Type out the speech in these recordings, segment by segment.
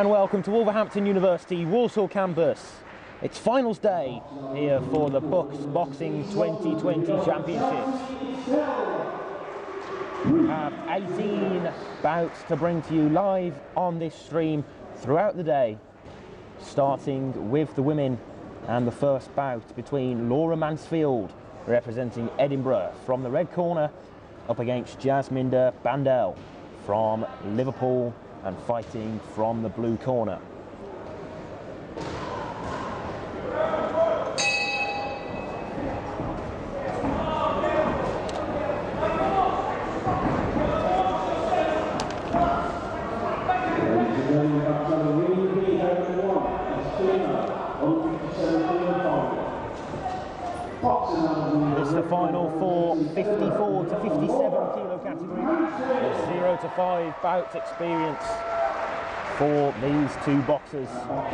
And welcome to Wolverhampton University Walsall campus. It's finals day here for the BUCS Boxing 2020 Championships. We have 18 bouts to bring to you live on this stream throughout the day, starting with the women and the first bout between Laura Mansfield, representing Edinburgh, from the red corner, up against Jasminder Bhandal from Liverpool, and fighting from the blue corner. This is the final for 54 to 57 kilo category. A 0 to 5 bout experience for these two boxers. Our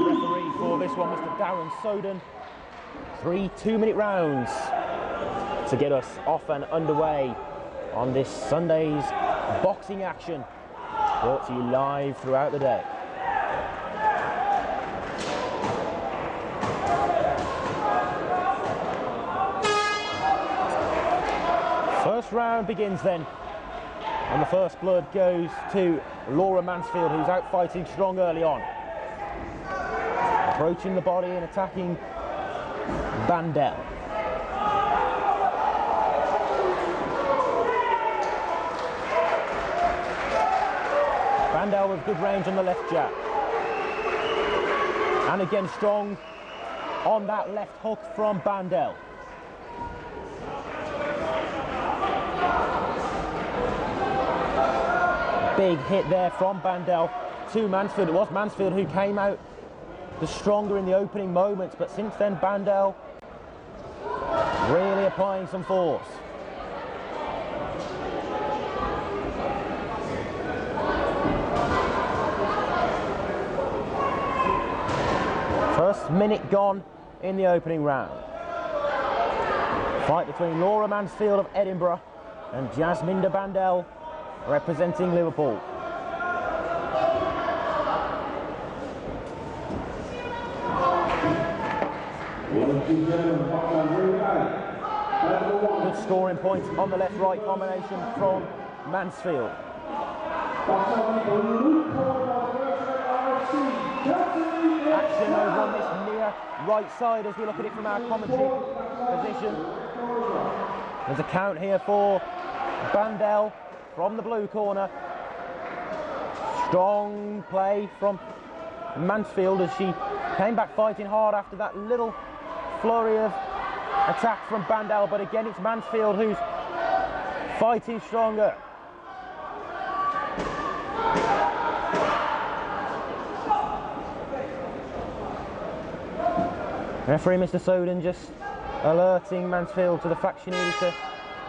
referee for this one, Mr. Darren Soden. 3 2-minute rounds to get us off and underway on this Sunday's boxing action, brought to you live throughout the day. First round begins then, and the first blood goes to Laura Mansfield, who's out fighting strong early on. Approaching the body and attacking Bhandal. Bhandal with good range on the left jab. And again strong on that left hook from Bhandal. Big hit there from Bhandal to Mansfield. It was Mansfield who came out the stronger in the opening moments, but since then Bhandal really applying some force. First minute gone in the opening round. Fight between Laura Mansfield of Edinburgh and Jasminder Bhandal, representing Liverpool. Good scoring points on the left-right combination from Mansfield. Action over on this near right side as we look at it from our commentary position. There's a count here for Bhandal from the blue corner. Strong play from Mansfield as she came back fighting hard after that little flurry of attack from Bhandal, but again it's Mansfield who's fighting stronger. Referee Mr. Soden just alerting Mansfield to the fact she needed to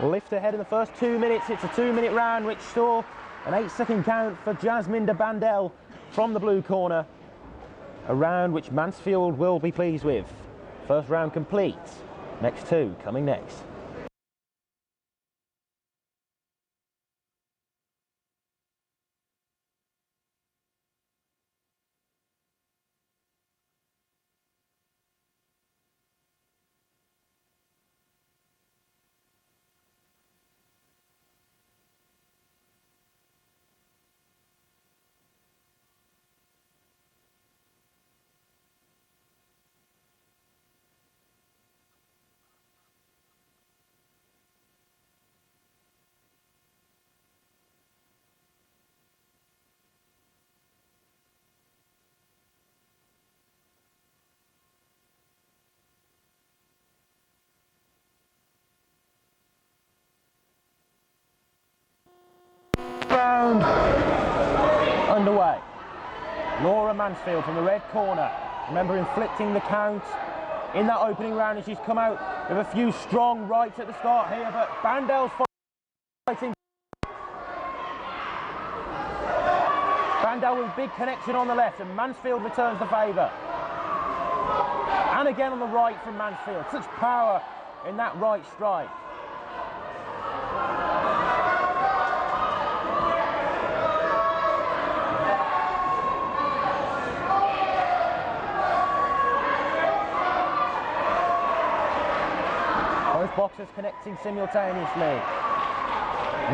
lift her head in the first 2 minutes. It's a 2-minute round which saw an 8-second count for Jasminder Bhandal from the blue corner. A round which Mansfield will be pleased with. First round complete. Next two coming next. Round underway. Laura Mansfield from the red corner. Remember inflicting the count in that opening round, and she's come out with a few strong rights at the start here, but Bhandal's fighting. Bhandal with big connection on the left, and Mansfield returns the favour. And again on the right from Mansfield. Such power in that right strike. boxers connecting simultaneously.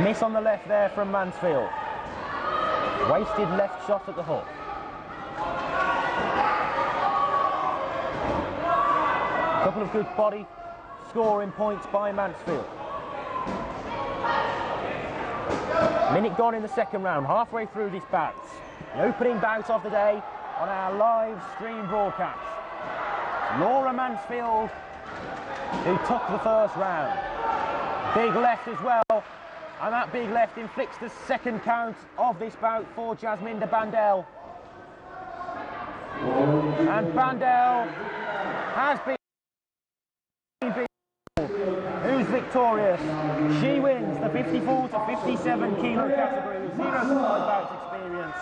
Miss on the left there from Mansfield. Wasted left shot at the hook. A couple of good body scoring points by Mansfield. Minute gone in the second round, halfway through this bout. The opening bout of the day on our live stream broadcast. Laura Mansfield, who took the first round. Big left as well, and that big left inflicts the second count of this bout for Jasminder Bhandal. And Bhandal has been who's victorious. She wins the 54 to 57 kilo category with 0 to 5 bouts experience.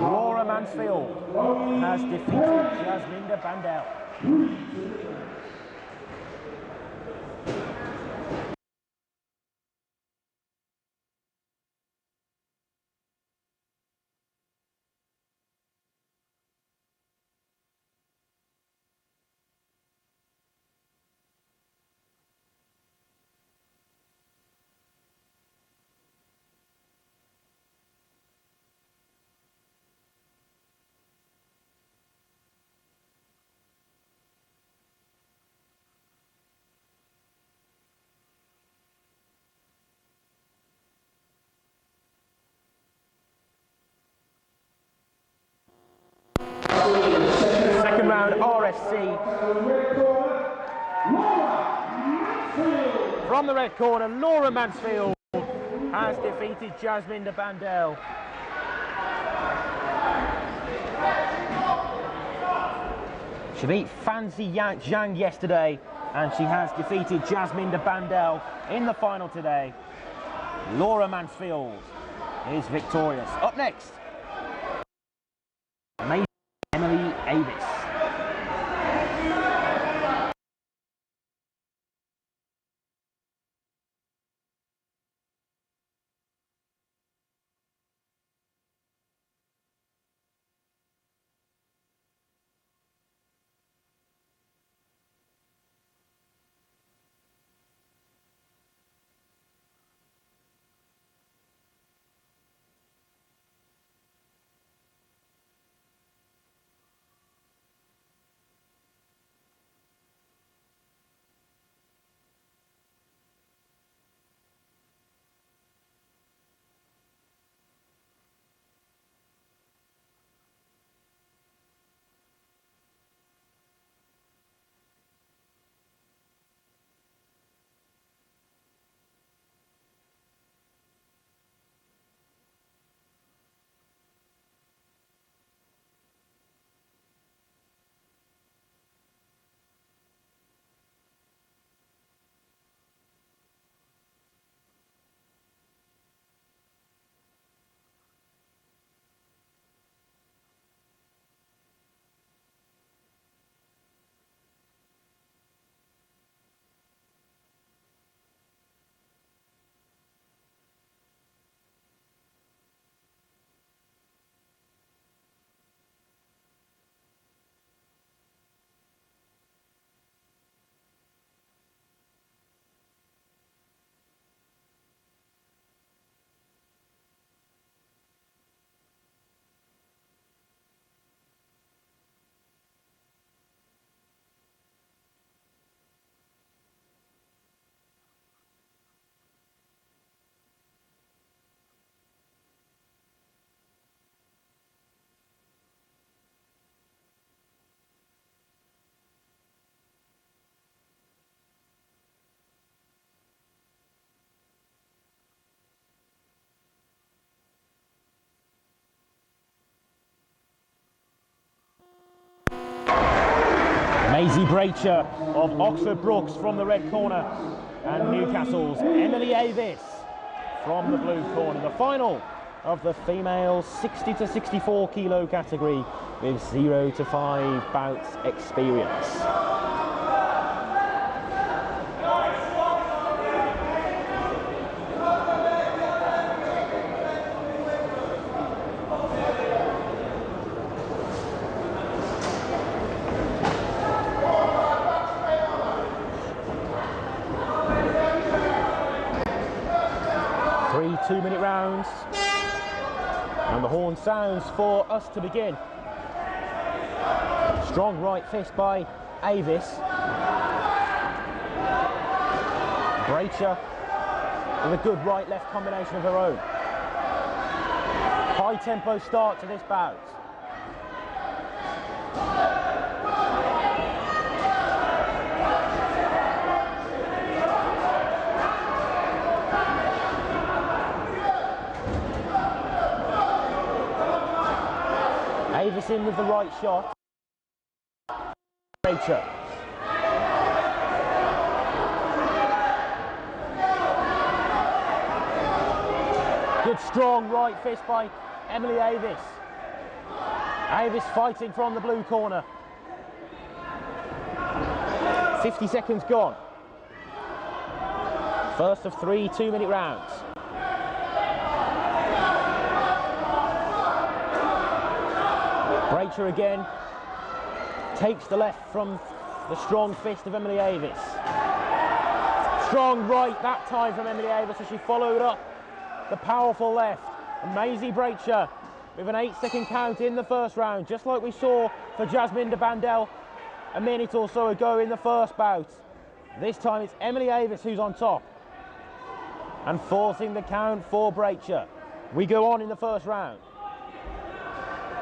Laura Mansfield has defeated Jasminder Bhandal. Second round RSC. From the red corner, Laura Mansfield has defeated Jasminder Bhandal. She beat Fancy Zhang yesterday, and she has defeated Jasminder Bhandal in the final today. Laura Mansfield is victorious. Up next, Maisie Avis. Maisie Bracher of Oxford Brookes from the red corner, and Newcastle's Emily Avis from the blue corner. The final of the female 60 to 64 kilo category with 0 to 5 bouts experience. And the horn sounds for us to begin. Strong right fist by Avis. Bracher with a good right-left combination of her own. High tempo start to this bout. Avis in with the right shot. Bracher. Good strong right fist by Emily Avis. Avis fighting from the blue corner. 50 seconds gone. First of 3 2-minute rounds. Bracher again takes the left from the strong fist of Emily Avis. Strong right that time from Emily Avis as she followed up the powerful left. And Maisie Bracher with an 8-second count in the first round, just like we saw for Jasminder Bhandal a minute or so ago in the first bout. This time it's Emily Avis who's on top and forcing the count for Bracher. We go on in the first round.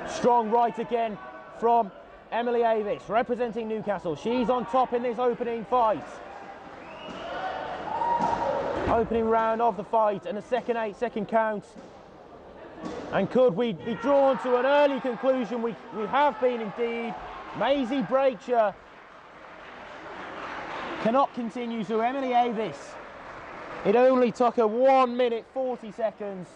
Strong right again from Emily Avis, representing Newcastle. She's on top in this opening fight. Opening round of the fight and a second 8-second count. And could we be drawn to an early conclusion? We have been indeed. Maisie Bracher cannot continue, so Emily Avis. It only took her 1 minute 40 seconds.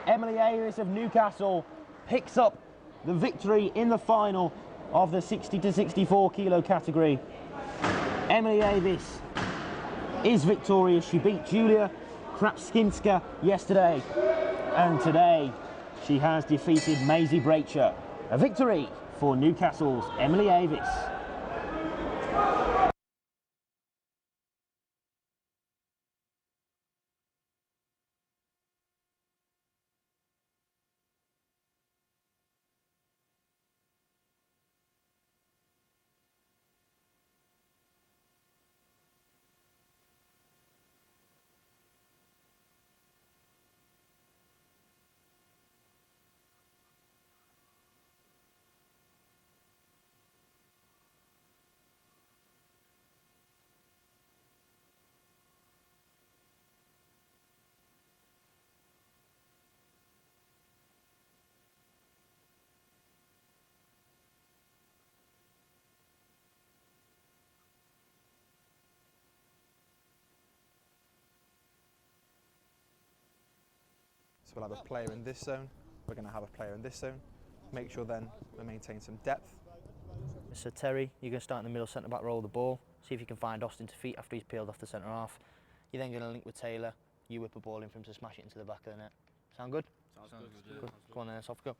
Emily Avis of Newcastle picks up the victory in the final of the 60 to 64 kilo category. Emily Avis is victorious. She beat Julia Krapskinska yesterday, and today she has defeated Maisie Bracher. A victory for Newcastle's Emily Avis. So we'll have a player in this zone, we're going to have a player in this zone. Make sure then we maintain some depth. Mr. Terry, you're going to start in the middle centre back roll of the ball, see if you can find Austin to feet after he's peeled off the centre half. You're then going to link with Taylor, you whip a ball in for him to smash it into the back of the net. Sound good? Sounds good. Yeah. Good. Go on then, let's off go.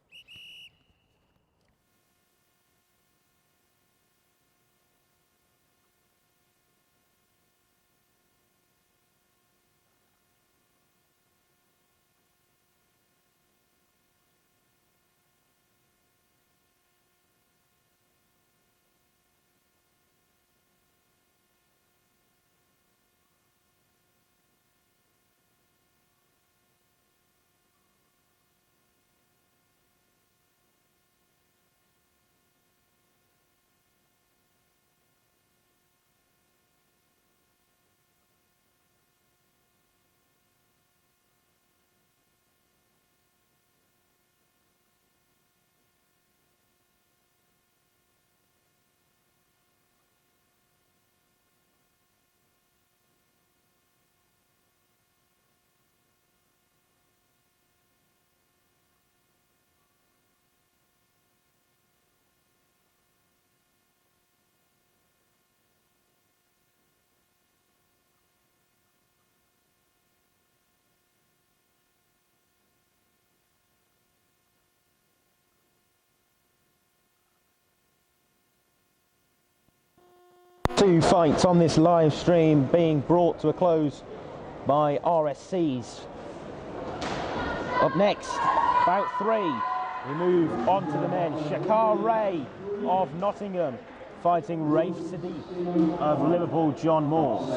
Two fights on this live stream being brought to a close by RSCs. Up next, Bout 3. We move on to the men. Shakar Ray of Nottingham fighting Raife Siddiq of Liverpool John Moores.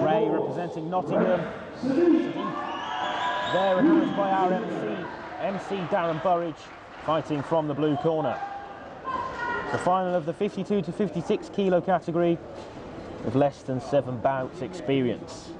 Ray representing Nottingham. Siddiq there announced by our MC Darren Burridge fighting from the blue corner. The final of the 52 to 56 kilo category with less than 7 bouts experience.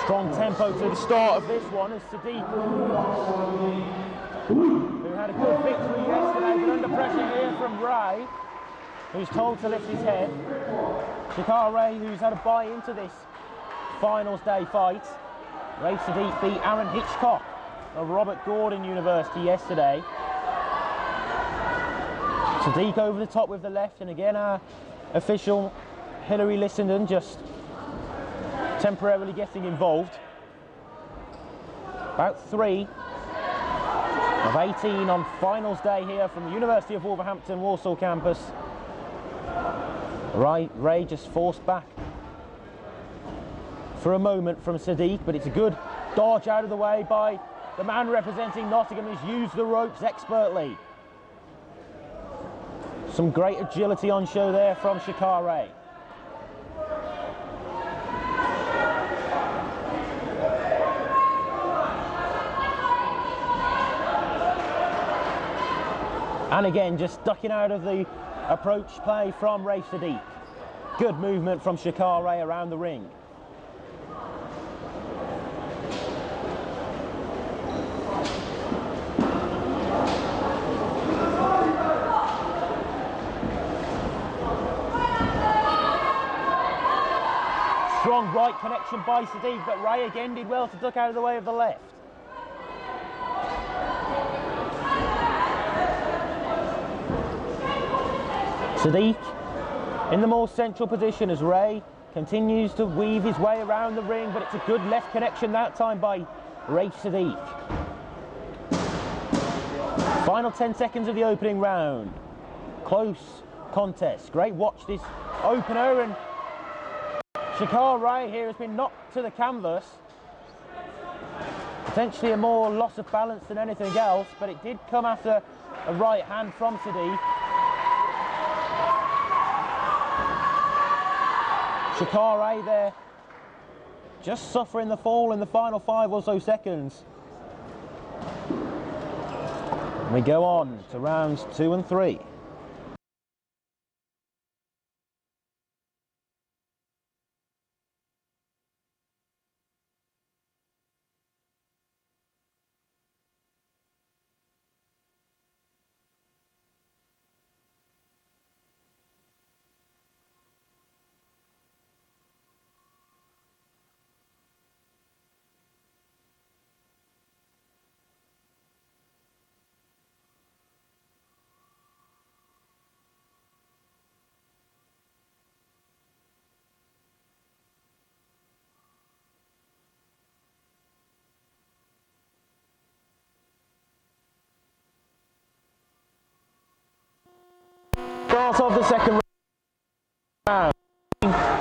Strong tempo to the start of this one as Siddiq, who had a good victory yesterday, but under pressure here from Ray, who's told to lift his head. Shakar Ray, who's had a bye into this finals day fight. Ray Siddiq beat Aaron Hitchcock of Robert Gordon University yesterday. Siddiq over the top with the left, and again our official Hilary Lissenden just temporarily getting involved. About 3 of 18 on finals day here from the University of Wolverhampton Walsall campus. Ray just forced back for a moment from Siddiq, but it's a good dodge out of the way by the man representing Nottingham, who's used the ropes expertly. Some great agility on show there from Shakar Ray. And again, just ducking out of the approach play from Raife Siddiq. Good movement from Shakar Ray around the ring. Strong right connection by Siddiq, but Ray again did well to duck out of the way of the left. Siddiq in the more central position as Ray continues to weave his way around the ring, but it's a good left connection that time by Raife Siddiq. Final 10 seconds of the opening round. Close contest. Great watch this opener, and Shakar Ray here has been knocked to the canvas. Potentially a more loss of balance than anything else, but it did come after a right hand from Siddiq. Shakar Ray there just suffering the fall in the final 5 or so seconds. We go on to rounds 2 and 3. Start of the second round.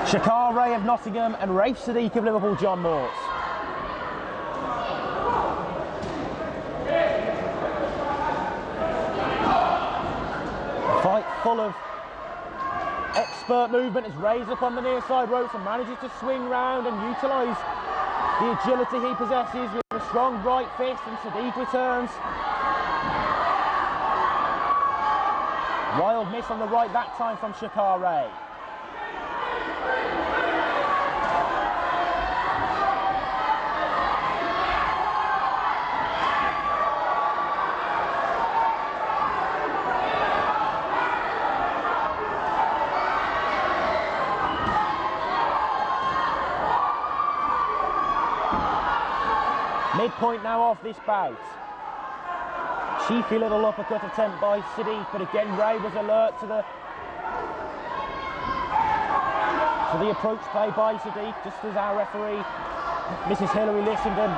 Shakar Ray of Nottingham and Raife Siddiq of Liverpool John Moores. A fight full of expert movement as Ray's up on the near side ropes and manages to swing round and utilise the agility he possesses with a strong right fist, and Siddiq returns. Wild miss on the right that time from Shakar Ray. Midpoint now off this bout. cheeky little uppercut attempt by Siddiq, but again Ray was alert to the approach play by Siddiq, just as our referee, Mrs. Hillary, listened and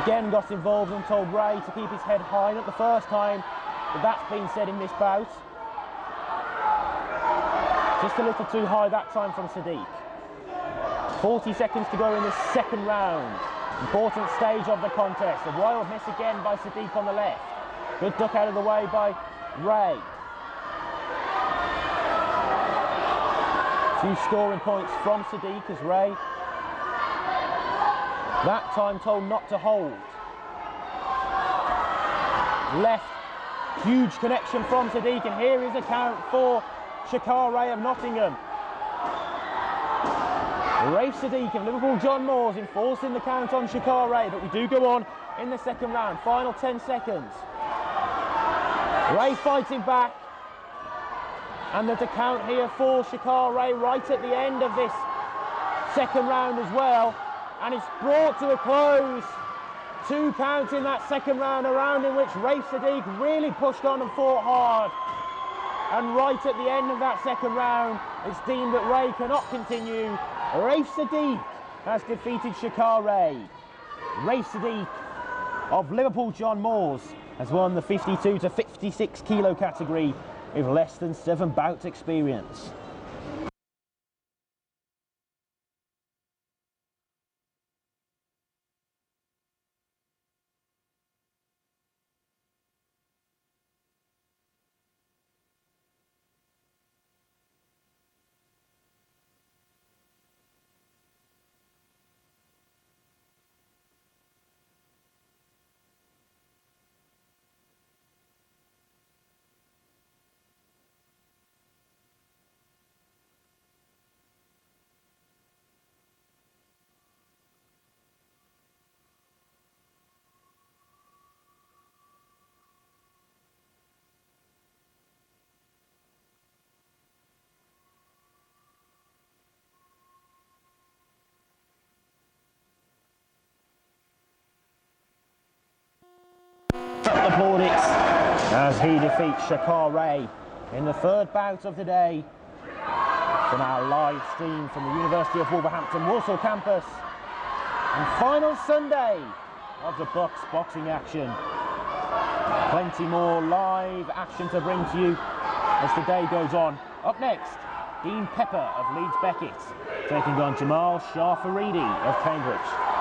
again got involved and told Ray to keep his head high. Not the first time that that's been said in this bout. Just a little too high that time from Siddiq. 40 seconds to go in this second round. Important stage of the contest. A wild miss again by Siddiq on the left. Good duck out of the way by Ray. Few scoring points from Siddiq as Ray that time told not to hold. Left, huge connection from Siddiq, and here is a count for Shakar Ray of Nottingham. Raife Siddiq of Liverpool John Moores enforcing the count on Shakar Ray, but we do go on in the second round. Final 10 seconds. Ray fighting back, and there's a count here for Shakar Ray right at the end of this second round as well, and it's brought to a close. 2 counts in that second round, a round in which Raife Siddiq really pushed on and fought hard. And right at the end of that second round, it's deemed that Ray cannot continue. Raife Siddiq has defeated Shakar Ray. Raife Siddiq of Liverpool John Moores has won the 52 to 56 kilo category with less than 7 bout experience. The plaudits as he defeats Shakar Ray in the third bout of the day from our live stream from the University of Wolverhampton Walsall campus, and final Sunday of the BUCS boxing action. Plenty more live action to bring to you as the day goes on. Up next, Dean Pepper of Leeds Beckett taking on Jamal Shah Foridi of Cambridge.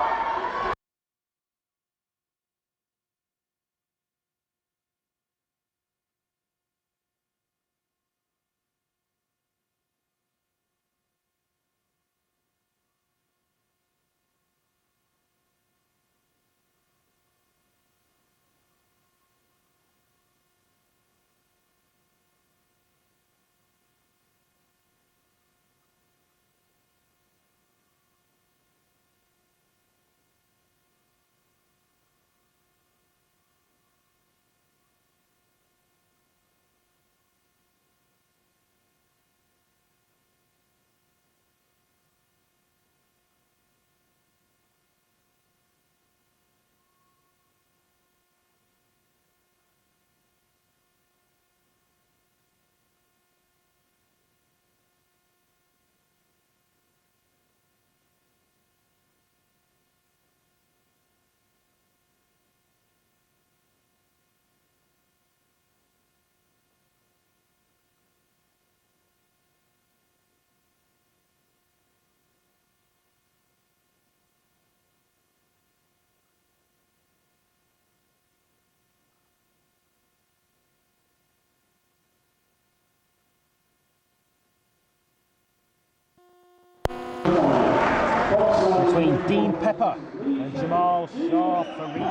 Between Dean Pepper and Jamal Shah Foridi.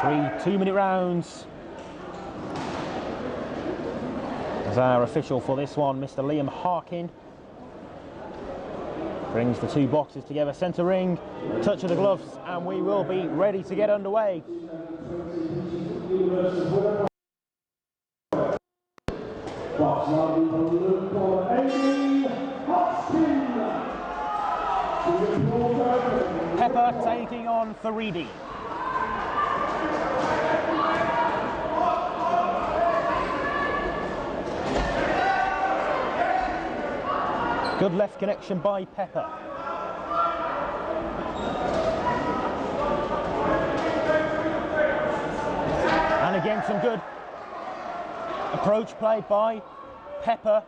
Three 2-minute rounds. As our official for this one, Mr. Liam Harkin, brings the 2 boxes together, centre ring, touch of the gloves, and we will be ready to get underway. Pepper taking on Foridi. Good left connection by Pepper. And again some good approach play by Pepper.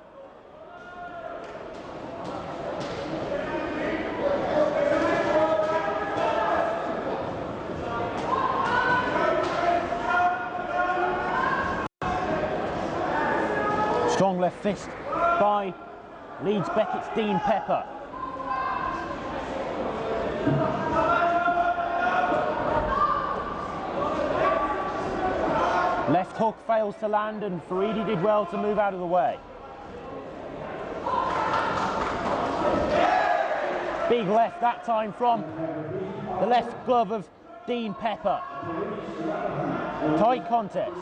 Strong left fist by Leeds Beckett's Dean Pepper. Left hook fails to land and Foridi did well to move out of the way. Big left that time from the left glove of Dean Pepper. Tight contest.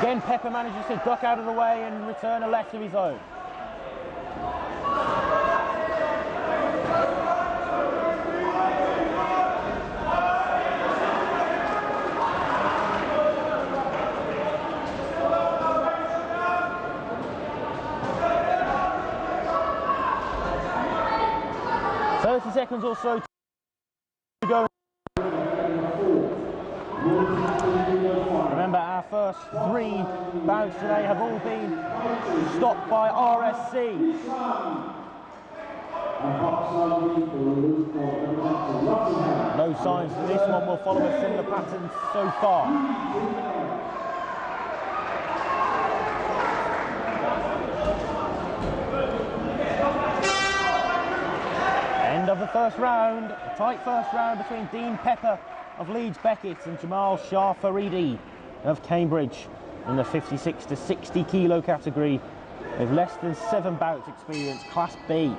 Again, Pepper manages to duck out of the way and return a left of his own. Seconds or so to go. Remember, our first 3 bouts today have all been stopped by RSC. No signs that this one will follow a similar pattern so far. End of the first round, a tight first round between Dean Pepper of Leeds Beckett and Shah Foridi of Cambridge in the 56 to 60 kilo category with less than 7 bouts experience, Class B.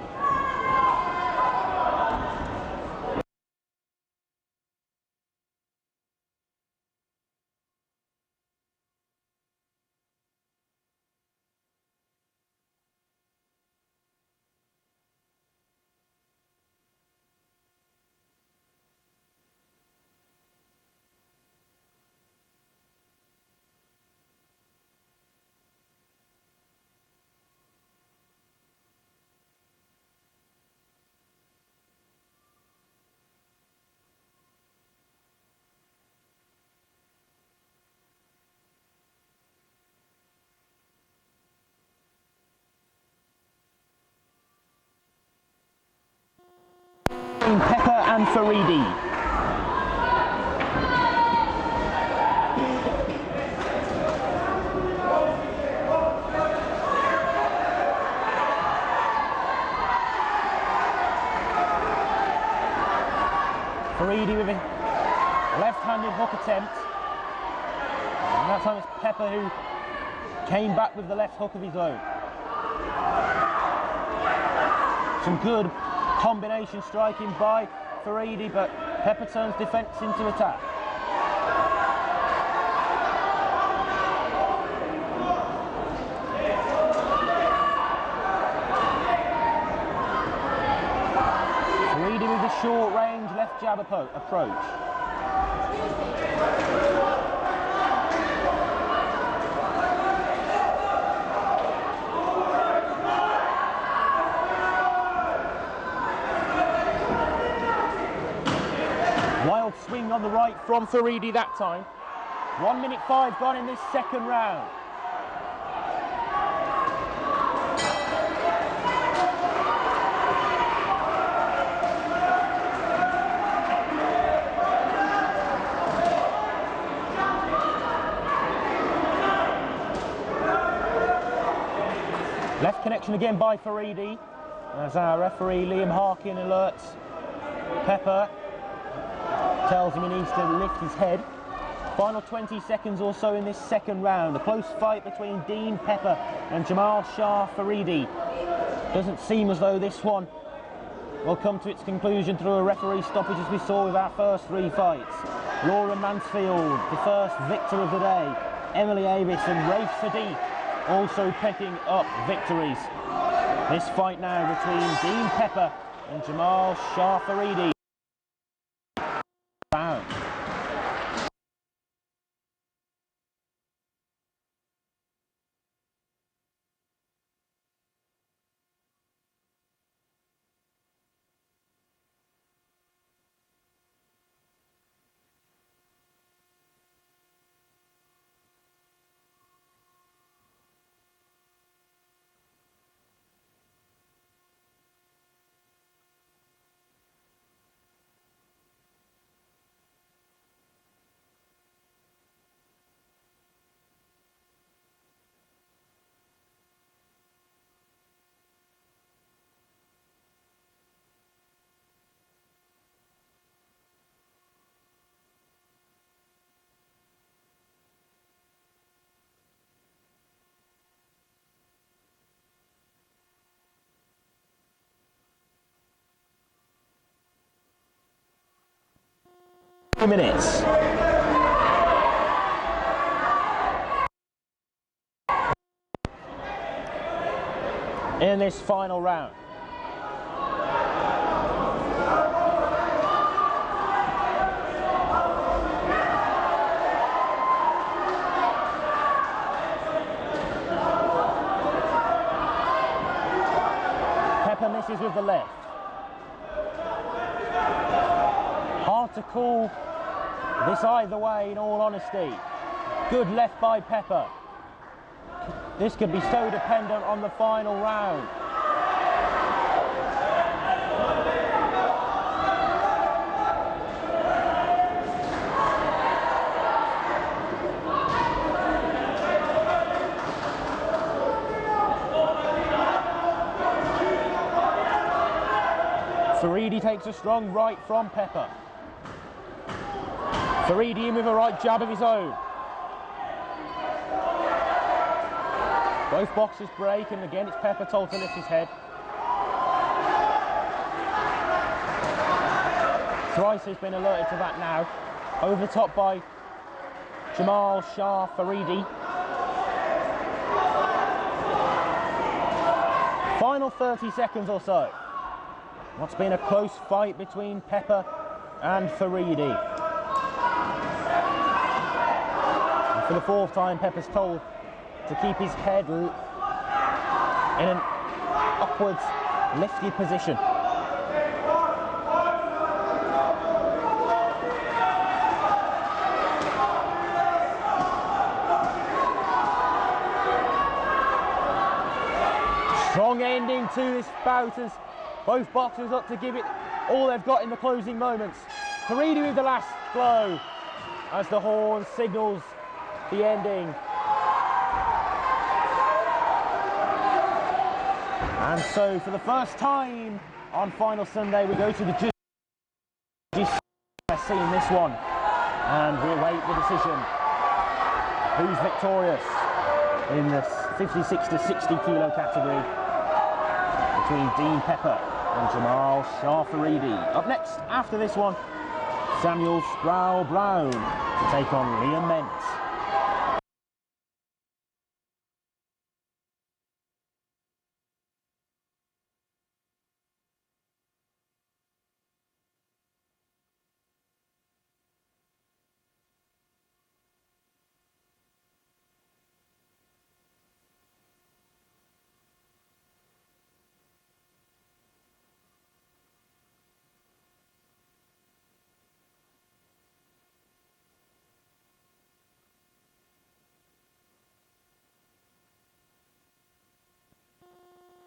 Pepper and Foridi. Foridi with a left-handed hook attempt. And that time it's Pepper who came back with the left hook of his own. Some good combination striking by Foridi, but Pepper turns defence into attack. Foridi with a short range left jab approach. Wild swing on the right from Foridi that time. 1 minute 5 gone in this second round. Left connection again by Foridi, as our referee Liam Harkin alerts Pepper, tells him he needs to lift his head. Final 20 seconds or so in this second round. A close fight between Dean Pepper and Shah Foridi. Doesn't seem as though this one will come to its conclusion through a referee stoppage as we saw with our first 3 fights. Laura Mansfield, the first victor of the day, Emily Avis and Raife Siddiq also picking up victories. This fight now between Dean Pepper and Jamil Shah Foridi. Browne. Minutes. In this final round. Pepper misses with the left. Hard to call this either way, in all honesty. Good left by Pepper. This could be so dependent on the final round. Foridi takes a strong right from Pepper. Foridi in with a right jab of his own. Both boxers break, and again it's Pepper told to lift his head. Thrice has been alerted to that now. Over the top by Jamil Shah Foridi. Final 30 seconds or so. What's been a close fight between Pepper and Foridi. For the fourth time, Pepper's told to keep his head in an upwards lifted position. Strong ending to this bout as both boxers up to give it all they've got in the closing moments. Foridi with the last blow as the horn signals the ending. And so for the first time on final Sunday we go to the judges seeing this one, and we await the decision. Who's victorious in this 56 to 60 kilo category between Dean Pepper and Jamil Shah Foridi. Up next after this one, Samuel Sproule Browne to take on Liam Mends.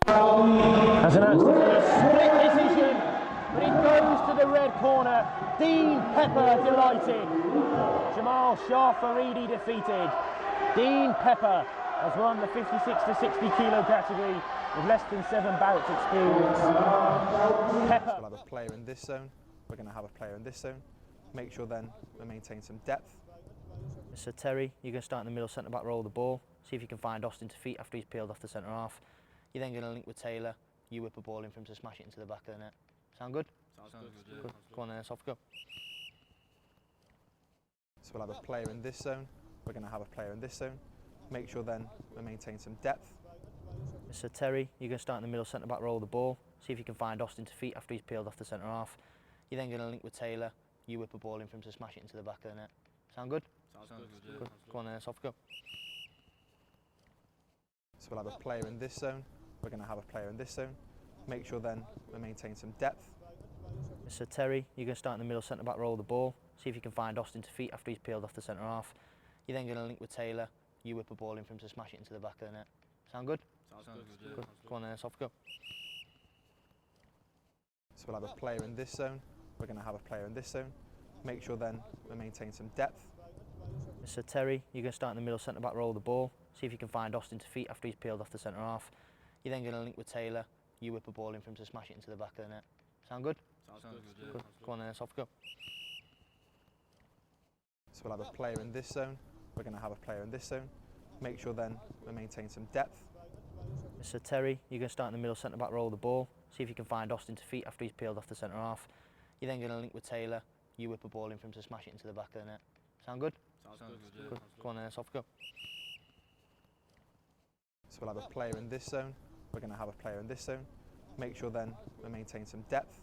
As announced, it's a split decision, but it goes to the red corner. Dean Pepper delighted. Jamil Shah Foridi defeated. Dean Pepper has won the 56 to 60 kilo category with less than 7 bouts experience. Pepper. We'll have a player in this zone. We're going to have a player in this zone. Make sure then we maintain some depth. So Terry, you're going to start in the middle centre back role of the ball. See if you can find Austin to feet after he's peeled off the centre half. You're then going to link with Taylor. You whip a ball in for him to smash it into the back of the net. Sound good? Sounds good. Good. Go on then, let's off go. So we'll have a player in this zone. we're going to have a player in this zone. Make sure then we maintain some depth. So Terry, you're going to start in the middle centre-back role of the ball. See if you can find Austin to feet after he's peeled off the centre half. You're then going to link with Taylor. You whip a ball in for him to smash it into the back of the net. Sound good? Sounds good. Good. Go on then, let's off go. So we'll have a player in this zone. We're going to have a player in this zone. Make sure then we maintain some depth. So Terry, you're going to start in the middle centre-back role of the ball. See if you can find Austin to feet after he's peeled off the centre half. You're then going to link with Taylor. You whip a ball in for him to smash it into the back of the net. Sound good? Sounds good. Good. Go on then, let's off go. So we'll have a player in this zone. We're going to have a player in this zone. Make sure then we maintain some depth. So Terry, you're going to start in the middle centre-back role of the ball. See if you can find Austin to feet after he's peeled off the centre half. You're then going to link with Taylor. You whip a ball in for him to smash it into the back of the net. Sound good? Sounds good. Good. Go on then, let's off go. So we'll have a player in this zone. We're going to have a player in this zone. Make sure then we maintain some depth. So Terry, you're going to start in the middle centre-back role of the ball. See if you can find Austin to feet after he's peeled off the centre half. You're then going to link with Taylor. You whip a ball in for him to smash it into the back of the net. Sound good? Sounds good. Good. Go on then, let's off go. So we'll have a player in this zone. We're going to have a player in this zone. Make sure then we maintain some depth.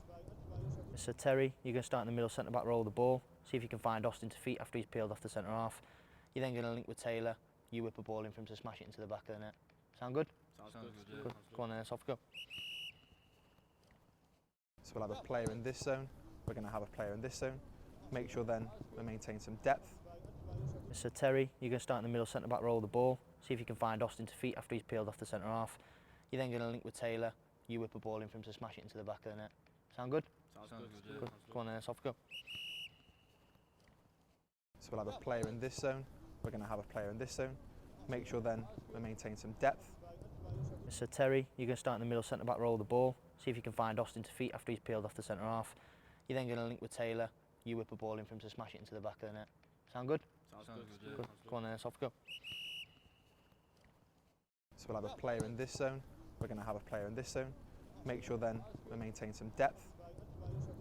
So Terry, you're going to start in the middle centre-back role of the ball. See if you can find Austin to feet after he's peeled off the centre half. You're then going to link with Taylor. You whip a ball in for him to smash it into the back of the net. Sound good? Sounds good. Good. Go on then, let's off go. So we'll have a player in this zone. We're going to have a player in this zone. Make sure then we maintain some depth. So Terry, you're going to start in the middle centre-back role of the ball. See if you can find Austin to feet after he's peeled off the centre half. You're then going to link with Taylor. You whip a ball in for him to smash it into the back of the net. Sound good? Sounds good. Good. Go on then, let's off go. So we'll have a player in this zone. We're going to have a player in this zone. Make sure then we maintain some depth. So Terry, you're going to start in the middle centre-back role of the ball. See if you can find Austin to feet after he's peeled off the centre half. You're then going to link with Taylor. You whip a ball in for him to smash it into the back of the net. Sound good? Sounds good. Good. Go on then, let's off go. So we'll have a player in this zone. We're going to have a player in this zone. Make sure then we maintain some depth.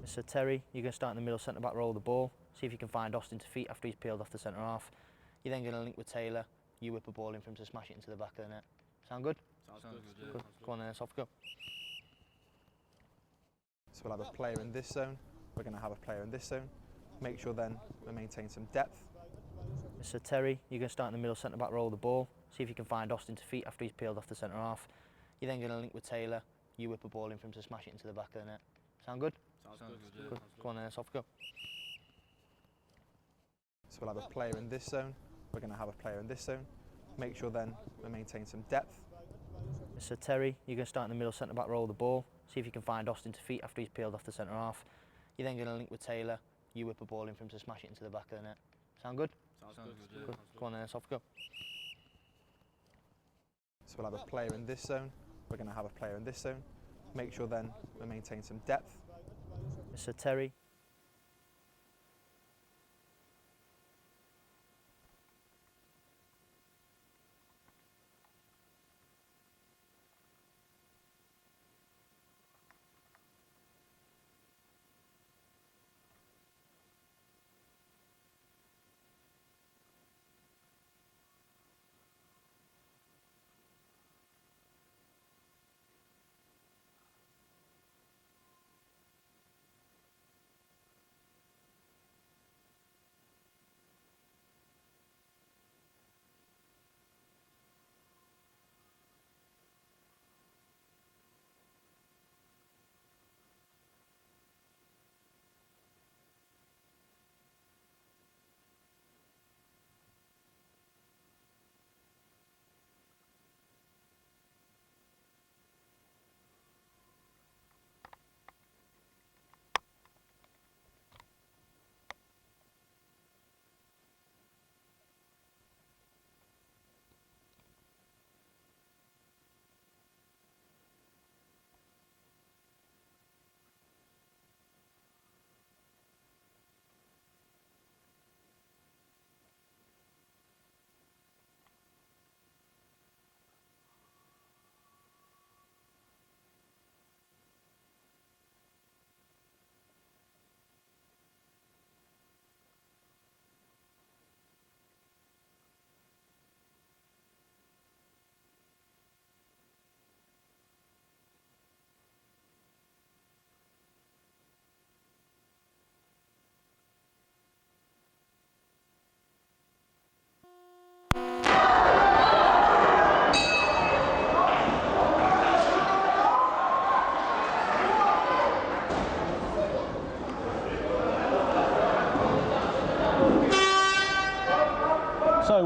So Terry, you're going to start in the middle centre-back role of the ball. See if you can find Austin to feet after he's peeled off the centre half. You're then going to link with Taylor. You whip a ball in for him to smash it into the back of the net. Sound good? Sounds good. Good. Go on then, let's off go. So we'll have a player in this zone. We're going to have a player in this zone. Make sure then we maintain some depth. So Terry, you're going to start in the middle centre-back role of the ball. See if you can find Austin to feet after he's peeled off the centre half. You're then going to link with Taylor. You whip a ball in for him to smash it into the back of the net. Sound good? Sounds good. Good. Go on then, let's off go. So we'll have a player in this zone. We're going to have a player in this zone. Make sure then we maintain some depth. So Terry, you're going to start in the middle centre-back role of the ball. See if you can find Austin to feet after he's peeled off the centre half. You're then going to link with Taylor. You whip a ball in for him to smash it into the back of the net. Sound good? Sounds good. Good. Go on then, let's off go. So we'll have a player in this zone. We're going to have a player in this zone. Make sure then we maintain some depth. So Terry,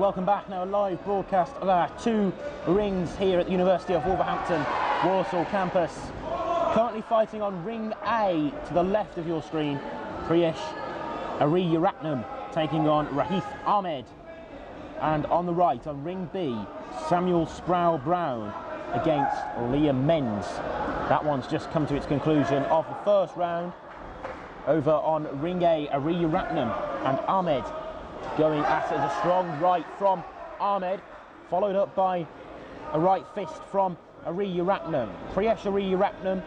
welcome back. Now a live broadcast of our two rings here at the University of Wolverhampton, Walsall campus. Currently fighting on ring A to the left of your screen, Priyesh Ariyaratnam taking on Raife Ahmed. And on the right, on ring B, Sproule Browne against Liam Mends. That one's just come to its conclusion of the first round. Over on ring A, Ariyaratnam and Ahmed going at it. A strong right from Ahmed, followed up by a right fist from Ariyaratnam. Priyesh Ariyaratnam,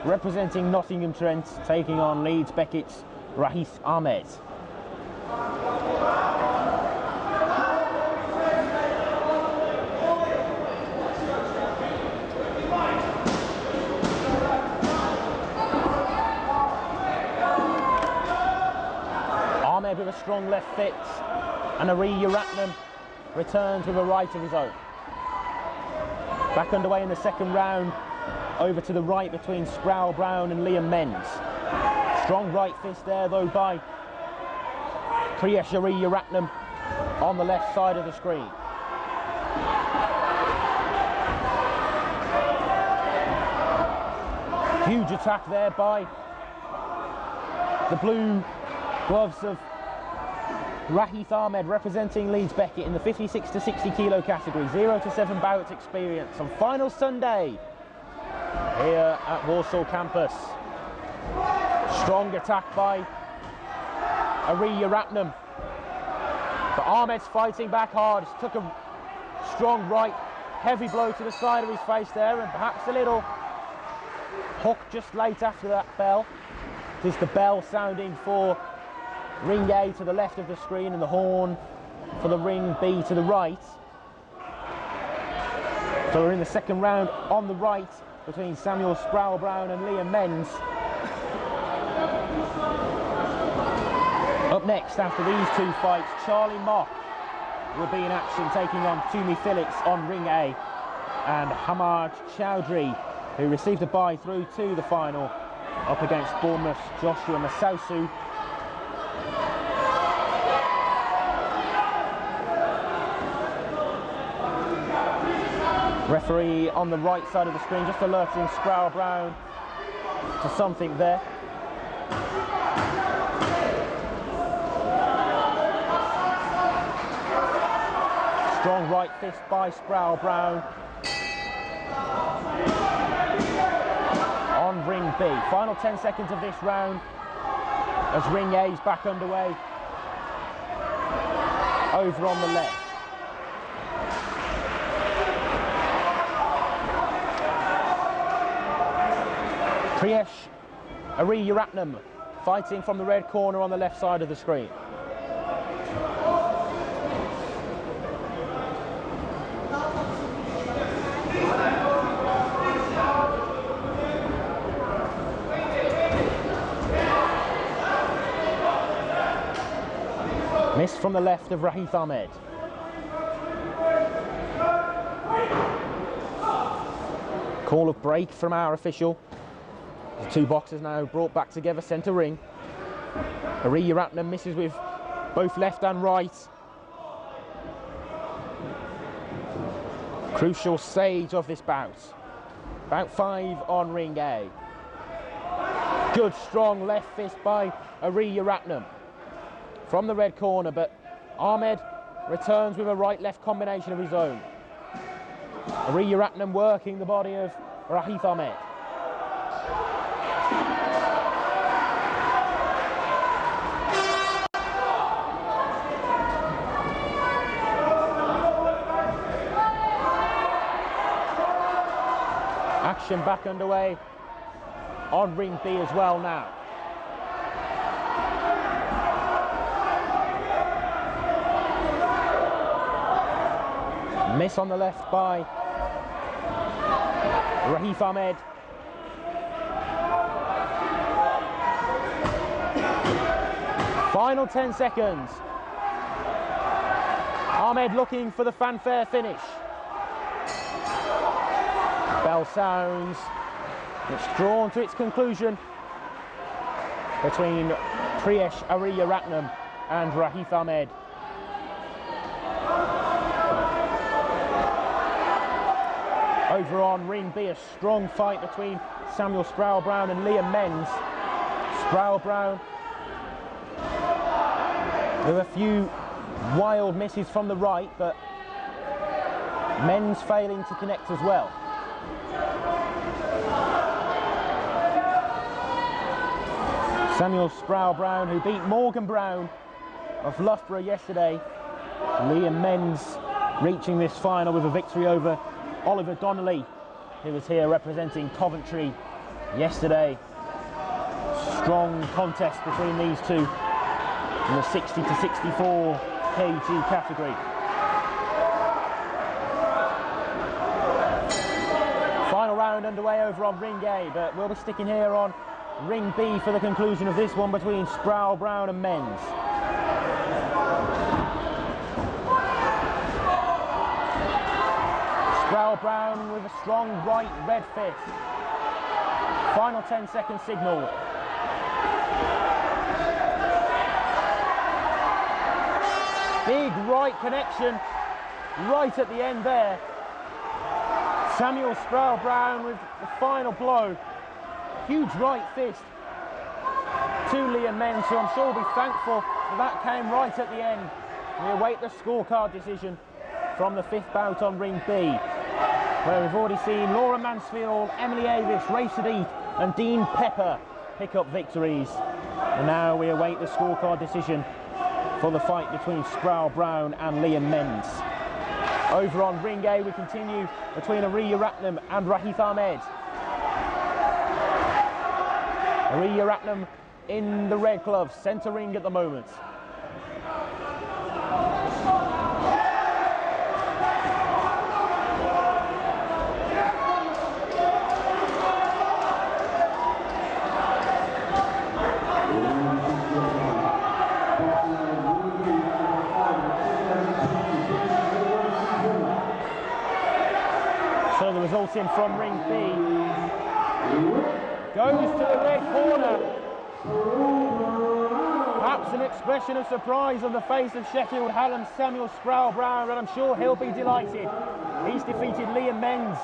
representing Nottingham Trent, taking on Leeds Beckett's Raife Ahmed. Ahmed with a strong left fit, and Ariyaratnam returns with a right of his own. Back underway in the second round, over to the right between Sproule Browne and Liam Mends. Strong right fist there though by Priyesh Ariyaratnam on the left side of the screen. Huge attack there by the blue gloves of Raife Ahmed, representing Leeds Beckett in the 56 to 60 kilo category. 0 to 7 bout experience on final Sunday here at Walsall campus. Strong attack by Ariyaratnam, but Ahmed's fighting back hard. Took a strong right, heavy blow to the side of his face there, and perhaps a little hook just late after that bell. It is the bell sounding for ring A to the left of the screen and the horn for the ring B to the right. So we're in the second round on the right between Sproule Browne and Liam Mends. Up next after these two fights, Charlie Mock will be in action taking on Tumi Phillips on ring A, and Hamaad Chaudhry, who received a bye through to the final, up against Bournemouth's Joshua Masasu. Referee on the right side of the screen just alerting Sproule Browne to something there. Strong right fist by Sproule Browne on ring B. Final 10 seconds of this round as ring A is back underway. Over on the left. Priyesh Ariyaratnam fighting from the red corner on the left side of the screen. Missed from the left of Raife Ahmed. Call of break from our official. The two boxers now brought back together, centre ring. Ariyaratnam misses with both left and right. Crucial stage of this bout. Bout 5 on ring A. Good strong left fist by Ariyaratnam from the red corner, but Ahmed returns with a right-left combination of his own. Ariyaratnam working the body of Raife Ahmed. Action back underway on ring B as well now. Miss on the left by Raife Ahmed. Final 10 seconds. Ahmed looking for the fanfare finish. Bell sounds. It's drawn to its conclusion between Priyesh Ariyaratnam and Raife Ahmed. Over on ring B, a strong fight between Samuel Sproule Browne and Liam Mends. Sproule Browne with a few wild misses from the right, but Mends failing to connect as well. Samuel Sproule Browne, who beat Morgan Browne of Loughborough yesterday. Liam Mends reaching this final with a victory over Oliver Donnelly, who was here representing Coventry yesterday. Strong contest between these two in the 60 to 64 kg category. Final round underway over on ring A, but we'll be sticking here on ring B for the conclusion of this one between Sproule Browne and Mends. Sproule Browne with a strong right red fist. Final 10-second signal. Big right connection right at the end there. Samuel Sproule Browne with the final blow. Huge right fist to Liam Mends, who I'm sure will be thankful that came right at the end. We await the scorecard decision from the fifth bout on ring B, where we've already seen Laura Mansfield, Emily Avis, Raife Siddiq and Dean Pepper pick up victories. And now we await the scorecard decision for the fight between Sproule Browne and Liam Mends. Over on ring A, we continue between Ariya Ratnam and Raife Ahmed. Ariya Ratnam in the red gloves, centre ring at the moment. So the results in from ring B. Goes to the red corner. Perhaps an expression of surprise on the face of Sheffield Hallam's Samuel Sproule Browne, and I'm sure he'll be delighted. He's defeated Liam Mends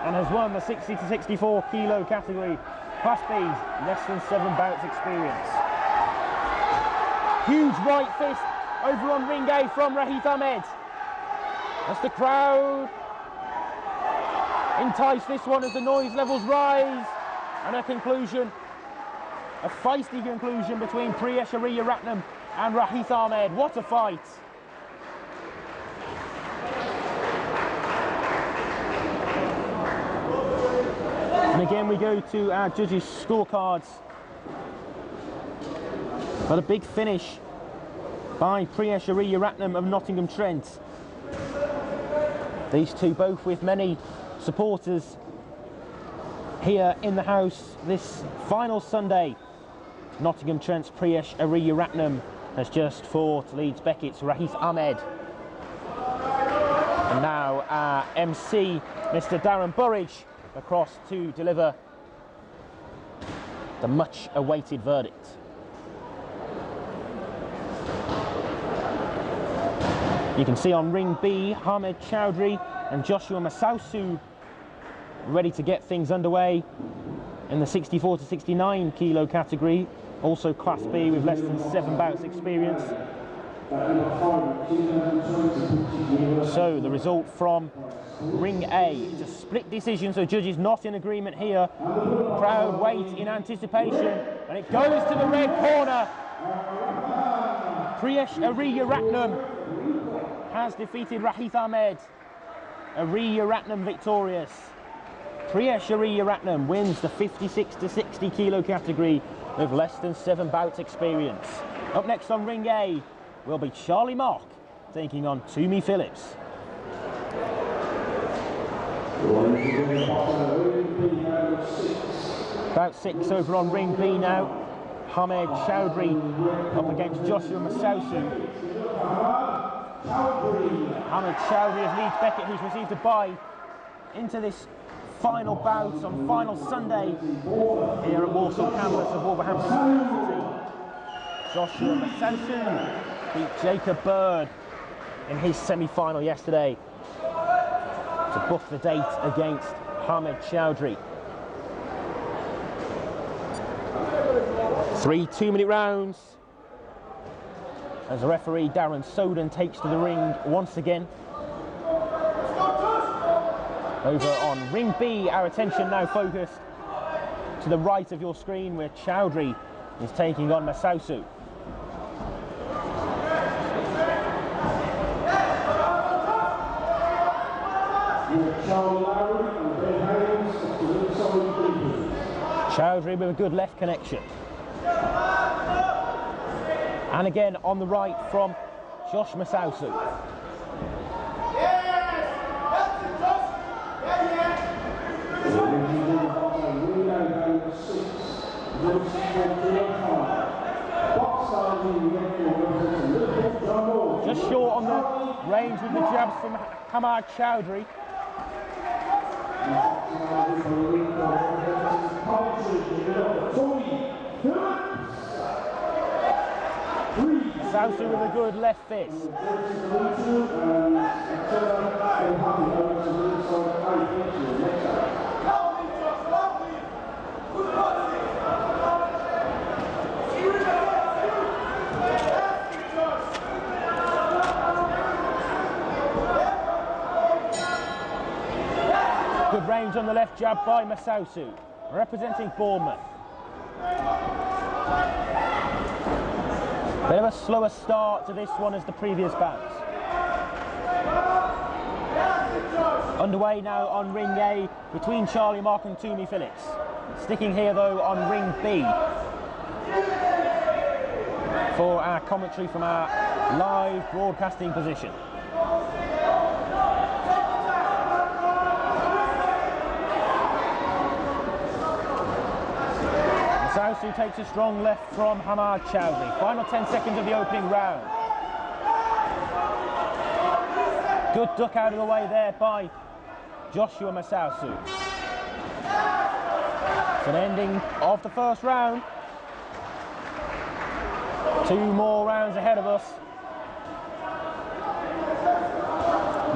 and has won the 60 to 64 kilo category. Class B's less than 7 bouts experience. Huge right fist over on ring A from Raife Ahmed. As the crowd entice this one as the noise levels rise. And a conclusion, a feisty conclusion between Priyesh Ariya Ratnam and Raife Ahmed. What a fight! And again we go to our judges' scorecards. But a big finish by Priyesh Ariya Ratnam of Nottingham Trent. These two both with many supporters here in the house this final Sunday. Nottingham Trent's Priyesh Ariya Ratnam has just fought Leeds Beckett's Raife Ahmed. And now our MC, Mr. Darren Burridge, across to deliver the much awaited verdict. You can see on ring B, Hamaad Chaudhry and Joshua Masasu ready to get things underway in the 64 to 69 kilo category, also Class B with less than 7 bouts experience. So the result from ring A, it's a split decision, so judges not in agreement here. Crowd wait in anticipation, and it goes to the red corner. Priyesh Ariya Ratnam has defeated Raife Ahmed. Ariya Ratnam victorious. Priyesh Ariya Ratnam wins the 56 to 60 kilo category with less than 7 bouts experience. Up next on ring A will be Charlie Mock taking on Toomey Phillips. About 6 over on ring B now. Hamaad Chaudhry up against Joshua Masasu. Hamaad Chaudhry of Leeds Beckett, who's received a bye into this final bout on final Sunday here at Walsall campus of Wolverhampton University. Joshua Masasu beat Jacob Bird in his semi-final yesterday. to book the date against Hamaad Chaudhry. 3 2-minute rounds as the referee Darren Soden takes to the ring once again. Over on ring B, our attention now focused to the right of your screen where Chaudhry is taking on Masasu. Chaudhry with a good left connection. And again on the right from Josh Masasu. Just short on the range with the jabs from Hamaad Chaudhry. Masasu with a good left fist. Good range on the left jab by Masasu, representing Bournemouth. Bit of a slower start to this one as the previous bouts. Underway now on ring A between Charlie Mark and Toomey Phillips. Sticking here though on ring B for our commentary from our live broadcasting position. Masasu takes a strong left from Hamaad Chaudhry. Final 10 seconds of the opening round. Good duck out of the way there by Joshua Masasu. It's an ending of the first round. 2 more rounds ahead of us.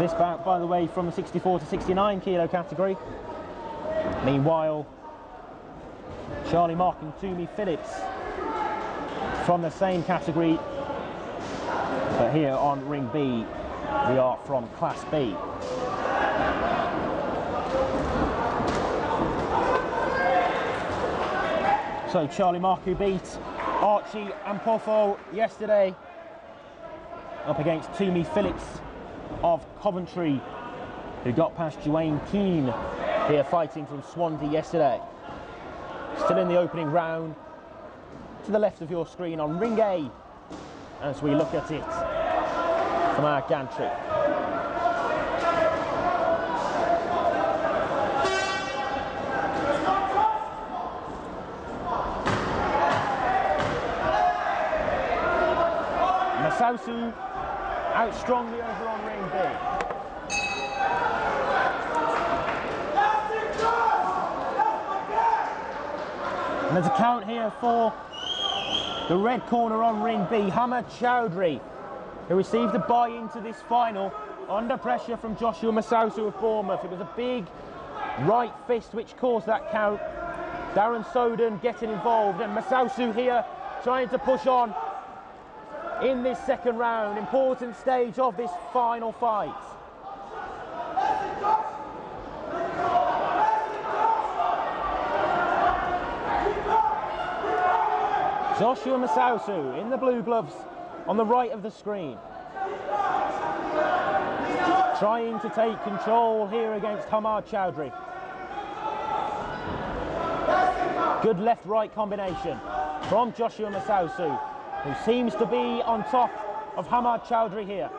This bout, by the way, from the 64 to 69 kilo category. Meanwhile, Charlie Mark and Toomey Phillips from the same category, but here on ring B we are from Class B. So Charlie Mark, who beat Archie and Poffo yesterday, up against Toomey Phillips of Coventry, who got past Duane Keane here fighting from Swansea yesterday. Still in the opening round, to the left of your screen on ring A, as we look at it from our gantry. Masasu out strongly over on ring B. And there's a count here for the red corner on ring B, Hamaad Chaudhry, who received a bye into this final under pressure from Joshua Masasu of Bournemouth. It was a big right fist which caused that count. Darren Soden getting involved, and Masasu here trying to push on in this second round, important stage of this final fight. Joshua Masasu in the blue gloves on the right of the screen, trying to take control here against Hamaad Chaudhry. Good left-right combination from Joshua Masasu, who seems to be on top of Hamaad Chaudhry here.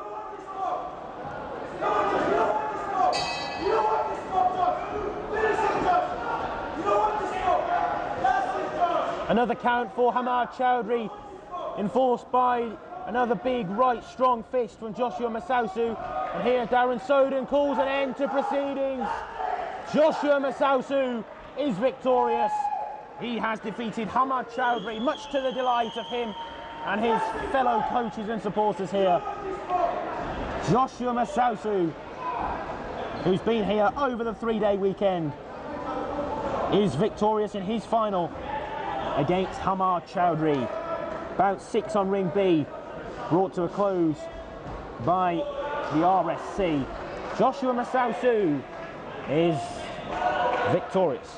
Another count for Hamaad Chaudhry, enforced by another big right strong fist from Joshua Masasu. And here Darren Soden calls an end to proceedings. Joshua Masasu is victorious. He has defeated Hamaad Chaudhry, much to the delight of him and his fellow coaches and supporters here. Joshua Masasu who's been here over the 3-day weekend, is victorious in his final against Hamaad Chaudhry. Bout 6 on ring B, brought to a close by the RSC. Joshua Masasu is victorious.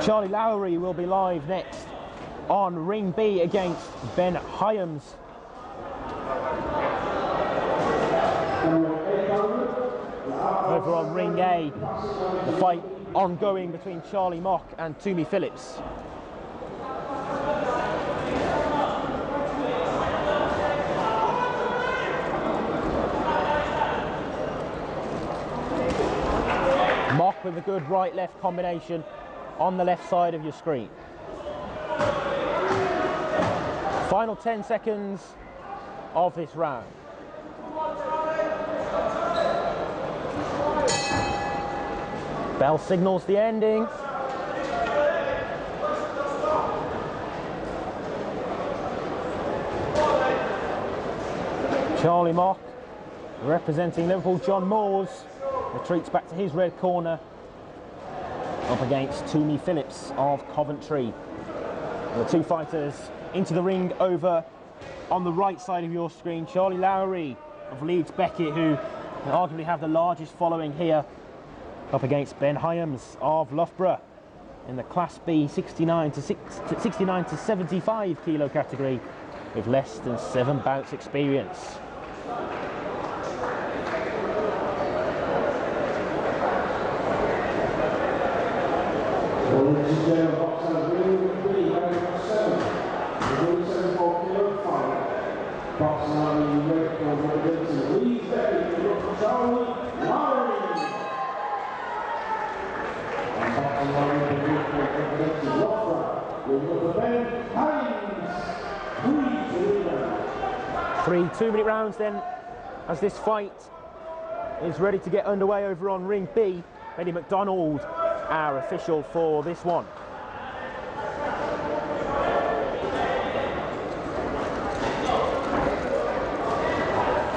Charlie Lowrie will be live next on ring B against Ben Hyams. Over on ring A, the fight ongoing between Charlie Mock and Toomey Phillips. Mock with a good right-left combination on the left side of your screen. Final 10 seconds of this round. Bell signals the ending. Charlie Mock, representing Liverpool, John Moores, retreats back to his red corner, up against Toomey Phillips of Coventry. The two fighters into the ring over on the right side of your screen. Charlie Lowrie of Leeds Beckett, who arguably have the largest following here, up against Ben Hyams of Loughborough in the Class B 69 to 75 kilo category with less than 7 bouts experience. Three 2-minute rounds then, as this fight is ready to get underway over on ring B. Eddie McDonald, our official for this one.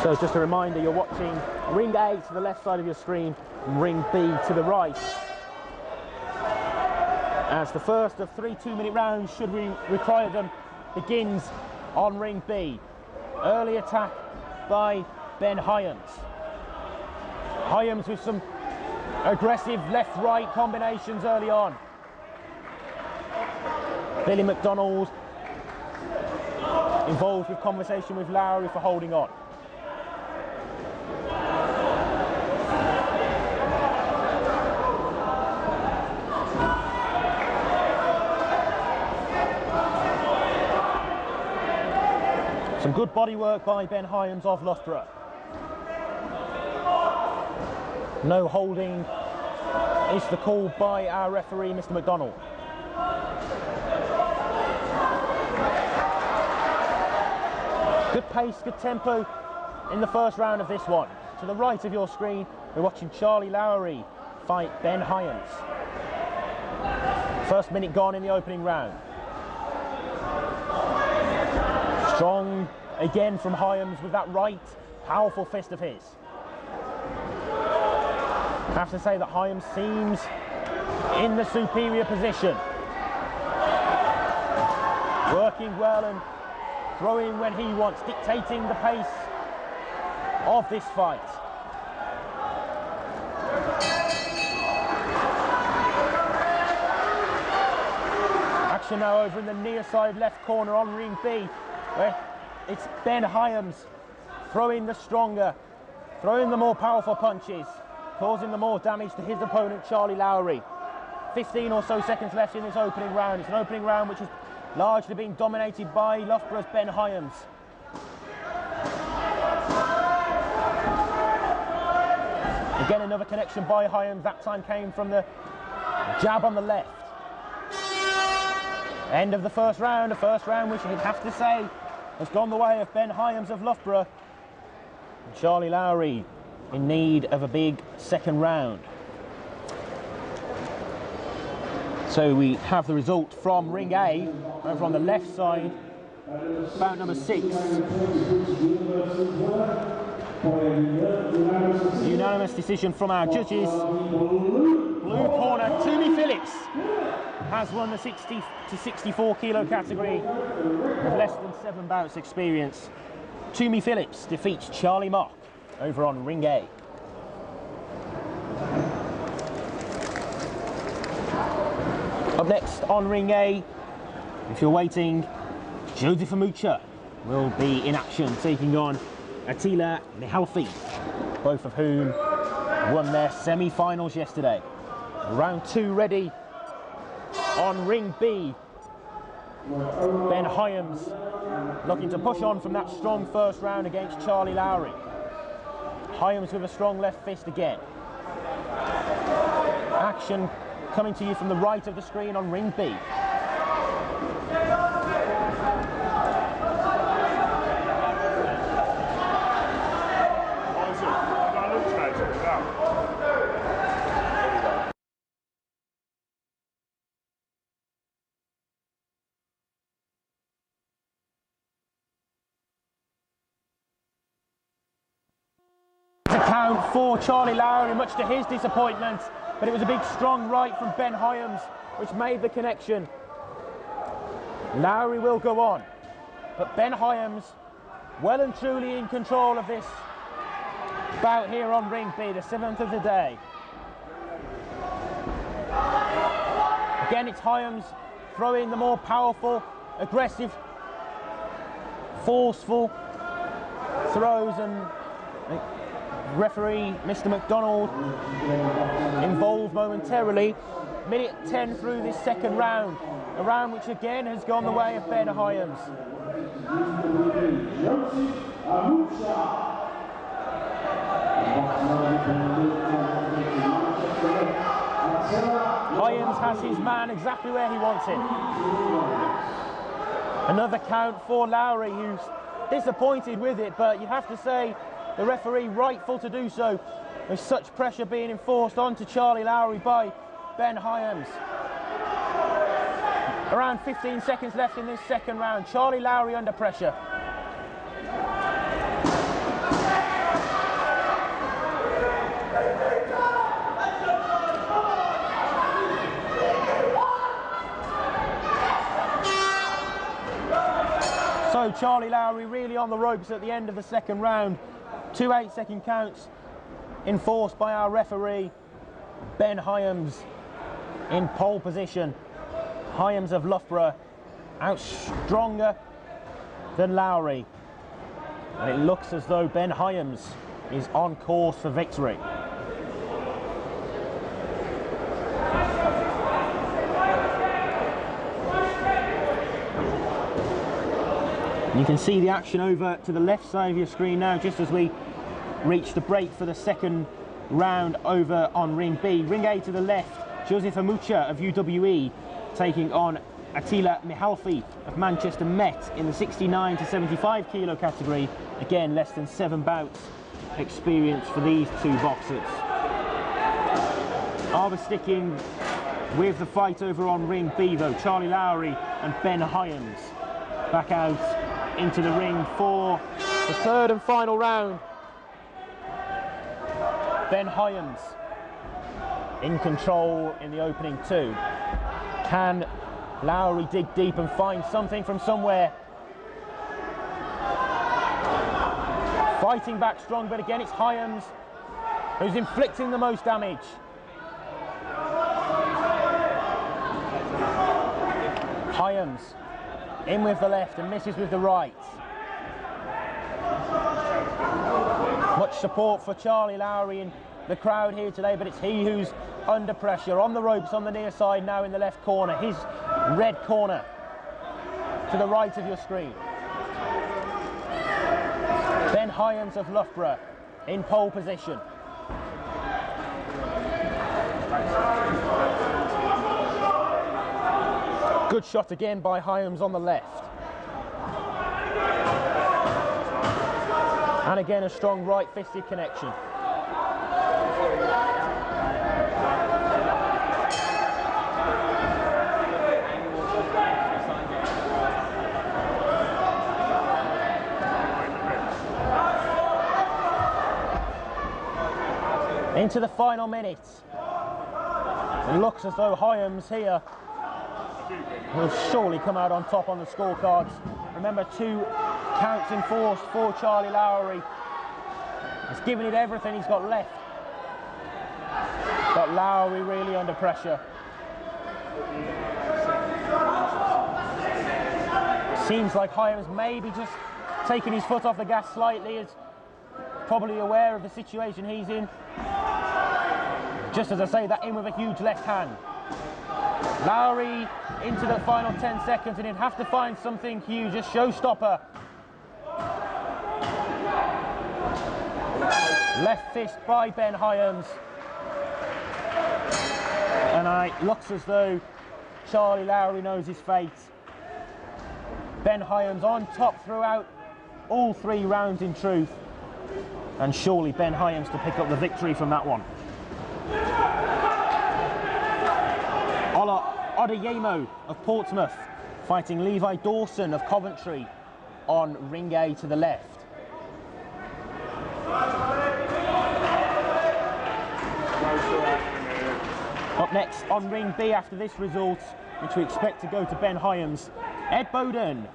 So just a reminder, you're watching ring A to the left side of your screen, and ring B to the right. As the first of 3 2-minute rounds, should we require them, begins on ring B. Early attack by Ben Hyams. Hyams with some aggressive left-right combinations early on. Billy McDonald involved with conversation with Lowrie for holding on. Some good body work by Ben Hyams of Loughborough. No holding is the call by our referee, Mr. McDonald. Good pace, good tempo in the first round of this one. To the right of your screen, we're watching Charlie Lowrie fight Ben Hyams. First minute gone in the opening round. Strong again from Hyams with that right powerful fist of his. I have to say that Hyams seems in the superior position. Working well and throwing when he wants, dictating the pace of this fight. Action now over in the near side left corner on ring B, where it's Ben Hyams throwing the stronger, throwing the more powerful punches, causing the more damage to his opponent, Charlie Lowrie. 15 or so seconds left in this opening round. It's an opening round which has largely been dominated by Loughborough's Ben Hyams. Again, another connection by Hyams. That time came from the jab on the left. End of the first round, which you'd have to say has gone the way of Ben Hyams of Loughborough. And Charlie Lowrie in need of a big second round. So we have the result from ring A, over on the left side, bout number 6. Unanimous decision from our judges. Blue corner, Toomey Phillips has won the 60 to 64 kilo category with less than 7 bouts experience. Toomey Phillips defeats Charlie Mock over on ring A. Up next on ring A, if you're waiting, Joseph Amucha will be in action, taking on Attila Mihalfi, both of whom won their semi-finals yesterday. Round 2 ready on ring B. Ben Hyams looking to push on from that strong first round against Charlie Lowrie. Hyams with a strong left fist again. Action coming to you from the right of the screen on ring B. Count for Charlie Lowrie, much to his disappointment, but it was a big strong right from Ben Hyams which made the connection. Lowrie will go on, but Ben Hyams well and truly in control of this bout here on ring B, the 7th of the day. Again, it's Hyams throwing the more powerful, aggressive, forceful throws, and referee Mr. McDonald involved momentarily. Minute 10 through this second round, a round which again has gone the way of Ben Hyams. Hyams has his man exactly where he wants him. Another count for Lowrie, who's disappointed with it, but you have to say the referee rightful to do so, with such pressure being enforced onto Charlie Lowrie by Ben Hyams. Around 15 seconds left in this second round. Charlie Lowrie under pressure. So Charlie Lowrie really on the ropes at the end of the second round. 2 8-second counts enforced by our referee. Ben Hyams in pole position. Hyams of Loughborough out stronger than Lowrie, and it looks as though Ben Hyams is on course for victory. You can see the action over to the left side of your screen now, just as we reach the break for the second round over on ring B. Ring A to the left, Joseph Amucha of UWE taking on Attila Mihalfi of Manchester Met in the 69 to 75 kilo category. Again, less than 7 bouts experience for these two boxers. Avis sticking with the fight over on ring B though. Charlie Lowrie and Ben Hyams back out into the ring for the third and final round. Ben Hyams in control in the opening 2. Can Lowrie dig deep and find something from somewhere? Fighting back strong, but again it's Hyams who's inflicting the most damage. Hyams in with the left and misses with the right. Much support for Charlie Lowrie in the crowd here today, but it's he who's under pressure. On the ropes on the near side now in the left corner, his red corner to the right of your screen. Ben Hyams of Loughborough in pole position. Good shot again by Hyams on the left. And again, a strong right-fisted connection. Into the final minute. It looks as though Hyams here will surely come out on top on the scorecards. Remember, 2 counts enforced for Charlie Lowrie. He's given it everything he's got left. Got Lowrie really under pressure. Seems like Hyams maybe just taking his foot off the gas slightly, is probably aware of the situation he's in. Just as I say that in with a huge left hand. Lowrie into the final 10 seconds, and he'd have to find something huge, a showstopper. Left fist by Ben Hyams. And it looks as though Charlie Lowrie knows his fate. Ben Hyams on top throughout all 3 rounds in truth. And surely Ben Hyams to pick up the victory from that one. Odeyemo of Portsmouth fighting Levi Dawson of Coventry on ring A to the left. Up next on ring B after this result, which we expect to go to Ben Hyams, Ed Bowden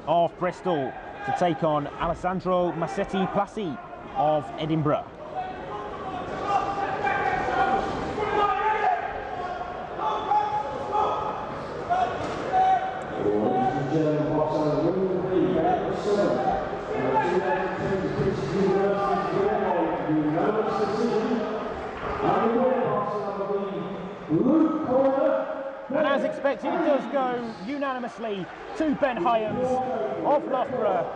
of Bristol to take on Alessandro Masetti Placci of Edinburgh. And as expected, it does go unanimously to Ben Hyams of Loughborough.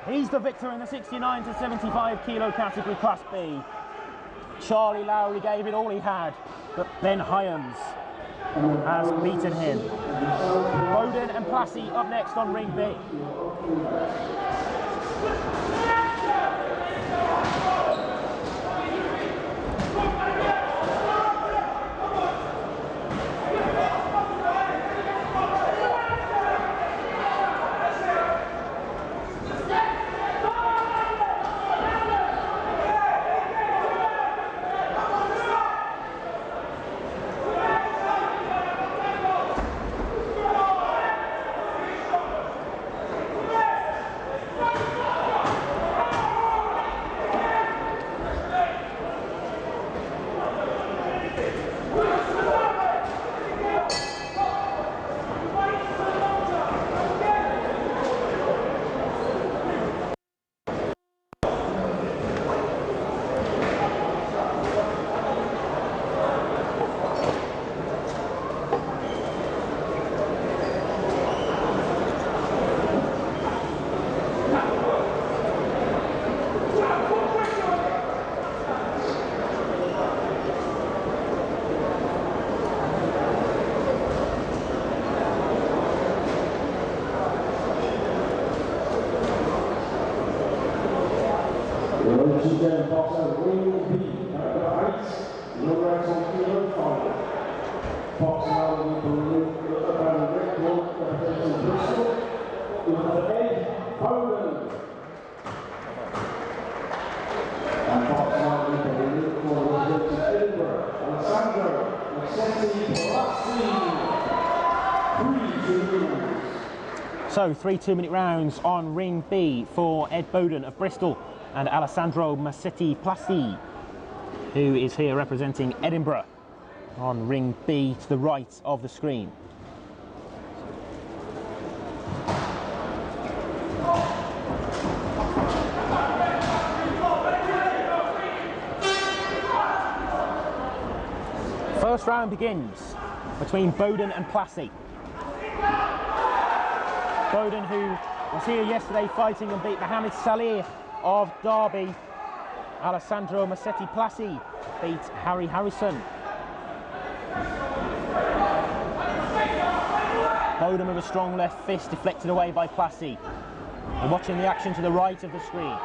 He's the victor in the 69 to 75 kilo category Class B. Charlie Lowrie gave it all he had, but Ben Hyams has beaten him. Bowden and Placci up next on ring B. So 3 2-minute rounds on ring B for Ed Bowden of Bristol and Alessandro Masetti Placci, who is here representing Edinburgh, on ring B to the right of the screen. First round begins between Bowden and Placci. Bowden, who was here yesterday fighting and beat Mohamed Salih of Derby. Alessandro Masetti Placci beat Harry Harrison Bowden with a strong left fist, deflected away by Placci. We're watching the action to the right of the screen.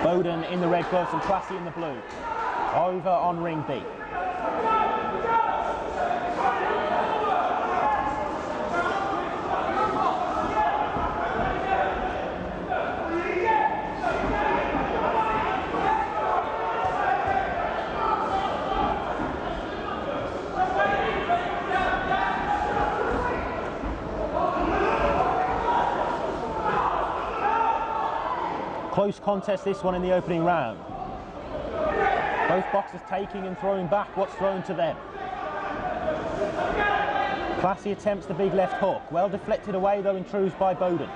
Bowden in the red gloves and Placci in the blue. Over on ring B. Close contest this one in the opening round. Both boxers taking and throwing back what's thrown to them. Placci attempts the big left hook, well deflected away though in truths by Bowden.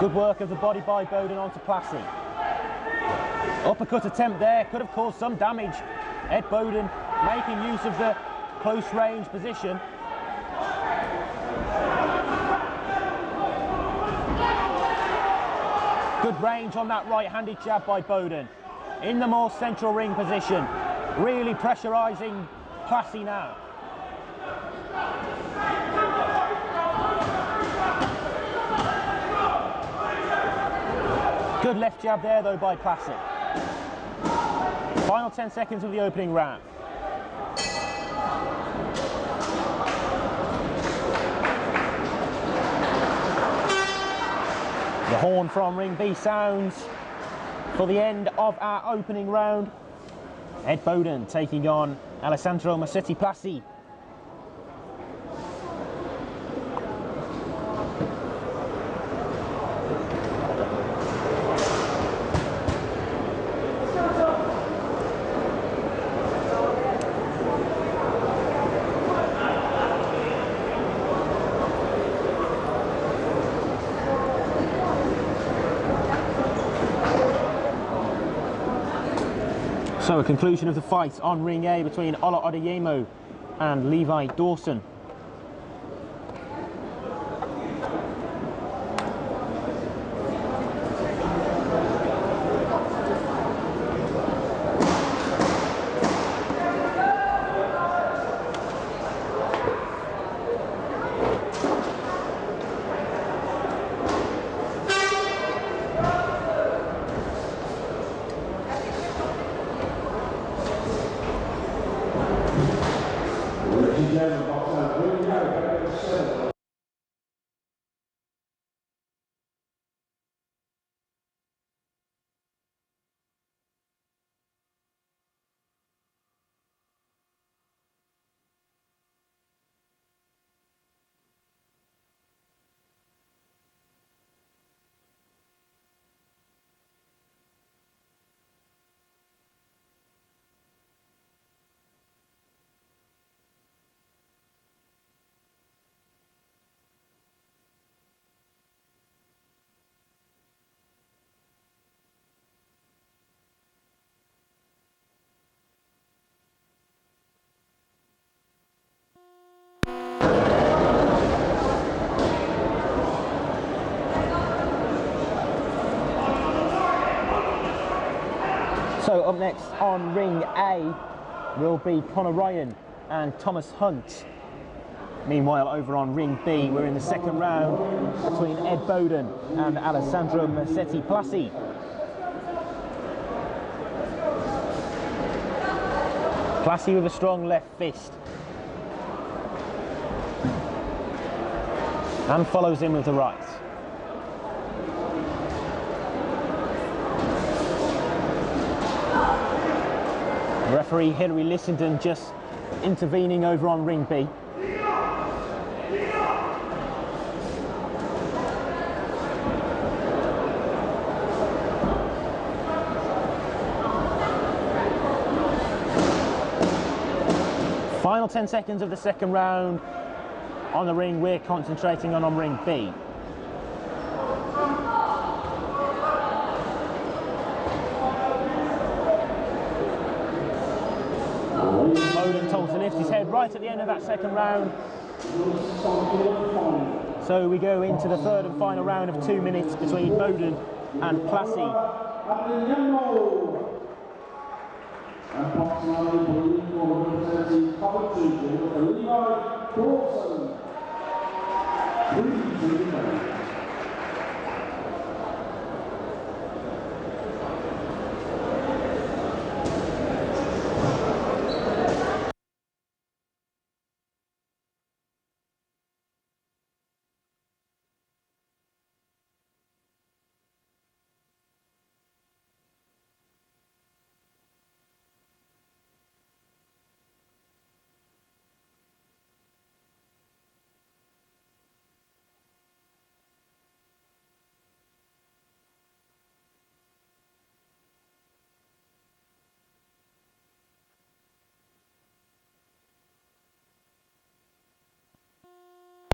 Good work of the body by Bowden onto Placci. Uppercut attempt there, could have caused some damage. Ed Bowden making use of the close range position. Good range on that right-handed jab by Bowden. In the more central ring position. Really pressurising Placci now. Good left jab there though by Placci. Final 10 seconds of the opening round. The horn from ring B sounds for the end of our opening round. Ed Bowden taking on Alessandro Masetti Placci. So a conclusion of the fight on ring A between Ola Odeyemo and Levi Dawson. So up next on ring A will be Conor Ryan and Thomas Hunt. Meanwhile, over on ring B, we're in the second round between Ed Bowden and Alessandro Masetti Placci. Placci with a strong left fist. And follows in with the right. Referee Hilary Lissenden just intervening over on ring B. Final 10 seconds of the second round. On the ring, we're concentrating on ring B. Bowden told to lift his head right at the end of that second round. So we go into the third and final round of 2 minutes between Bowden and Placci.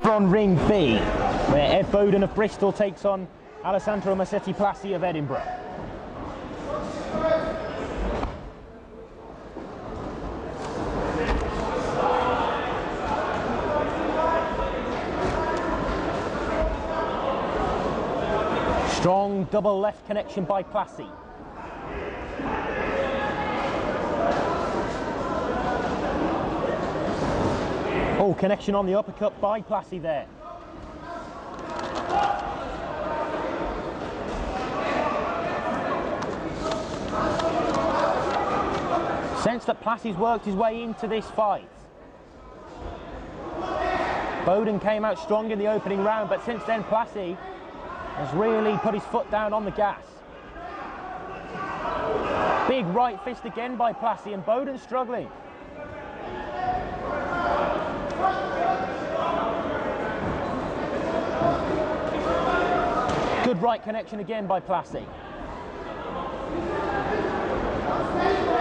On ring B, where Ed Bowden of Bristol takes on Alessandro Masetti Placci of Edinburgh. Strong double left connection by Placci. Oh, connection on the uppercut by Placci there. Sense that Placci's worked his way into this fight. Bowden came out strong in the opening round, but since then Placci has really put his foot down on the gas. Big right fist again by Placci, and Bowden struggling. Good right connection again by Placci.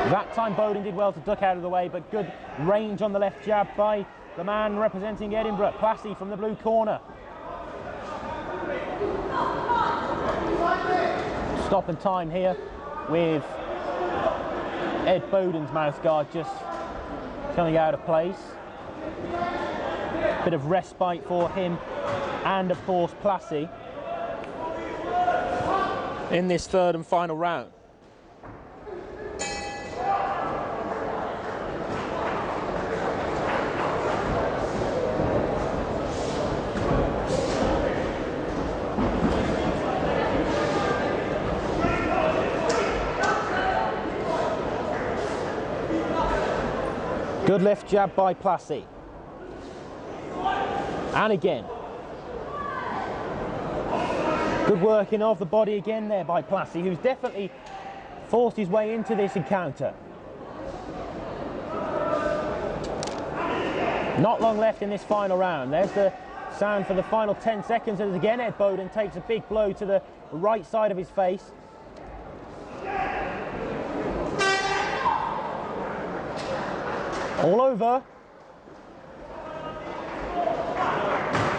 That time Bowden did well to duck out of the way, but good range on the left jab by the man representing Edinburgh, Placci from the blue corner. Stop and time here with Ed Bowden's mouthguard just coming out of place. Bit of respite for him and of course Placci in this third and final round. Good left jab by Placci. And again. Good working of the body again there by Placci, who's definitely forced his way into this encounter. Not long left in this final round. There's the sound for the final 10 seconds as again Ed Bowden takes a big blow to the right side of his face. All over.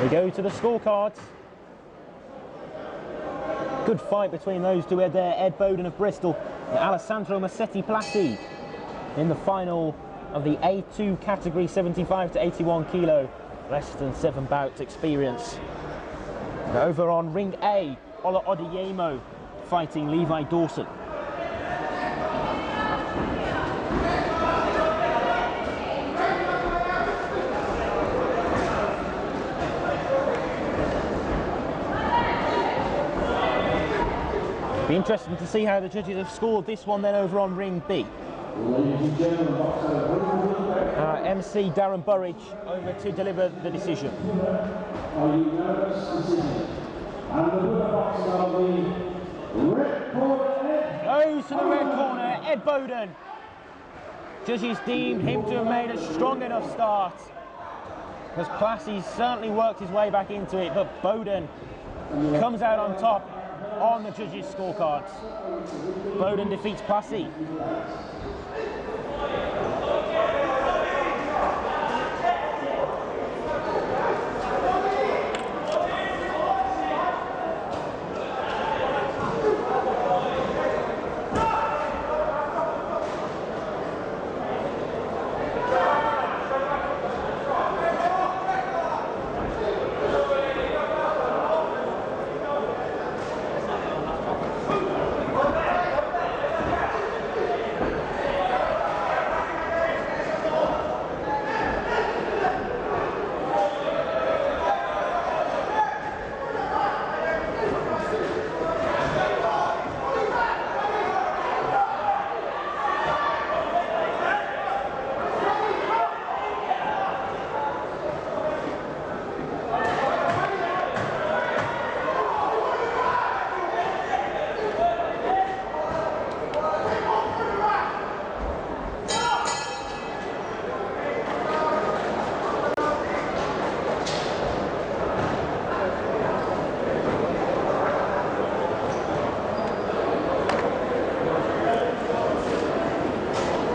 We go to the scorecards. Good fight between those two there, Ed Bowden of Bristol and Alessandro Masetti Placci in the final of the A2 category, 75 to 81 kilo, less than 7 bouts experience. And over on ring A, Ola Odeyemo fighting Levi Dawson. Be interesting to see how the judges have scored this one then over on ring B. MC Darren Burridge over to deliver the decision. Goes to the red corner, Ed Bowden. Judges deem him to have made a strong enough start, because Placci's certainly worked his way back into it, but Bowden comes out on top on the judges' scorecards. Bowden defeats Placci.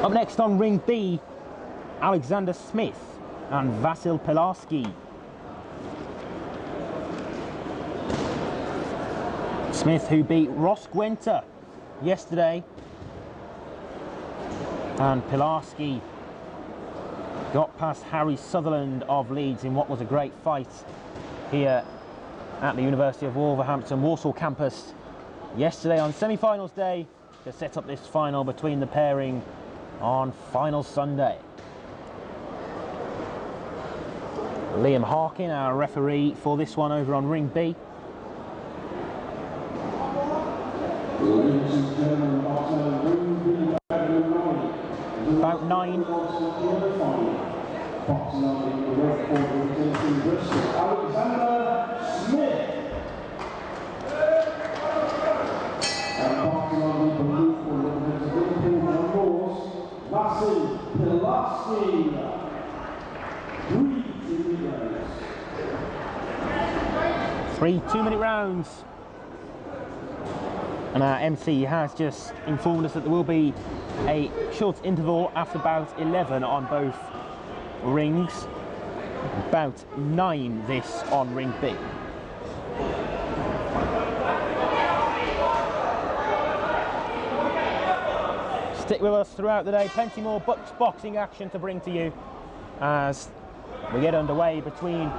Up next on ring B, Alexander Smith and Vasil Pilarski. Smith, who beat Ross Gwenter yesterday, and Pilarski got past Harry Sutherland of Leeds in what was a great fight here at the University of Wolverhampton Walsall campus yesterday on semi-finals day to set up this final between the pairing on final Sunday. Liam Harkin, our referee for this one over on ring B. About 9. Alexander Smith. Vasil Pilarski. 3 2-minute rounds. And our MC has just informed us that there will be a short interval after bout 11 on both rings. Bout 9 this on ring B. Stick with us throughout the day, plenty more BUCS boxing action to bring to you as we get underway between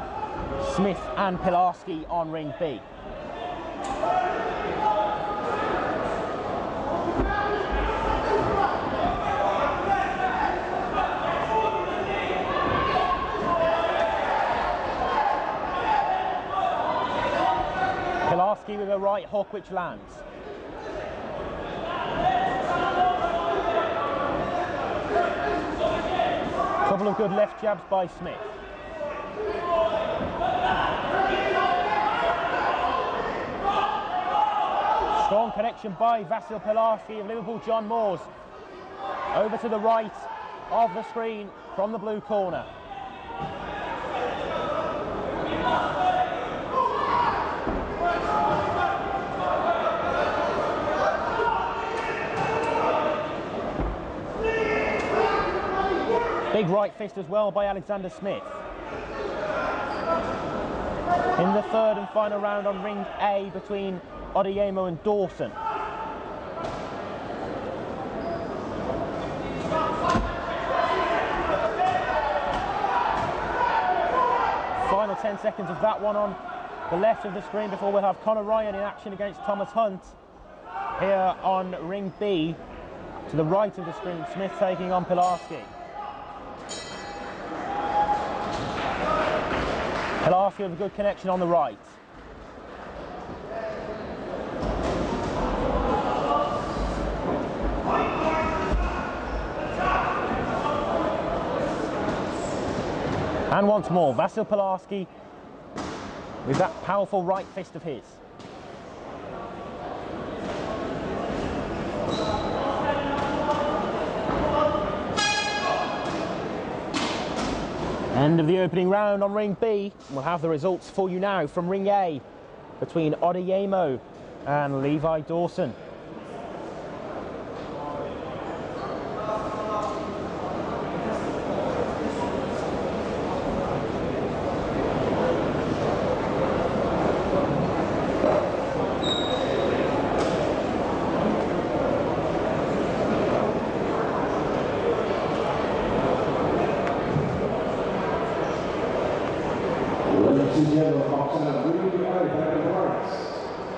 Smith and Pilarski on ring B. Pilarski with a right hook which lands. Couple of good left jabs by Smith. Strong connection by Vasil Pilarski of Liverpool John Moores. Over to the right of the screen from the blue corner. Big right fist as well by Alexander Smith. In the third and final round on ring A between Odeyemo and Dawson. Final 10 seconds of that one on the left of the screen before we'll have Conor Ryan in action against Thomas Hunt. Here on ring B, to the right of the screen, Smith taking on Pilarski. Pilarski with a good connection on the right. And once more, Vasil Pilarski with that powerful right fist of his. End of the opening round on ring B. We'll have the results for you now from ring A between Odeyemo and Levi Dawson.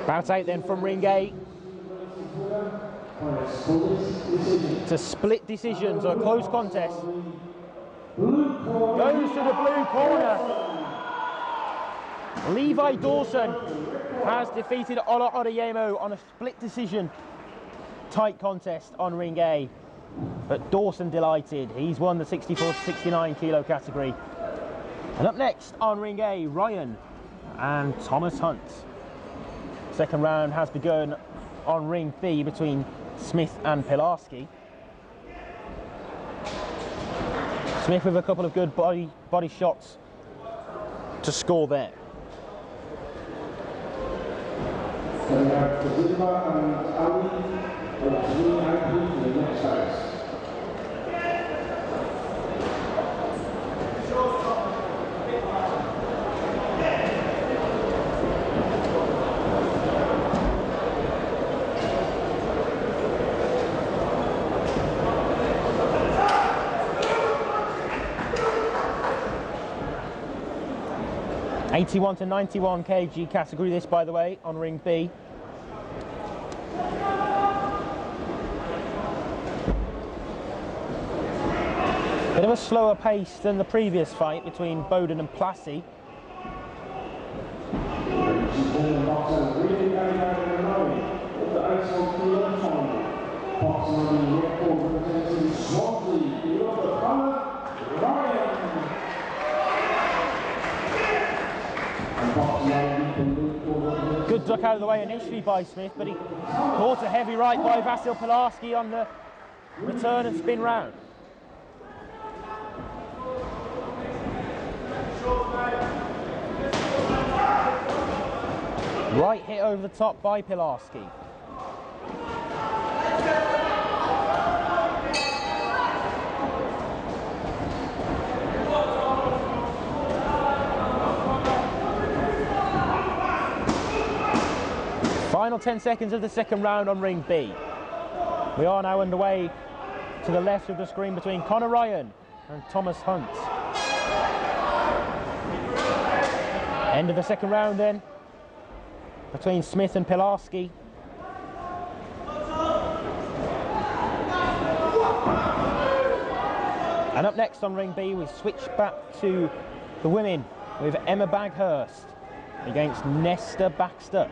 Bout 8 then from ring A. It's a split decision, so a close contest. Goes to the blue corner. Levi Dawson has defeated Ola Odeyemo on a split decision. Tight contest on ring A. But Dawson delighted. He's won the 64 to 69 kilo category. And up next on ring A, Ryan and Thomas Hunt. Second round has begun on ring B between Smith and Pilarski. Smith with a couple of good body shots to score there. 81 to 91 kg category this, by the way, on ring B. Bit of a slower pace than the previous fight between Bowden and Placci. Good duck out of the way initially by Smith, but he caught a heavy right by Vasil Pilarski on the return and spin round. Right hit over the top by Pilarski. Final 10 seconds of the second round on ring B. We are now underway to the left of the screen between Conor Ryan and Thomas Hunt. End of the second round then, between Smith and Pilarski. And up next on ring B, we switch back to the women with Emma Baghurst against Nesta Baxter.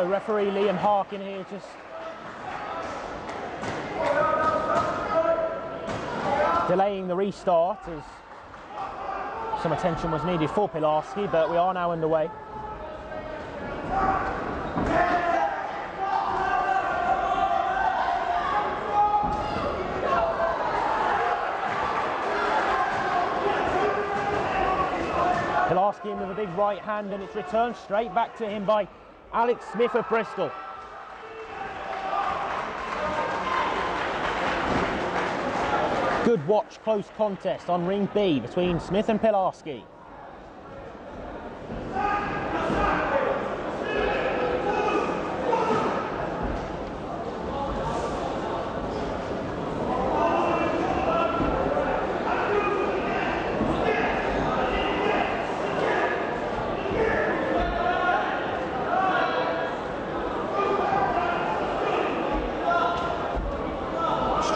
Referee Liam Harkin here just delaying the restart as some attention was needed for Pilarski, but we are now underway. Pilarski in with a big right hand, and it's returned straight back to him by Alex Smith of Bristol. Good watch, close contest on ring B between Smith and Pilarski.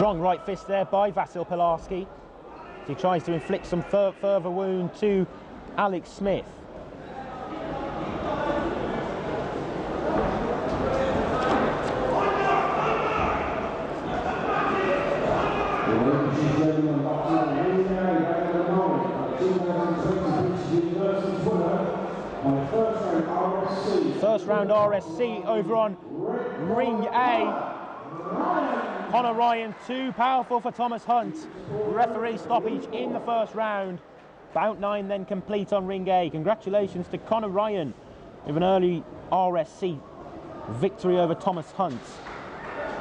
Strong right fist there by Vasil Pilarski. He tries to inflict some further wound to Alex Smith. First round RSC over on ring A. Conor Ryan too powerful for Thomas Hunt. Referee stoppage in the first round. Bout 9 then complete on ring A. Congratulations to Conor Ryan with an early RSC victory over Thomas Hunt.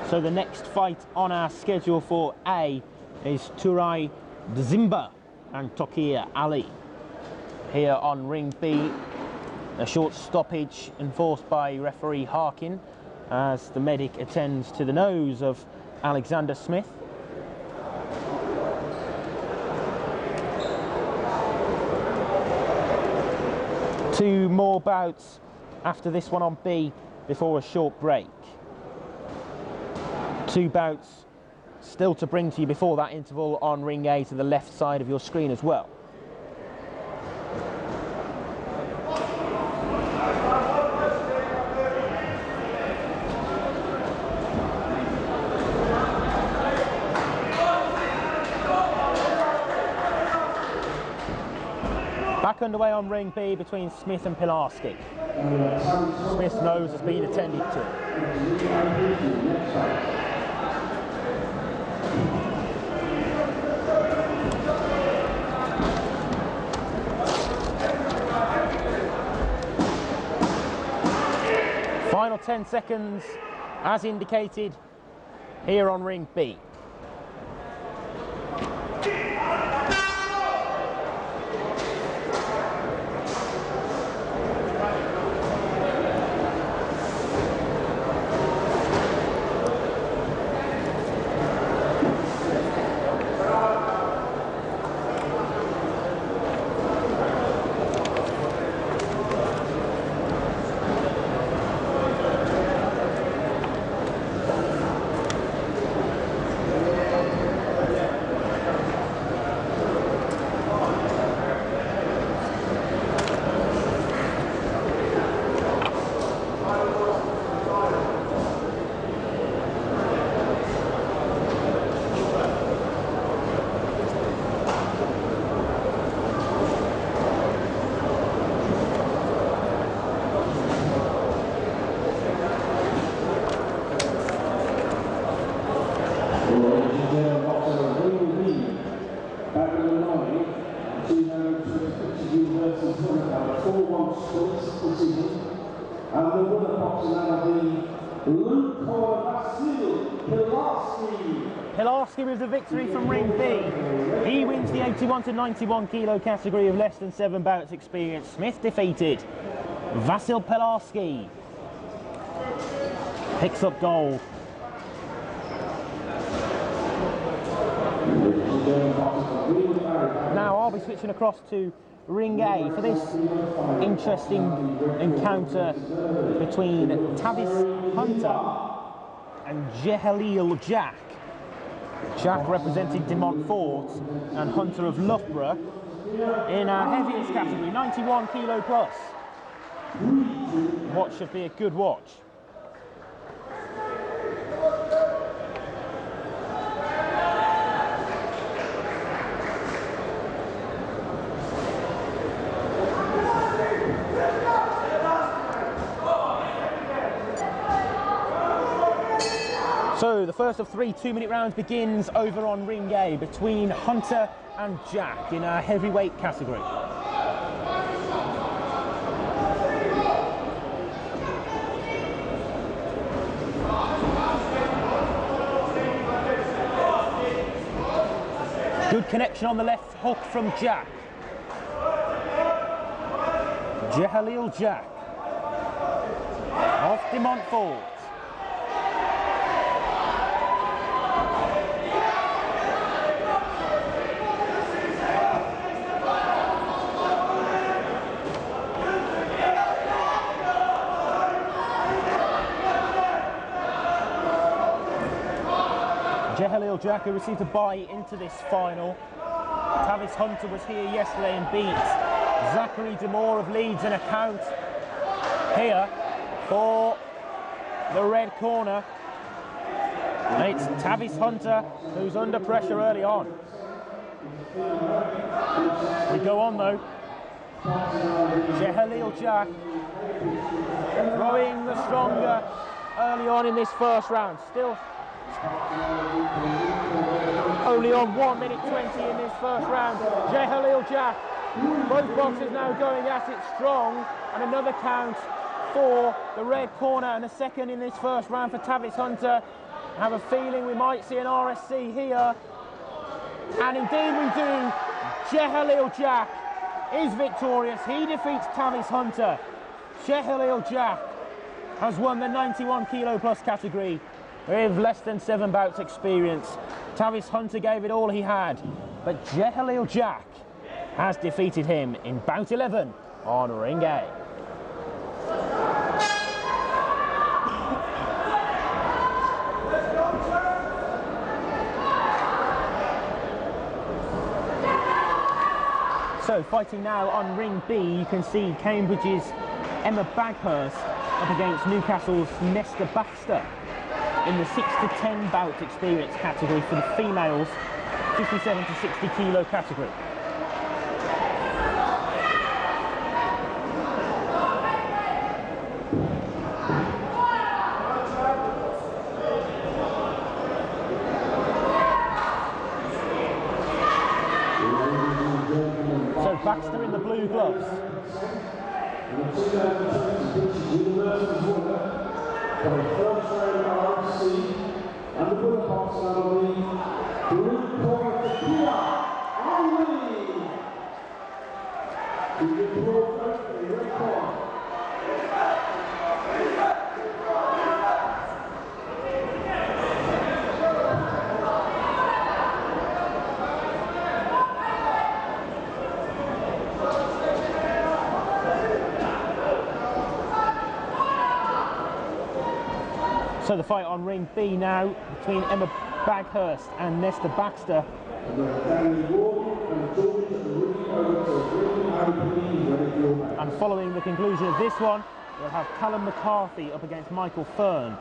So the next fight on our schedule for A is Turai Dzimba and Tokir Ali. Here on ring B, a short stoppage enforced by referee Harkin as the medic attends to the nose of Alexander Smith. Two more bouts after this one on B before a short break. Two bouts still to bring to you before that interval on ring A to the left side of your screen as well. Back back underway on ring B between Smith and Pilarski. Smith's nose has been attended to. Final 10 seconds as indicated here on ring B. Pilarski with the victory from ring B. He wins the 81 to 91 kilo category of less than 7 bouts experience. Smith defeated. Vasil Pilarski picks up gold. Now I'll be switching across to ring A for this interesting encounter between Tavis Hunter and Jehalil Jack. Jack representing De Montfort and Hunter of Loughborough in our heaviest category, 91 kilo plus. What should be a good watch. So the first of 3 2-minute rounds begins over on ring A between Hunter and Jack in our heavyweight category. Good connection on the left hook from Jack. Jehalil Jack off De Montfort. Jehalil Jack, who received a bye into this final. Tavis Hunter was here yesterday and beat Zachary Demore of Leeds in a count. Here for the red corner. And it's Tavis Hunter who's under pressure early on. We go on though. Jehalil Jack throwing the stronger early on in this first round. Still only on 1 minute 20 in this first round. Jehalil Jack, both boxers now going at it strong, and another count for the red corner and a second in this first round for Tavis Hunter. I have a feeling we might see an RSC here, and indeed we do. Jehalil Jack is victorious. He defeats Tavis Hunter. Jehalil Jack has won the 91 kilo plus category with less than 7 bouts experience. Tavis Hunter gave it all he had, but Jehalil Jack has defeated him in bout 11 on ring A. So fighting now on ring B, you can see Cambridge's Emma Baghurst up against Newcastle's Nesta Baxter in the 6 to 10 bout experience category for the females, 57 to 60 kilo category. Baxter in the blue gloves. So the fight on ring B now between Emma Baghurst and Nesta Baxter. And following the conclusion of this one, we'll have Callum McCarthy up against Michael Fern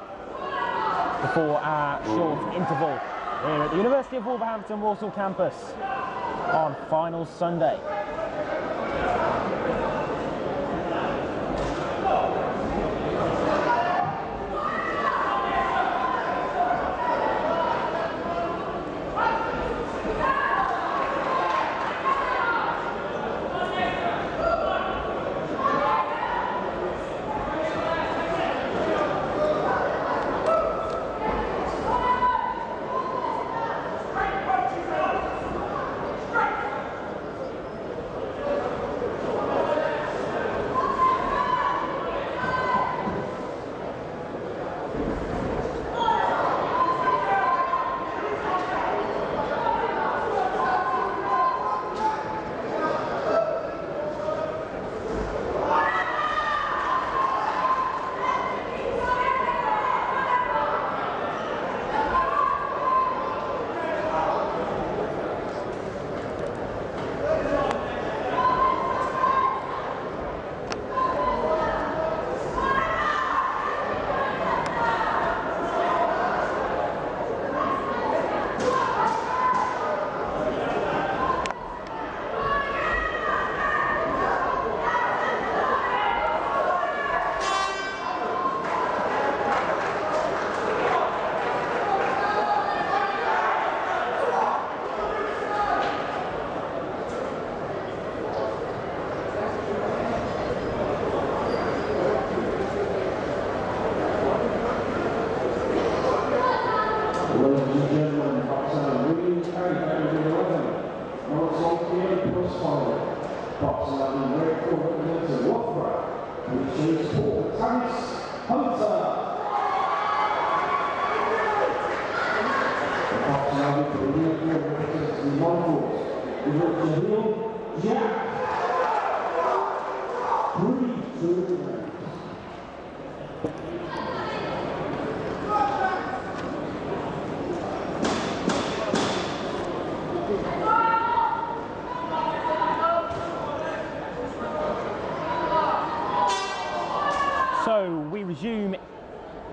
before our short interval here at the University of Wolverhampton Walsall campus on Finals Sunday. So we resume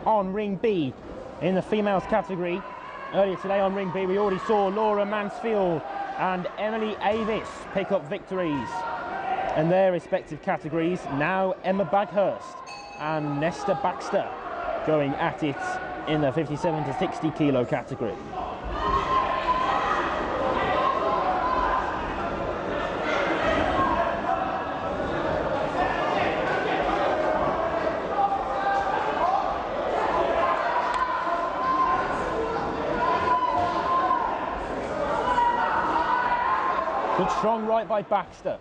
on ring B in the females category. Earlier today on ring B we already saw Laura Mansfield and Emily Avis pick up victories in their respective categories. Now Emma Baghurst and Nesta Baxter going at it in the 57 to 60 kilo category. Good strong right by Baxter.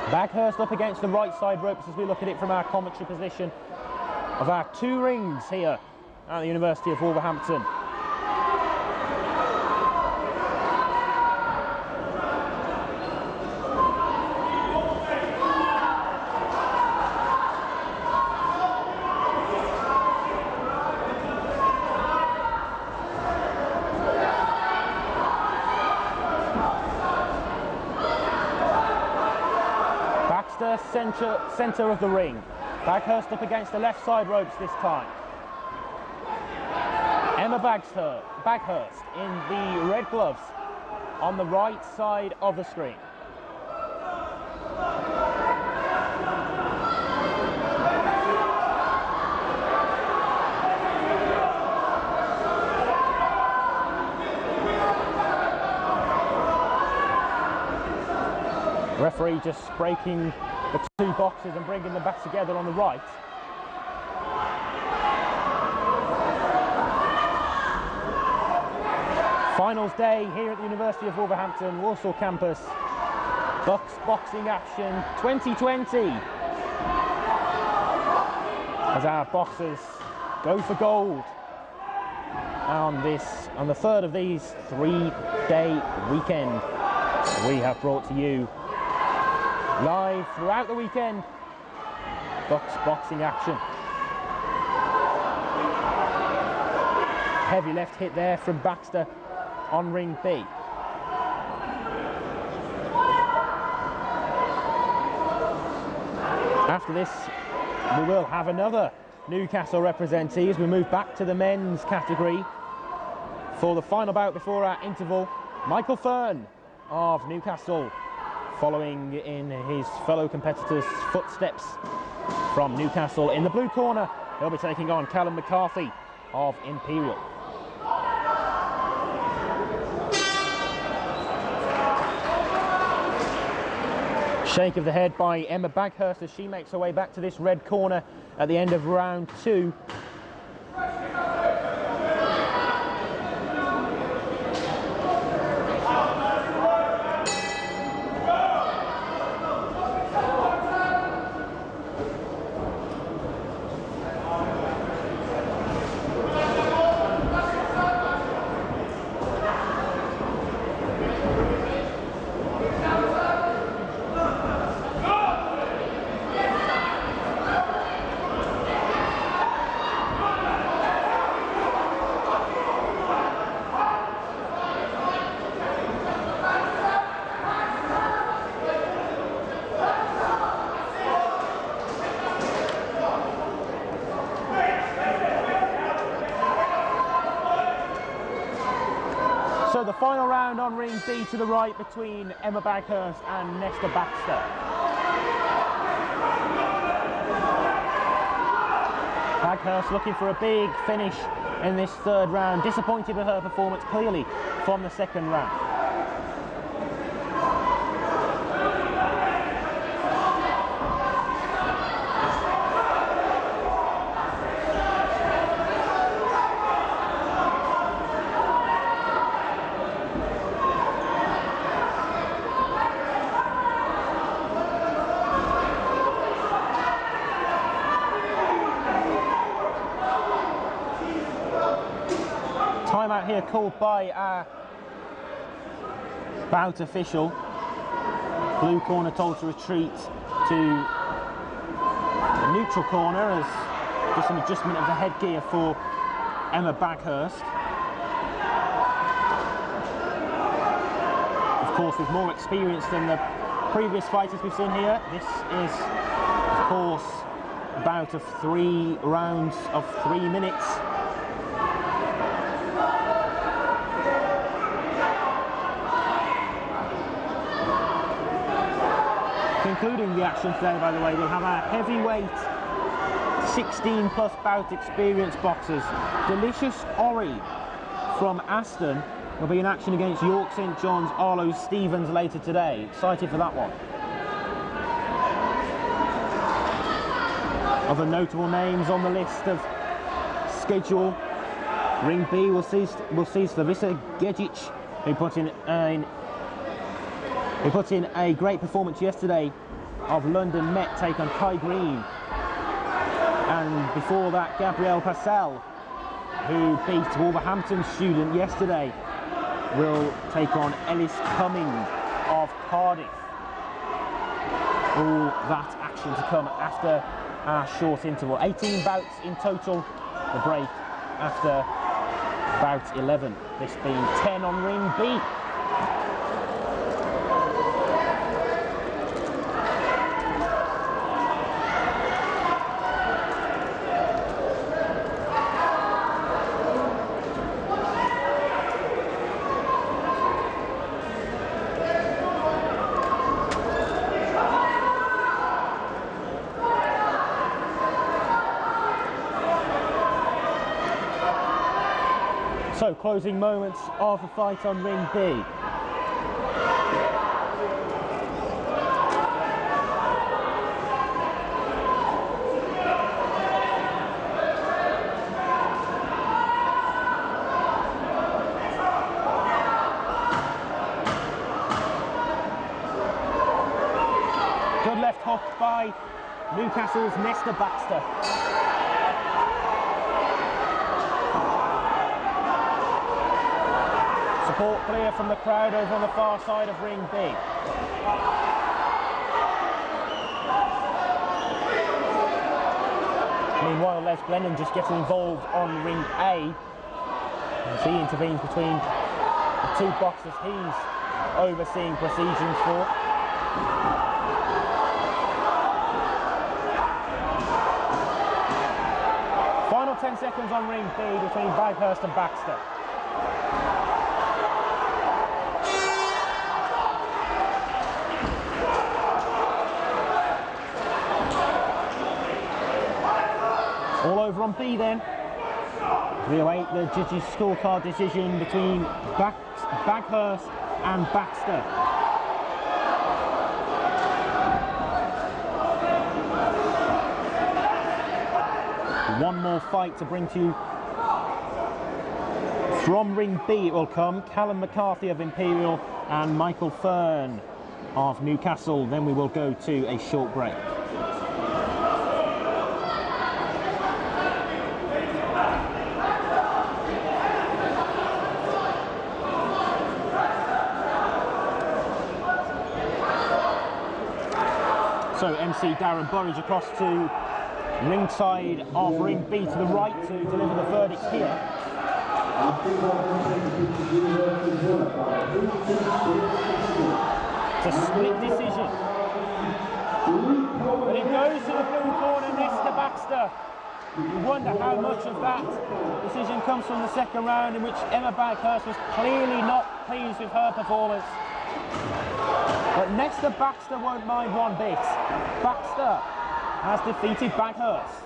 Baghurst up against the right side ropes as we look at it from our commentary position of our two rings here at the University of Wolverhampton. Centre of the ring. Baghurst up against the left side ropes this time. Emma Baghurst in the red gloves on the right side of the screen. Referee just breaking the two boxes and bringing them back together on the right. Finals day here at the University of Wolverhampton, Walsall campus. BUCS boxing action 2020. As our boxers go for gold on the third of these 3-day weekend. We have brought to you live throughout the weekend BUCS boxing action. Heavy left hit there from Baxter on ring B. After this, we will have another Newcastle representee as we move back to the men's category for the final bout before our interval. Michael Fern of Newcastle, following in his fellow competitors' footsteps from Newcastle. In the blue corner, he'll be taking on Callum McCarthy of Imperial. Shake of the head by Emma Baghurst as she makes her way back to this red corner at the end of round 2. So the final round on ring B to the right between Emma Baghurst and Nesta Baxter. Baghurst looking for a big finish in this third round. Disappointed with her performance clearly from the second round. Timeout here called by our bout official. Blue corner told to retreat to the neutral corner as just an adjustment of the headgear for Emma Baghurst. Of course, with more experience than the previous fighters we've seen here, this is, of course, a bout of 3 rounds of 3 minutes. Concluding the action today, by the way, we'll have our heavyweight 16-plus bout experienced boxers. Delicious Ori from Aston will be in action against York St John's Arlo Stevens later today. Excited for that one. Other notable names on the list of schedule. Ring B will see Slavisa Gejic, who put in a great performance yesterday of London Met take on Kai Green. And before that, Gabrielle Passel, who beat Wolverhampton student yesterday, will take on Ellis Cumming of Cardiff. All that action to come after our short interval. 18 bouts in total, the break after bout 11, this being 10 on ring B. So, closing moments of the fight on ring B. by Newcastle's Nesta Baxter. Support clear from the crowd over on the far side of ring B. Meanwhile, Les Glennon just getting involved on ring A as he intervenes between the two boxers he's overseeing procedures for. Final 10 seconds on ring B between Baghurst and Baxter. All over on B then. We await the judges' scorecard decision between Baghurst and Baxter. One more fight to bring to you. From ring B it will come. Callum McCarthy of Imperial and Michael Fern of Newcastle. Then we will go to a short break. So MC Darren Burridge across to ringside of ring B to the right to deliver the verdict here. It's a split decision. But it goes to the blue corner, Nesta Baxter. You wonder how much of that decision comes from the second round, in which Emma Baghurst was clearly not pleased with her performance. But Nesta Baxter won't mind one bit. Baxter has defeated Baghurst.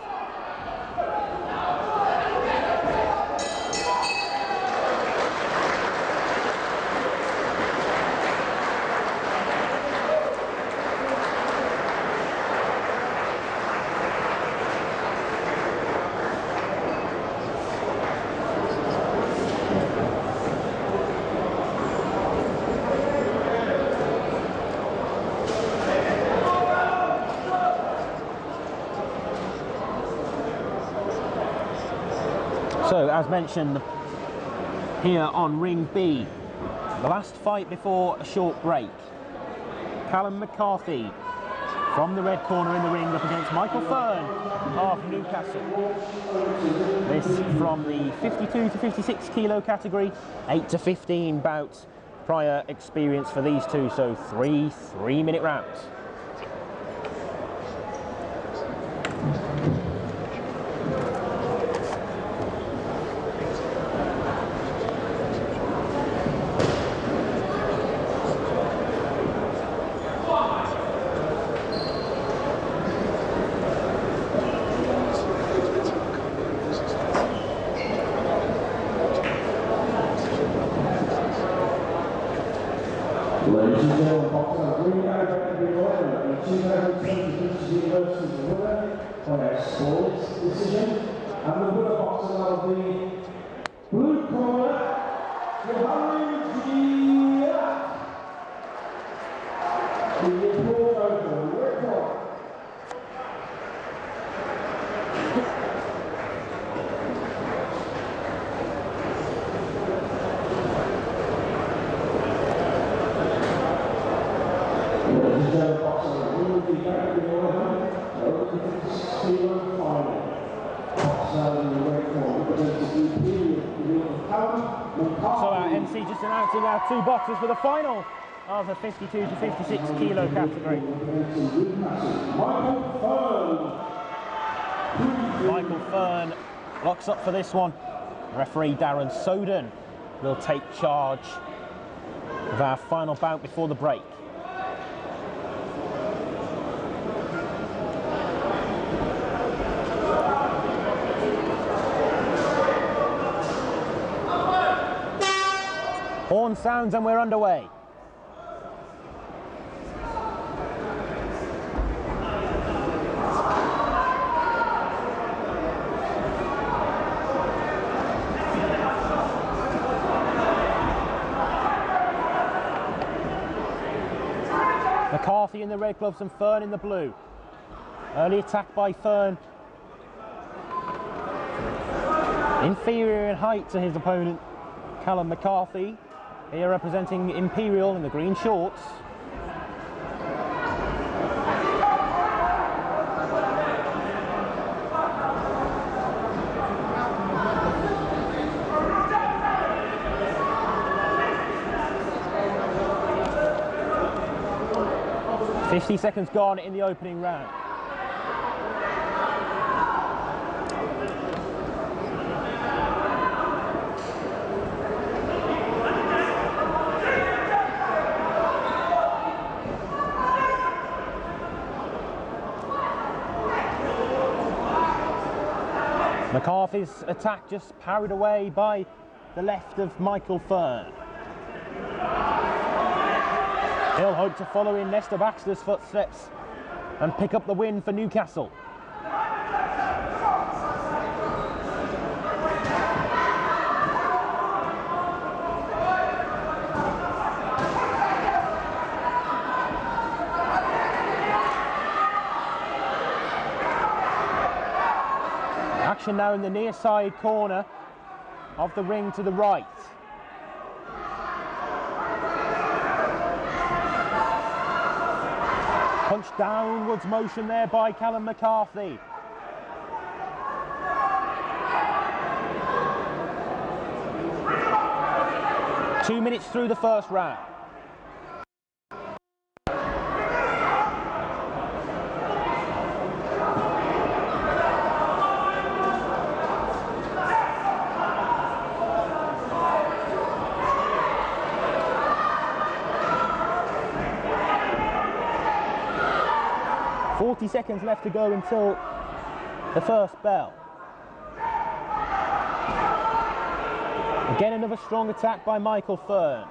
So, as mentioned, here on ring B, the last fight before a short break. Callum McCarthy from the red corner in the ring up against Michael Fern of Newcastle. This from the 52 to 56 kilo category, 8 to 15 bouts prior experience for these two, so three 3-minute rounds. Ladies and gentlemen, boxers, we are going to be winner in 2026 University winner on a sports decision. And the winner boxer will be blue corner, Chaudhry. The report over, red corner. So our MC just announcing our two boxers for the final of the 52 to 56 kilo category. Michael Fern locks up for this one. Referee Darren Soden will take charge of our final bout before the break. Horn sounds and we're underway. McCarthy in the red gloves and Fern in the blue. Early attack by Fern. Inferior in height to his opponent, Callum McCarthy. Here representing Imperial in the green shorts. .50 seconds gone in the opening round. McCarthy's attack just parried away by the left of Michael Fern. He'll hope to follow in Nesta Baxter's footsteps and pick up the win for Newcastle. Action now in the near side corner of the ring to the right. Punch downwards motion there by Callum McCarthy. Two minutes through the first round. Seconds left to go until the first bell. Again, another strong attack by Michael Fern.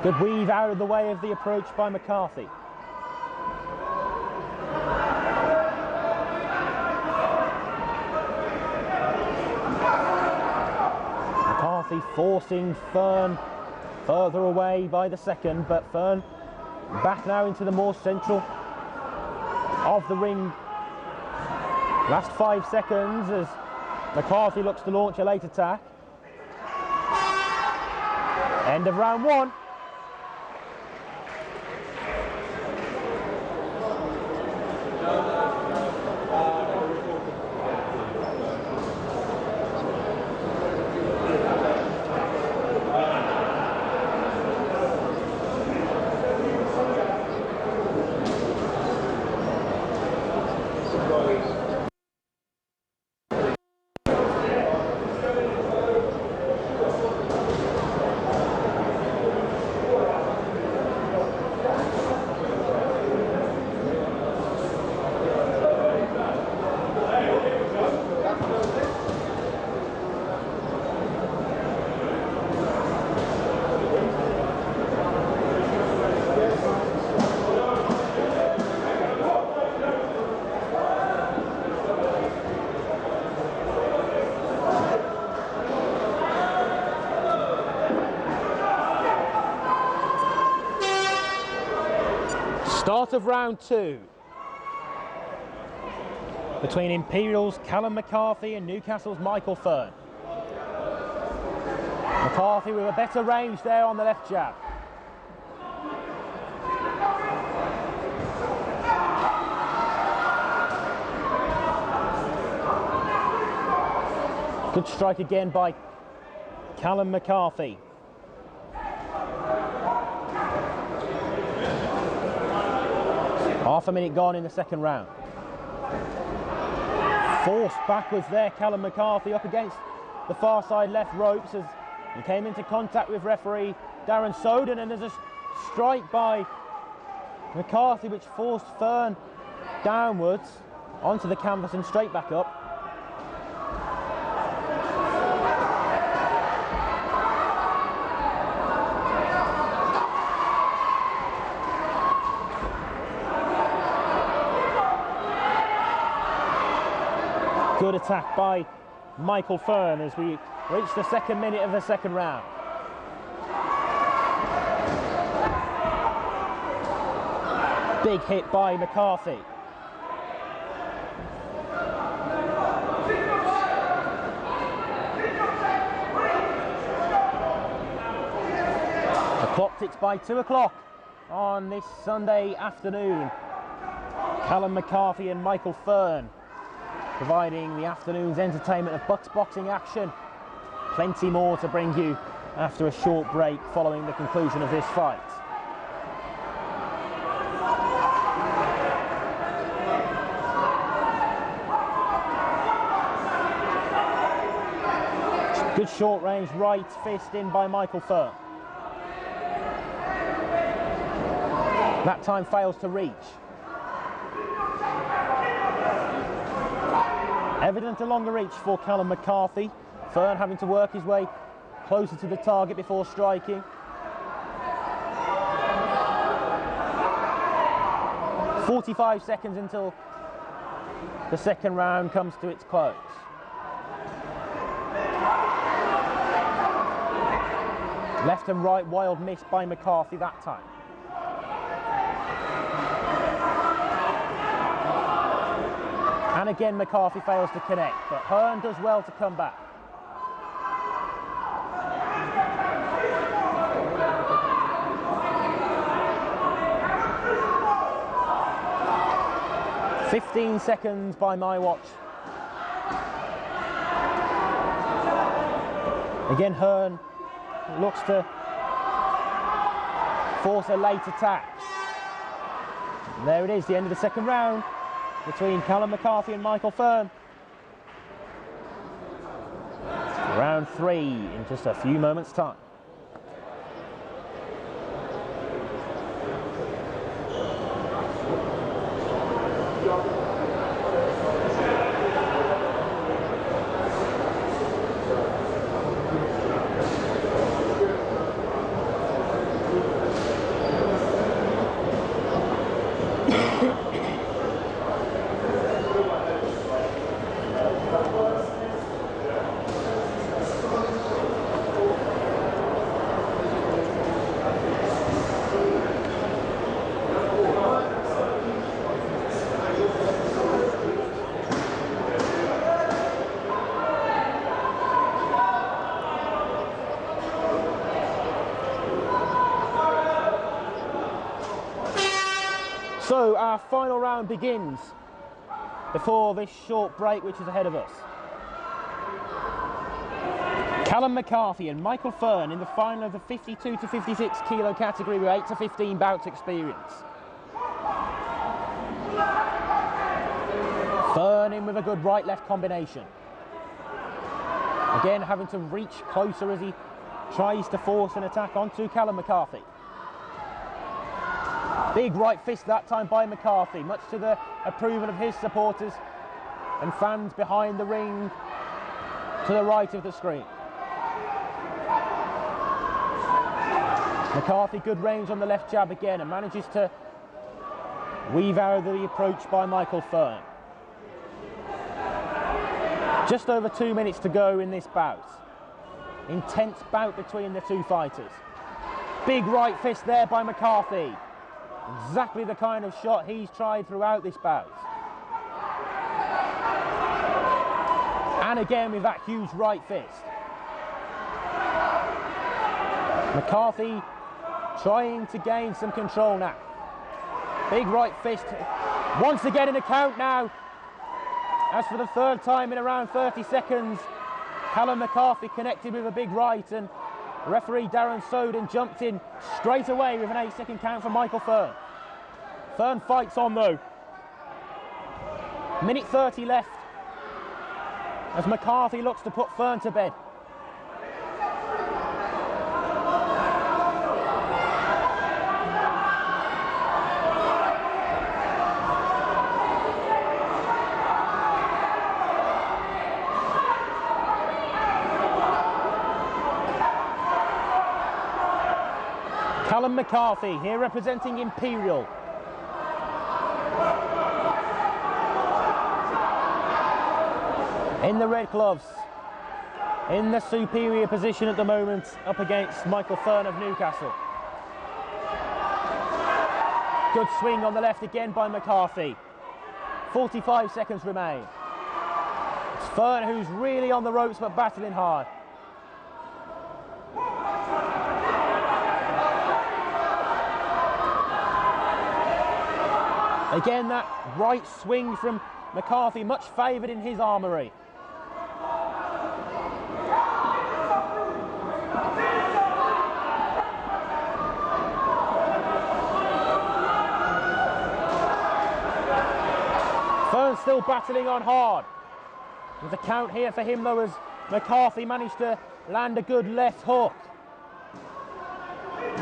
Good weave out of the way of the approach by McCarthy. McCarthy forcing Fern further away by the second, but Fern back now into the more central of the ring. Last 5 seconds as McCarthy looks to launch a late attack. End of round one. Start of round two between Imperial's Callum McCarthy and Newcastle's Michael Fern. McCarthy with a better range there on the left jab. Good strike again by Callum McCarthy. Half a minute gone in the second round. Forced backwards there, Callum McCarthy up against the far side left ropes as he came into contact with referee Darren Soden, and there's a strike by McCarthy which forced Fern downwards onto the canvas and straight back up. Good attack by Michael Fern as we reach the second minute of the second round. Big hit by McCarthy. The clock ticks by 2 o'clock on this Sunday afternoon. Callum McCarthy and Michael Fearn providing the afternoon's entertainment of BUCS boxing action. Plenty more to bring you after a short break following the conclusion of this fight. Good short range right fist in by Michael Fearn. That time fails to reach. Evident a longer reach for Callum McCarthy. Fearn having to work his way closer to the target before striking. "45 seconds until the second round comes to its close. Left and right wild miss by McCarthy that time. And again McCarthy fails to connect, but Hearn does well to come back. "15 seconds by my watch. Again Hearn looks to force a late attack. And there it is, the end of the second round between Callum McCarthy and Michael Fearn. Round 3 in just a few moments' time. So our final round begins before this short break which is ahead of us. Callum McCarthy and Michael Fearn in the final of the 52 to 56 kilo category with 8 to 15 bouts experience. Fearn in with a good right-left combination. Again having to reach closer as he tries to force an attack onto Callum McCarthy. Big right fist that time by McCarthy, much to the approval of his supporters and fans behind the ring to the right of the screen. McCarthy good range on the left jab again and manages to weave out the approach by Michael Fearn. Just over 2 minutes to go in this bout. Intense bout between the two fighters. Big right fist there by McCarthy. Exactly the kind of shot he's tried throughout this bout. And again with that huge right fist. McCarthy trying to gain some control now. Big right fist. Once again in a count now. As for the third time in around 30 seconds, Callum McCarthy connected with a big right and referee Darren Soden jumped in straight away with an 8-second count for Michael Fearn. Fearn fights on though. Minute 30 left as McCarthy looks to put Fearn to bed. Callum McCarthy here representing Imperial. In the red gloves, in the superior position at the moment, up against Michael Fearn of Newcastle. Good swing on the left again by McCarthy. 45 seconds remain. It's Fern who's really on the ropes but battling hard. Again, that right swing from McCarthy, much favoured in his armoury. Fern still battling on hard. There's a count here for him though, as McCarthy managed to land a good left hook.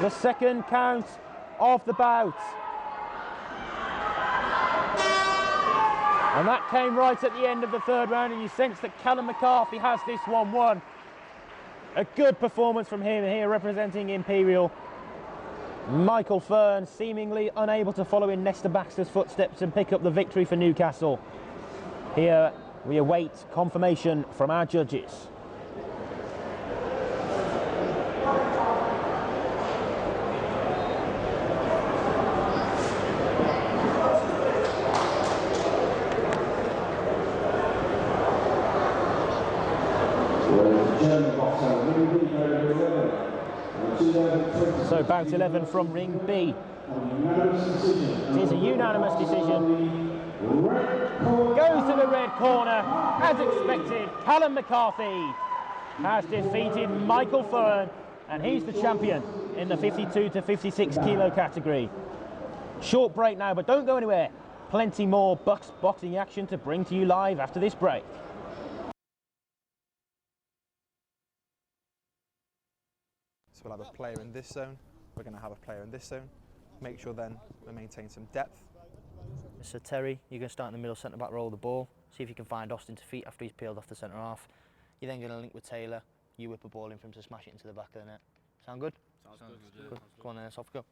The second count of the bout. And that came right at the end of the third round, and you sense that Callum McCarthy has this one won. A good performance from him here, representing Imperial. Michael Fern seemingly unable to follow in Nesta Baxter's footsteps and pick up the victory for Newcastle. Here we await confirmation from our judges. So bout 11 from Ring B. It is a unanimous decision. Goes to the red corner. As expected, Callum McCarthy has defeated Michael Fern, and he's the champion in the 52 to 56 kilo category. Short break now, but don't go anywhere. Plenty more BUCS boxing action to bring to you live after this break. So we'll have a player in this zone, we're going to have a player in this zone. Make sure then we maintain some depth. So Terry, you're going to start in the middle centre back row of the ball. See if you can find Austin to feet after he's peeled off the centre half. You're then going to link with Taylor. You whip a ball in for him to smash it into the back of the net. Sound good? Sounds good. Good. Go on then, let's off go.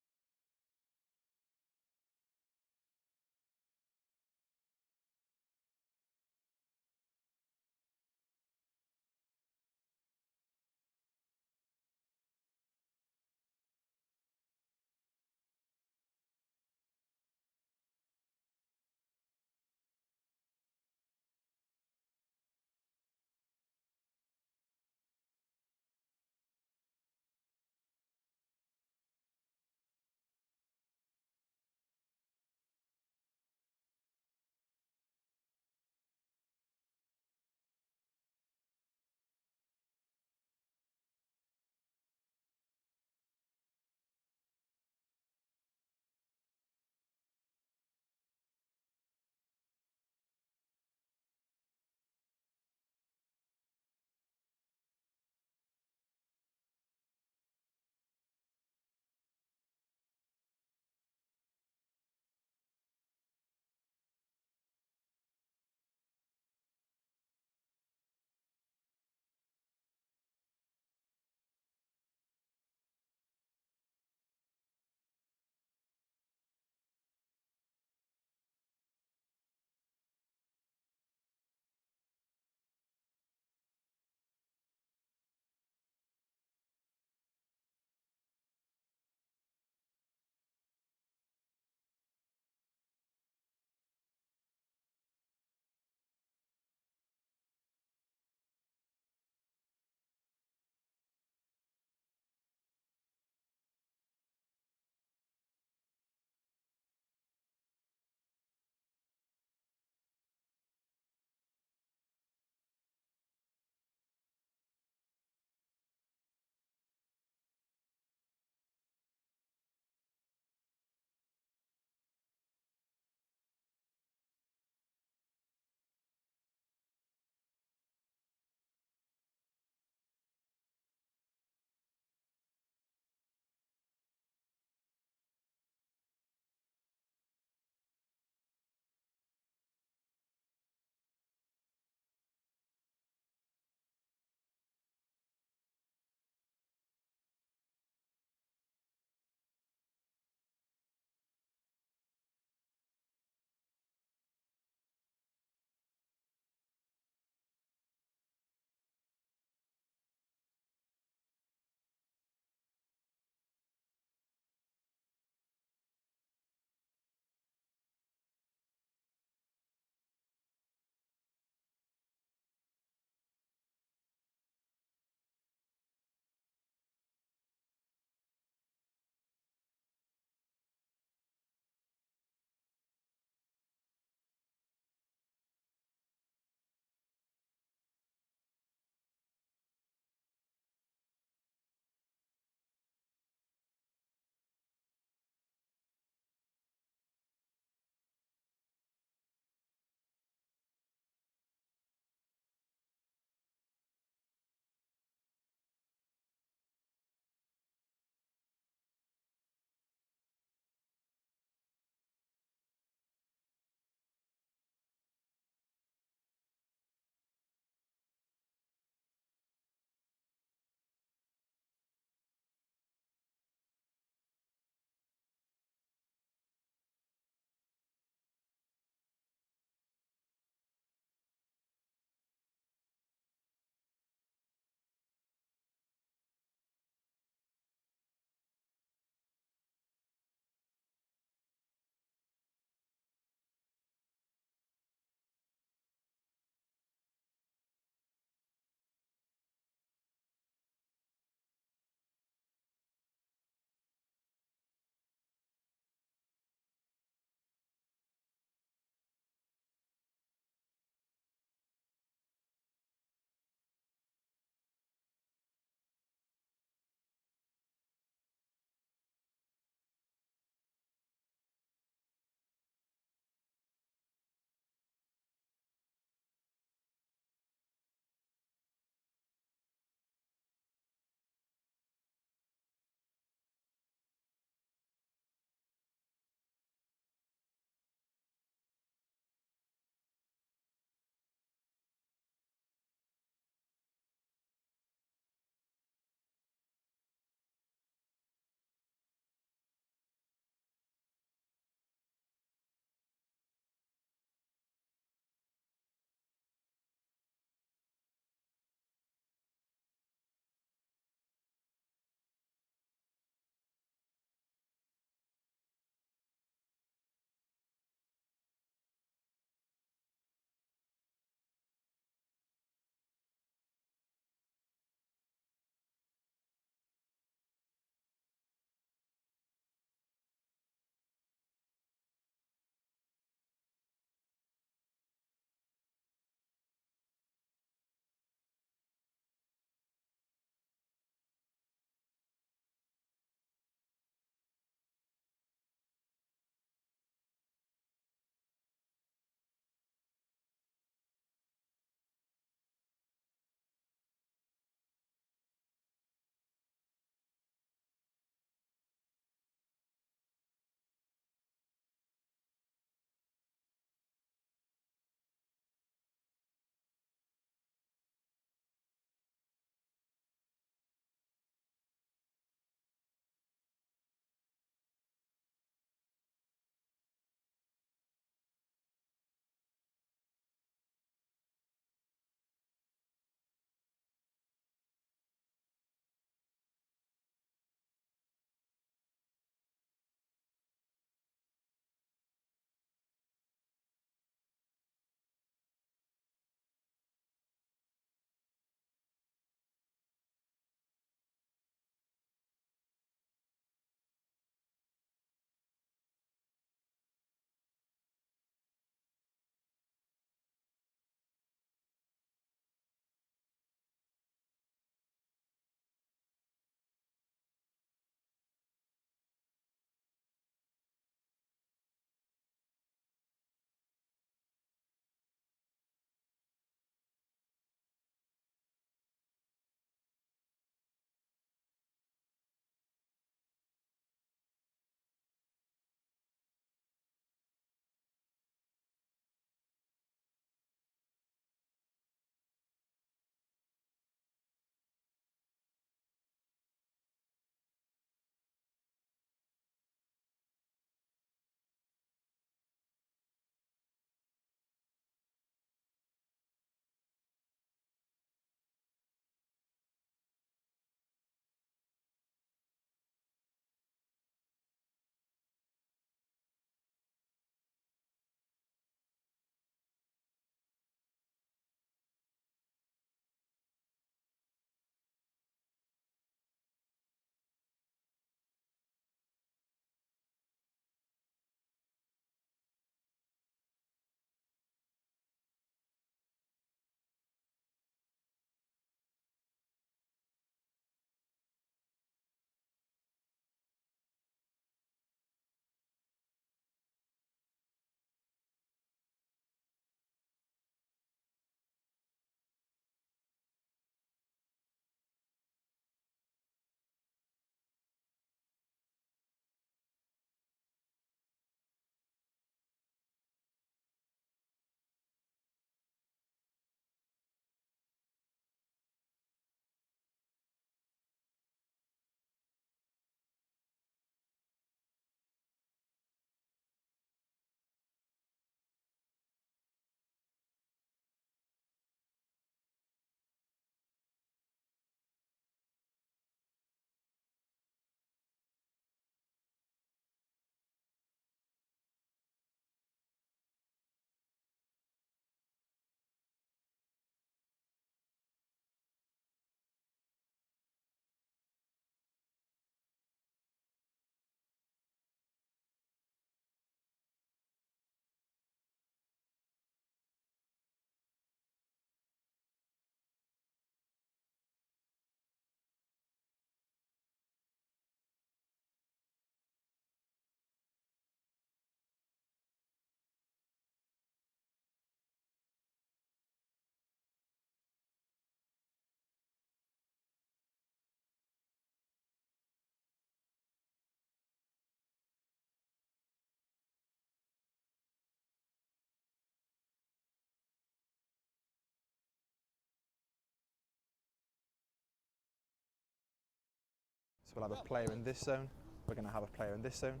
So we'll have a player in this zone, we're going to have a player in this zone.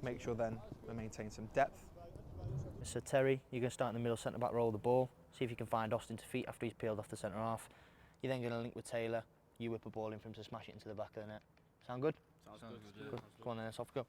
Make sure then we maintain some depth. So Terry, you're going to start in the middle centre-back role of the ball. See if you can find Austin to feet after he's peeled off the centre half. You're then going to link with Taylor. You whip a ball in for him to smash it into the back of the net. Sound good? Sounds good. Yeah. Good. Go on then, let's off go.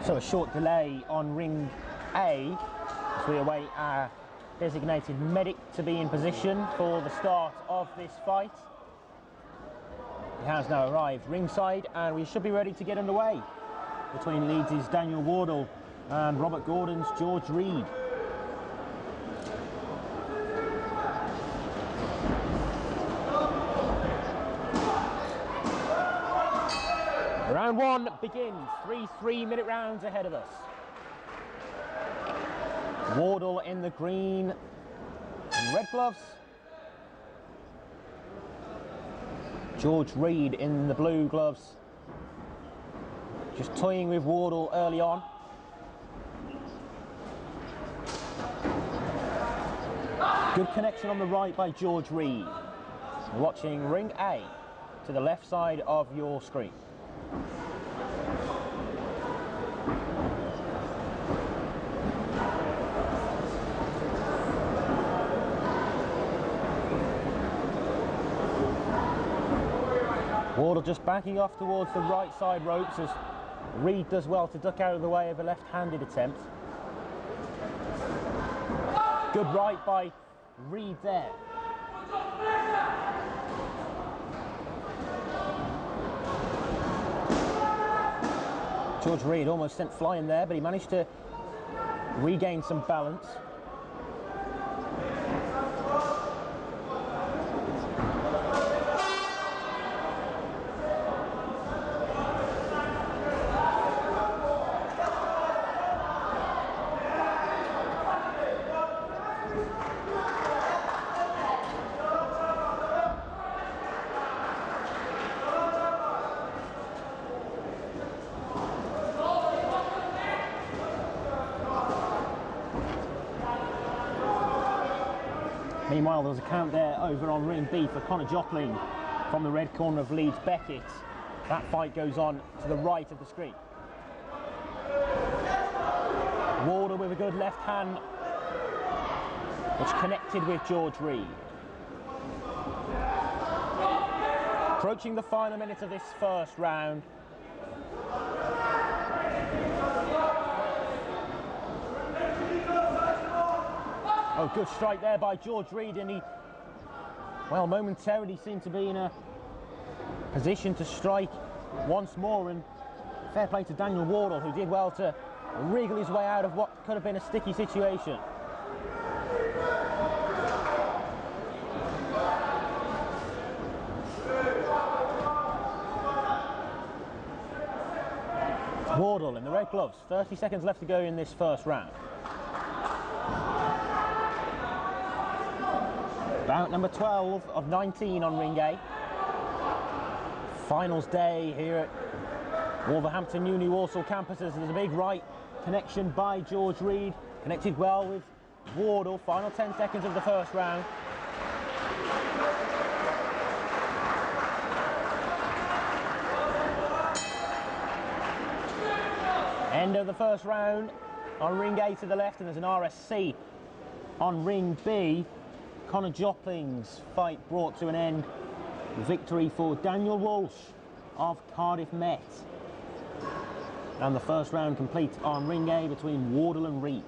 So a short delay on ring A as we await our designated medic to be in position for the start of this fight. He has now arrived ringside and we should be ready to get underway. Between Leeds' Daniel Wardle and Robert Gordon's George Reed. Round one begins, 3 3-minute rounds ahead of us. Wardle in the green and red gloves. George Reed in the blue gloves. Just toying with Wardle early on. Good connection on the right by George Reed. You're watching ring A to the left side of your screen. Wardle just backing off towards the right side ropes as Reed does well to duck out of the way of a left-handed attempt. Good right by Reed there. George Reed almost sent flying there, but he managed to regain some balance. Meanwhile, there's a count there over on ring B for Conor Jopling from the red corner of Leeds Beckett. That fight goes on to the right of the screen. Wardle with a good left hand, which connected with George Reed. Approaching the final minute of this first round. Oh, good strike there by George Reed, and he, well, momentarily seemed to be in a position to strike once more, and fair play to Daniel Wardle, who did well to wriggle his way out of what could have been a sticky situation. Wardle in the red gloves, 30 seconds left to go in this first round. Bout number 12 of 19 on ring A. Finals day here at Wolverhampton Uni Walsall campuses. There's a big right connection by George Reed. Connected well with Wardle. Final 10 seconds of the first round. End of the first round on ring A to the left, and there's an RSC on ring B. Conor Jopling's fight brought to an end. Victory for Daniel Walsh of Cardiff Met. And the first round complete on ring A between Wardle and Reed.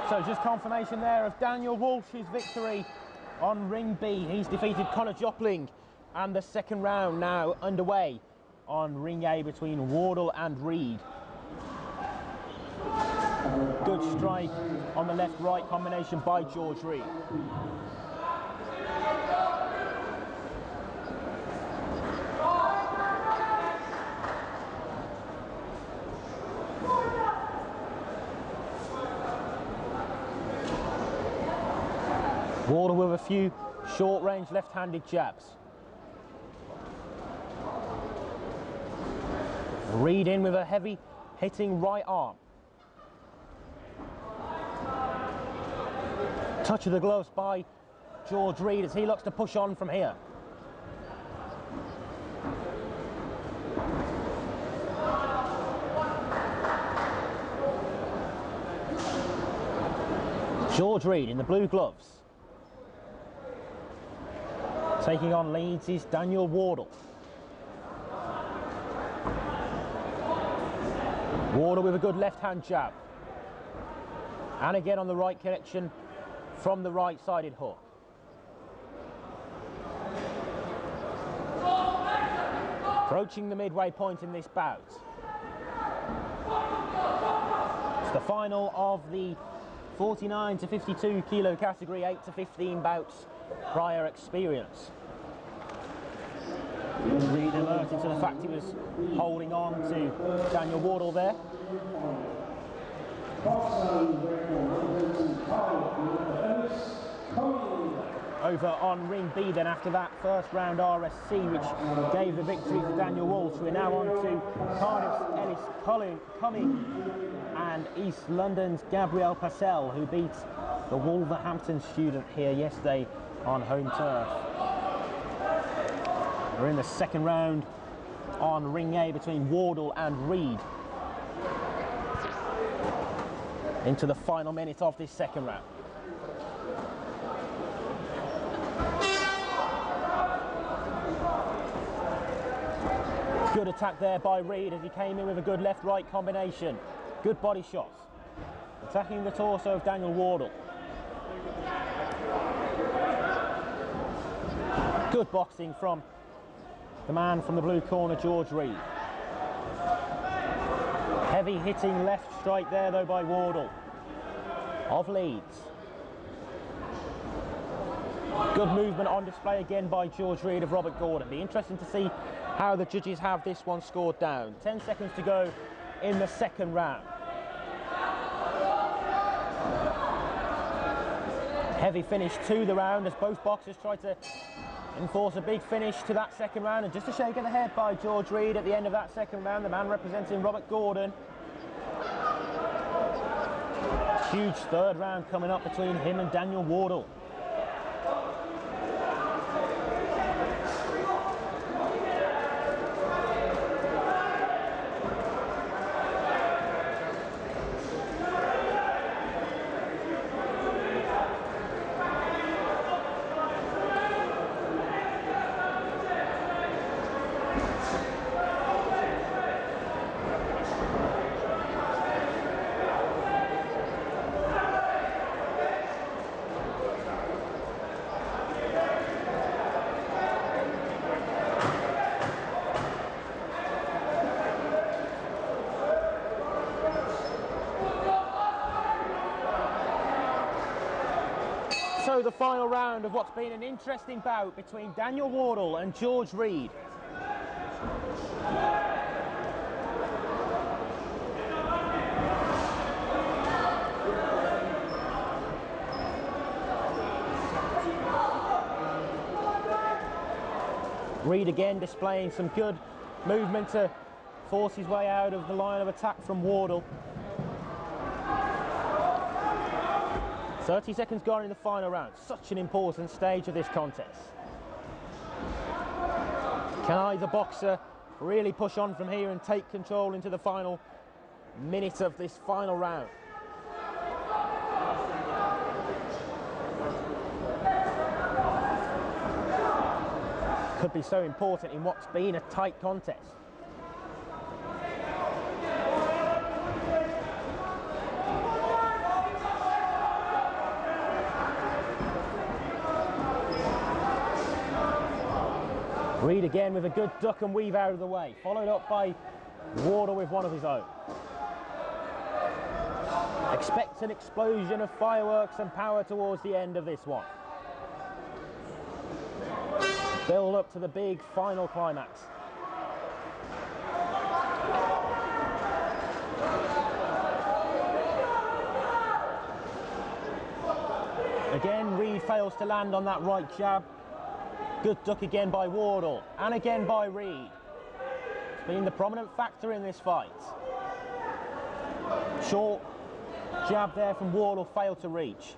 So just confirmation there of Daniel Walsh's victory on ring B. He's defeated Conor Jopling, and the second round now underway on ring A between Wardle and Reed. Good strike on the left-right combination by George Reed. Wardle with a few short-range left-handed jabs. Reed in with a heavy hitting right arm. Touch of the gloves by George Reed as he looks to push on from here. George Reed in the blue gloves. Taking on Leeds' Daniel Wardle. Wardle with a good left-hand jab. And again on the right connection from the right-sided hook. Approaching the midway point in this bout. It's the final of the 49 to 52 kilo category, 8 to 15 bouts prior experience. Reed alerted to the fact he was holding on to Daniel Wardle there. Over on ring B then after that first round RSC, which gave the victory to Daniel Walsh. We're now on to Cardiff's Ellis Cumming and East London's Gabrielle Passell, who beat the Wolverhampton student here yesterday on home turf. We're in the second round on ring A between Wardle and Reed. Into the final minute of this second round. Good attack there by Reed as he came in with a good left-right combination. Good body shots. Attacking the torso of Daniel Wardle. Good boxing from the man from the blue corner, George Reed. Heavy hitting left strike there though by Wardle of Leeds. Good movement on display again by George Reed of Robert Gordon. Be interesting to see how the judges have this one scored down. 10 seconds to go in the second round. Heavy finish to the round as both boxers try to enforce a big finish to that second round, and just a shake of the head by George Reed at the end of that second round, the man representing Robert Gordon. Huge third round coming up between him and Daniel Wardle. So the final round of what's been an interesting bout between Daniel Wardle and George Reed. Reed again displaying some good movement to force his way out of the line of attack from Wardle. 30 seconds gone in the final round. Such an important stage of this contest. Can either boxer really push on from here and take control into the final minute of this final round? Could be so important in what's been a tight contest. Reed again with a good duck and weave out of the way, followed up by Wardle with one of his own. Expect an explosion of fireworks and power towards the end of this one. Build up to the big final climax. Again, Reed fails to land on that right jab. Good duck again by Wardle, and again by Reed. been the prominent factor in this fight. Short jab there from Wardle failed to reach.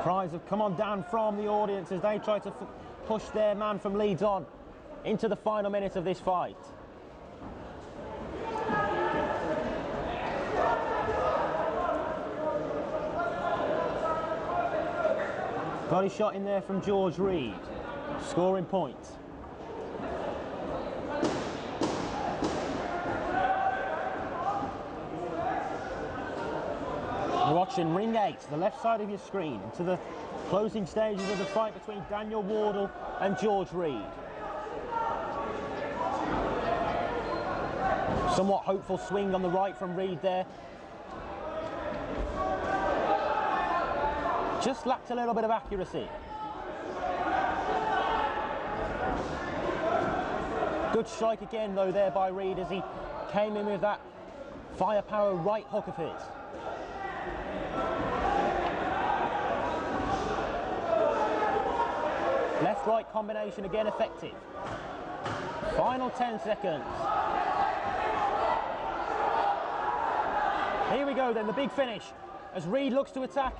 Cries have come on down from the audience as they try to push their man from Leeds on into the final minutes of this fight. Body shot in there from George Reed, scoring points. You're watching Ring 8, the left side of your screen, into the closing stages of the fight between Daniel Wardle and George Reed. Somewhat hopeful swing on the right from Reed there. Just lacked a little bit of accuracy. Good strike again though there by Reed as he came in with that firepower right hook of his. Left-right combination again effective. Final 10 seconds. Here we go then, the big finish as Reed looks to attack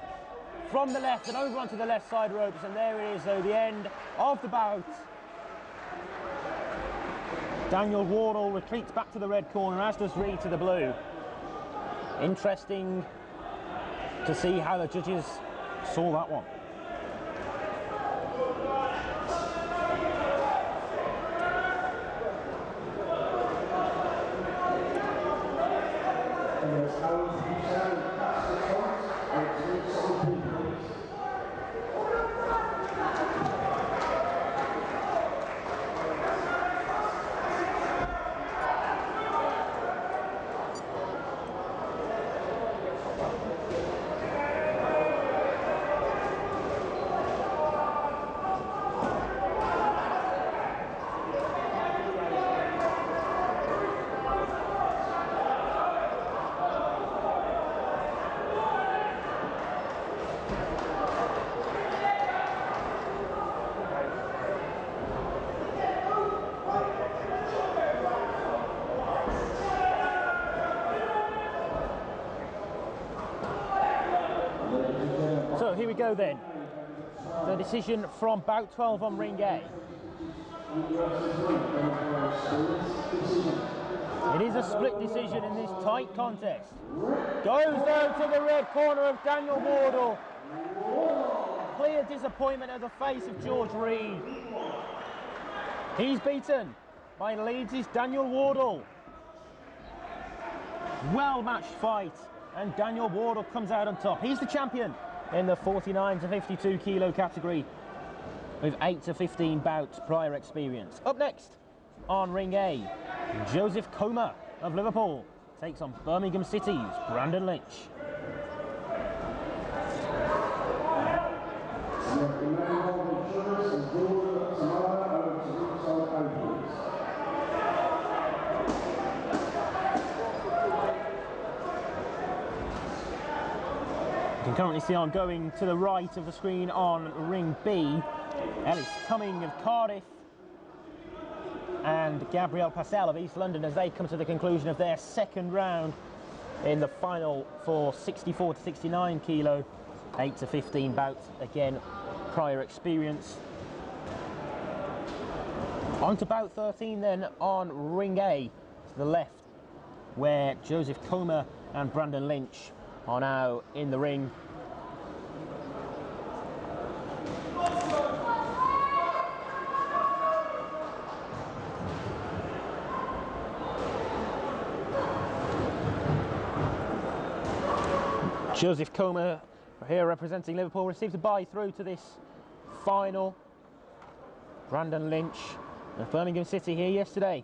from the left and over onto the left side ropes, and there it is though, the end of the bout. Daniel Wardle retreats back to the red corner, as does Reed to the blue. Interesting to see how the judges saw that one. So here we go then. The decision from Bout 12 on ring A. It is a split decision in this tight contest. Goes down to the red corner of Daniel Wardle. Clear disappointment at the face of George Reed. He's beaten by Leeds' Daniel Wardle. Well matched fight, and Daniel Wardle comes out on top. He's the champion in the 49 to 52 kilo category with 8 to 15 bouts prior experience. Up next on ring A, Joseph Comer of Liverpool takes on Birmingham City's Brandon Lynch. You can currently see on going to the right of the screen on ring B, Ellis Cumming of Cardiff and Gabriel Passell of East London as they come to the conclusion of their second round in the final for 64 to 69 kilo, 8 to 15 bouts, again prior experience. On to bout 13 then on ring A to the left, where Joseph Comer and Brandon Lynch are now in the ring. Joseph Comer, here representing Liverpool, received a bye through to this final. Brandon Lynch of Birmingham City here yesterday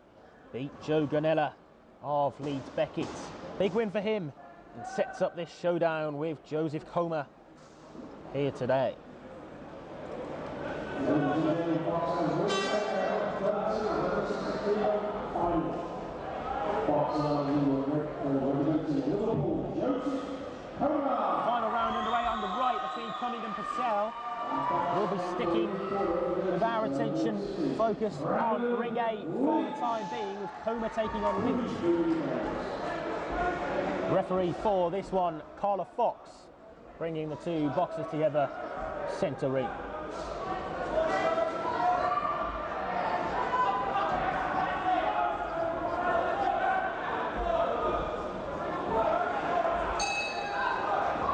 beat Joe Granella of Leeds Beckett. Big win for him, and sets up this showdown with Joseph Comer here today. Final round underway on the right between Cumming and Passell. we'll be sticking with our attention focused on ring 8 for the time being, with Coma taking on Lynch. Referee for this one, Carla Fox, bringing the two boxers together, centre ring.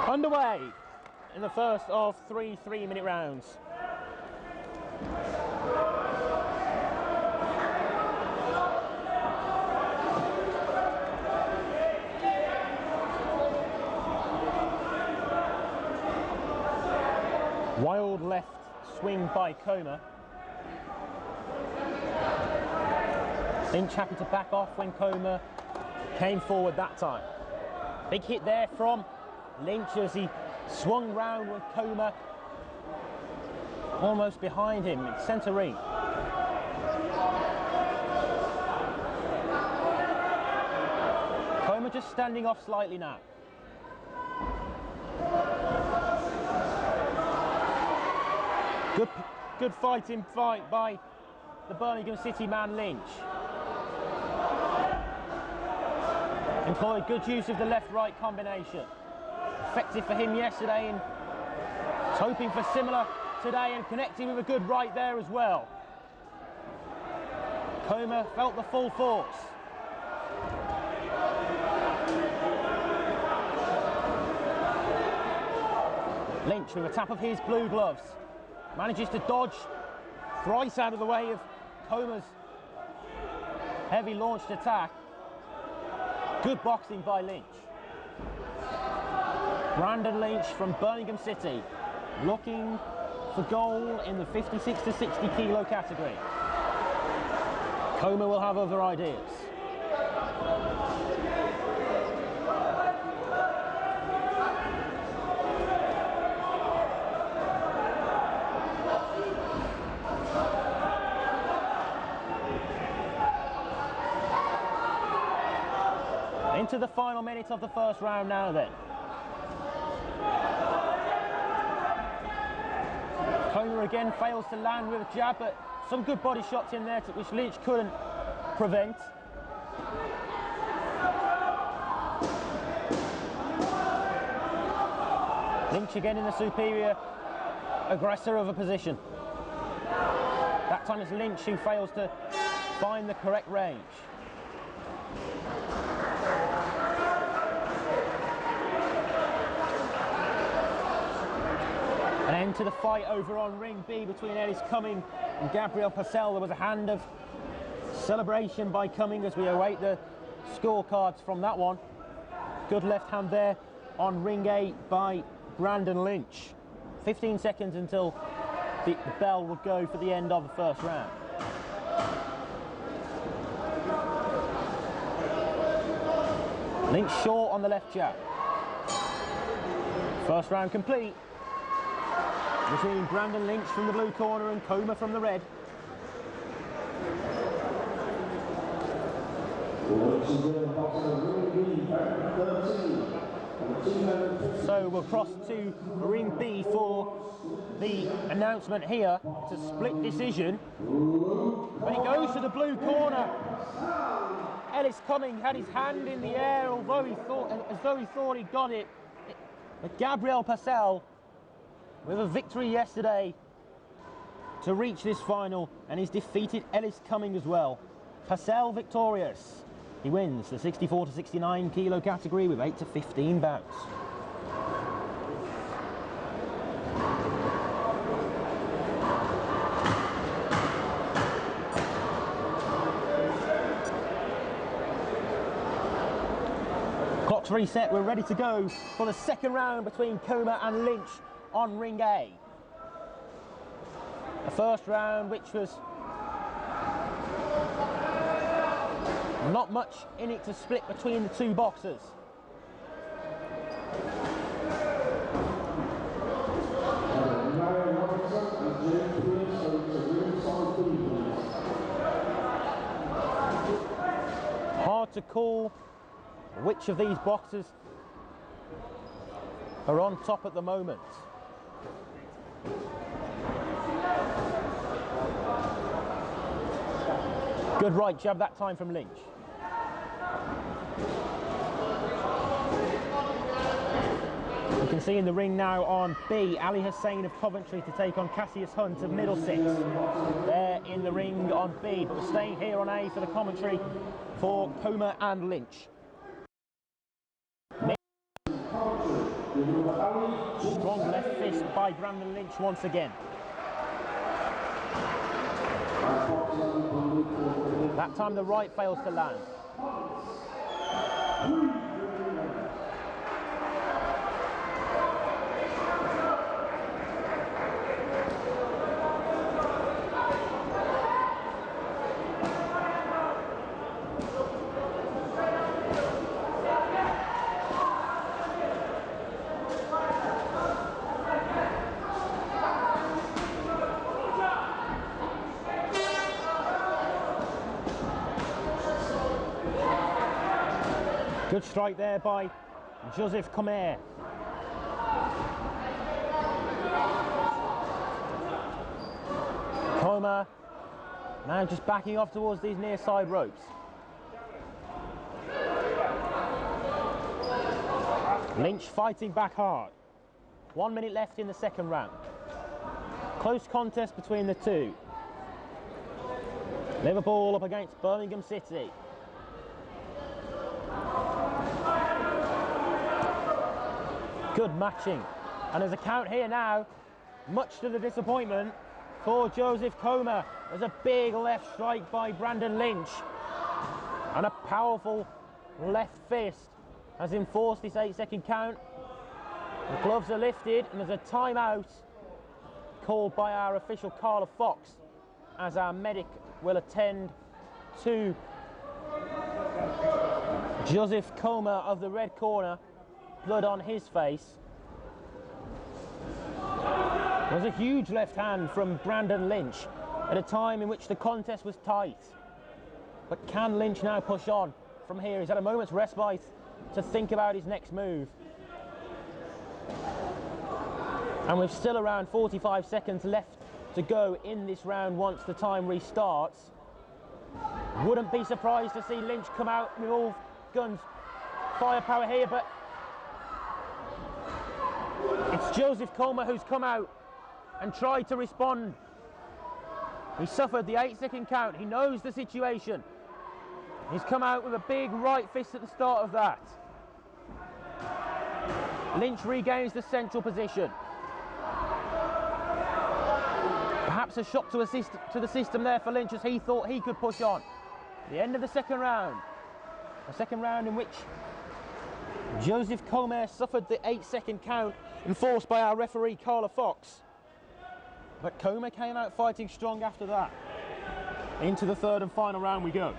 Underway in the first of 3 3-minute rounds. Wild left swing by Coma. Lynch happy to back off when Coma came forward that time. Big hit there from Lynch as he swung round with Coma almost behind him in centre ring. Coma just standing off slightly now. Good fighting fight by the Birmingham City man Lynch. Employed good use of the left-right combination. Effective for him yesterday, and he's hoping for similar today and connecting with a good right there as well. Coma felt the full force. Lynch with a tap of his blue gloves manages to dodge thrice out of the way of Coma's heavy launched attack. Good boxing by Lynch. Brandon Lynch from Birmingham City, looking for goal in the 56 to 60 kilo category. Coma will have other ideas. Into the final minute of the first round now then. Coma again fails to land with a jab, but some good body shots in there which Lynch couldn't prevent. Lynch again in the superior aggressor of a position. That time it's Lynch who fails to find the correct range. An end to the fight over on ring B between Ellis Cumming and Gabriel Purcell. There was a hand of celebration by Cumming as we await the scorecards from that one. Good left hand there on ring A by Brandon Lynch. 15 seconds until the bell would go for the end of the first round. Lynch short on the left jab. First round complete between Brandon Lynch from the blue corner and Coma from the red. So we'll cross to ring B for the announcement here. It's a split decision. When he goes to the blue corner, Ellis Cumming had his hand in the air, although he thought he got it. But Gabriel Purcell with a victory yesterday to reach this final, and he's defeated Ellis Cumming as well. Purcell victorious. He wins the 64 to 69 kilo category with 8 to 15 bouts. Clock's reset, we're ready to go for the second round between Coma and Lynch on ring A. The first round, which was not much in it to split between the two boxers. Hard to call which of these boxers are on top at the moment. Good right jab that time from Lynch. You can see in the ring now on B, Ali Hussain of Coventry to take on Cassius Hunt of Middlesex. They're in the ring on B, but we're staying here on A for the commentary for Comer and Lynch. Strong left fist by Brandon Lynch once again. That time the right fails to land. Good strike there by Joseph Comer. Comer now just backing off towards these near side ropes. Lynch fighting back hard. 1 minute left in the second round. Close contest between the two. Liverpool up against Birmingham City. Good matching, and there's a count here now, much to the disappointment for Joseph Comer. There's a big left strike by Brandon Lynch, and a powerful left fist has enforced this 8-second count. The gloves are lifted, and there's a timeout called by our official Carla Fox, as our medic will attend to Joseph Comer of the red corner. Blood on his face. There's a huge left hand from Brandon Lynch at a time in which the contest was tight. But can Lynch now push on from here? He's had a moment's respite to think about his next move. And we've still around 45 seconds left to go in this round once the time restarts. Wouldn't be surprised to see Lynch come out with all guns firepower here, but it's Joseph Comer who's come out and tried to respond. He suffered the 8-second count. He knows the situation. He's come out with a big right fist at the start of that. Lynch regains the central position. Perhaps a shock to the system there for Lynch, as he thought he could push on. The end of the second round. A second round in which Joseph Comer suffered the 8-second count enforced by our referee Carla Fox. But Comer came out fighting strong after that. Into the third and final round we go.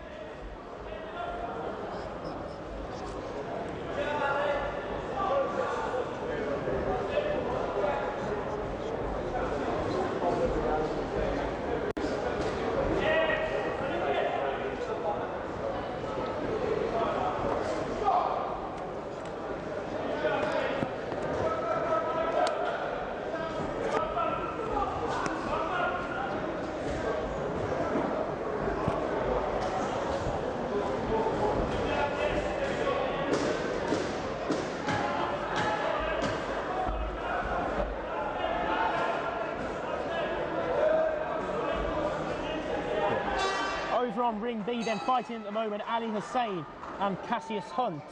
On ring B, then fighting at the moment, Ali Hussain and Cassius Hunt,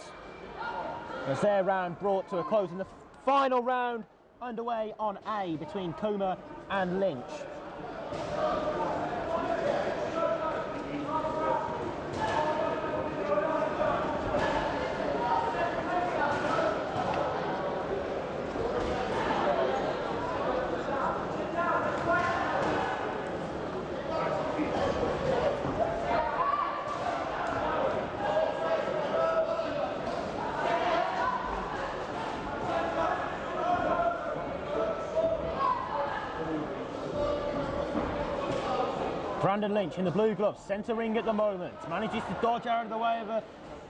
as their round brought to a close, and the final round underway on A between Comer and Lynch. Brandon Lynch in the blue gloves, centre ring at the moment, manages to dodge out of the way of a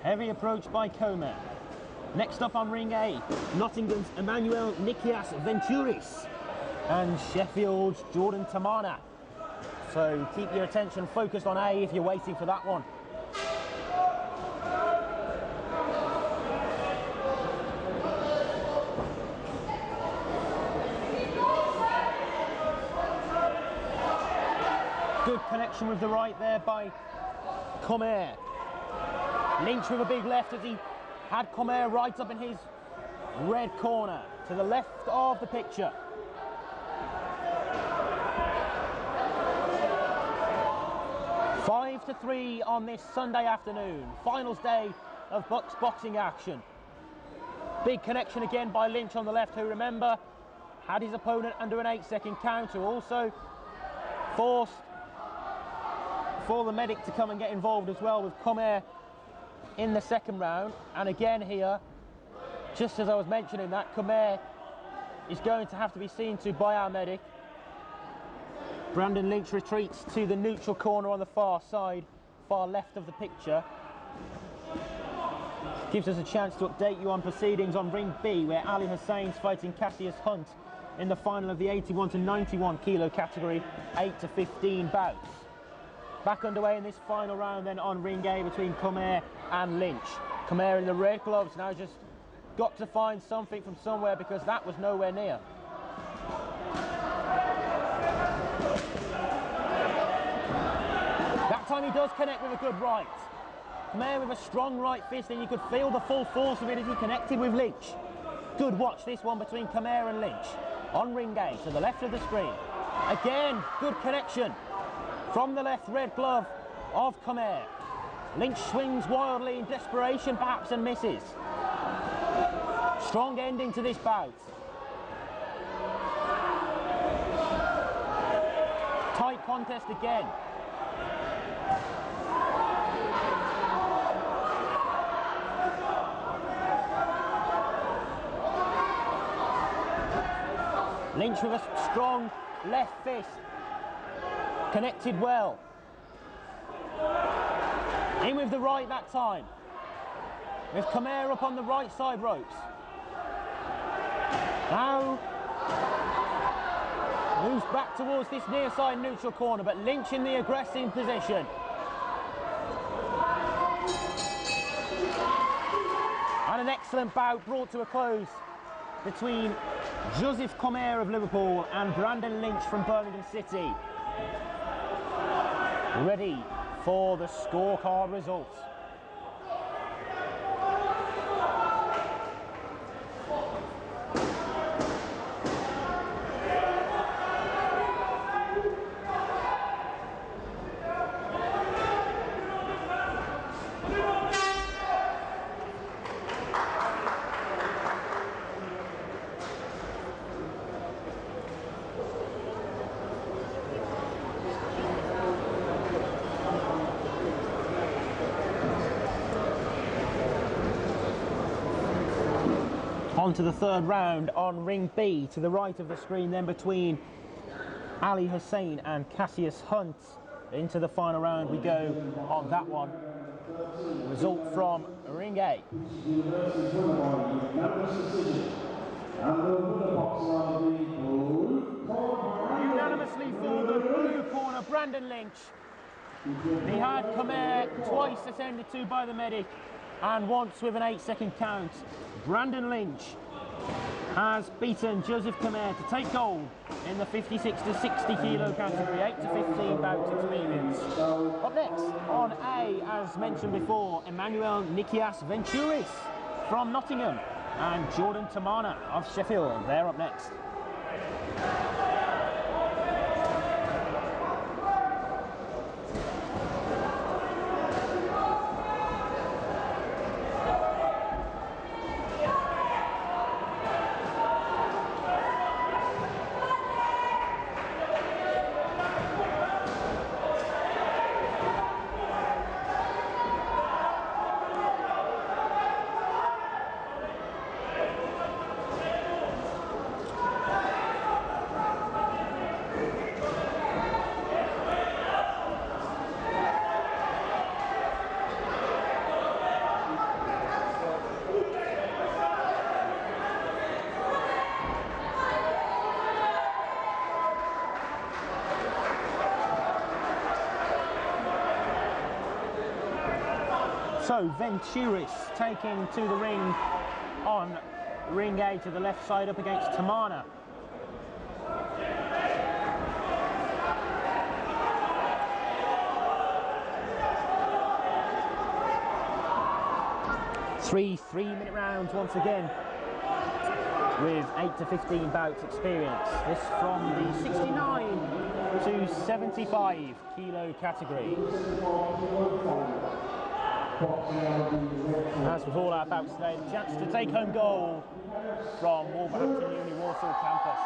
heavy approach by Comer. Next up on ring A, Nottingham's Emmanuel Nikias Venturis and Sheffield's Jordan Tamana. So keep your attention focused on A if you're waiting for that one. Good connection with the right there by Comer. Lynch with a big left as he had Comer right up in his red corner to the left of the picture. Five to 3 on this Sunday afternoon, finals day of BUCS boxing action. Big connection again by Lynch on the left, who, remember, had his opponent under an 8-second count, who also forced for the medic to come and get involved as well with Comer in the second round. And again here, just as I was mentioning that, Comer is going to have to be seen to by our medic. Brandon Lynch retreats to the neutral corner on the far side, far left of the picture. Gives us a chance to update you on proceedings on ring B, where Ali Hussein's fighting Cassius Hunt in the final of the 81 to 91 kilo category, 8 to 15 bouts. Back underway in this final round then on ring A between Comer and Lynch. Comer in the red gloves now just got to find something from somewhere, because that was nowhere near. That time he does connect with a good right. Comer with a strong right fist, and you could feel the full force of it as he connected with Lynch. Good watch this one between Comer and Lynch. On ring A to the left of the screen. Again, good connection from the left red glove of Comer. Lynch swings wildly in desperation perhaps and misses. Strong ending to this bout. Tight contest again. Lynch with a strong left fist. Connected well. In with the right that time. With Comer up on the right side ropes. Now moves back towards this near side neutral corner, but Lynch in the aggressive position. And an excellent bout brought to a close between Joseph Comer of Liverpool and Brandon Lynch from Birmingham City. Ready for the scorecard results. On to the third round on ring B to the right of the screen, then between Ali Hussein and Cassius Hunt. Into the final round we go on that one. Result from ring A. Unanimously for the blue corner, Brandon Lynch. He had Comer twice attended to by the medic and once with an 8-second count. Brandon Lynch has beaten Joseph Comer to take gold in the 56 to 60 kilo category, 8 to 15 bout experience. Up next on A, as mentioned before, Emmanuel Nikias Venturis from Nottingham and Jordan Tamana of Sheffield. They're up next. So Venturis taking to the ring on ring A to the left side up against Tamana. Three 3-minute rounds once again, with 8 to 15 bouts experience. This from the 69 to 75 kilo category. As with all our bouts today, the chance to take home gold from Wolverhampton Uni Walsall campus.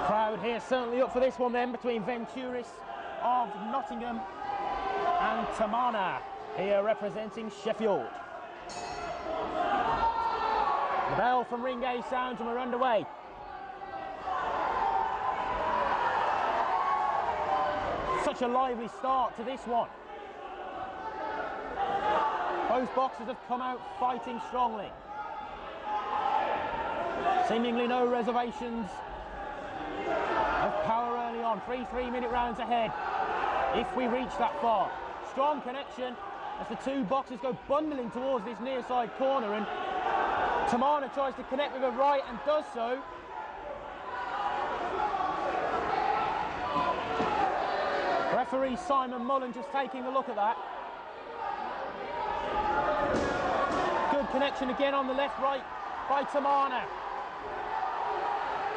Crowd here certainly up for this one then, between Venturis of Nottingham and Tamana here representing Sheffield. The bell from ring A sounds and we're underway. Such a lively start to this one. Both boxers have come out fighting strongly. Seemingly no reservations of power early on. 3-3-minute rounds ahead if we reach that far. Strong connection as the two boxers go bundling towards this near side corner, and Tamana tries to connect with a right and does so. Referee Simon Mullen just taking a look at that. Good connection again on the left-right by Tamana.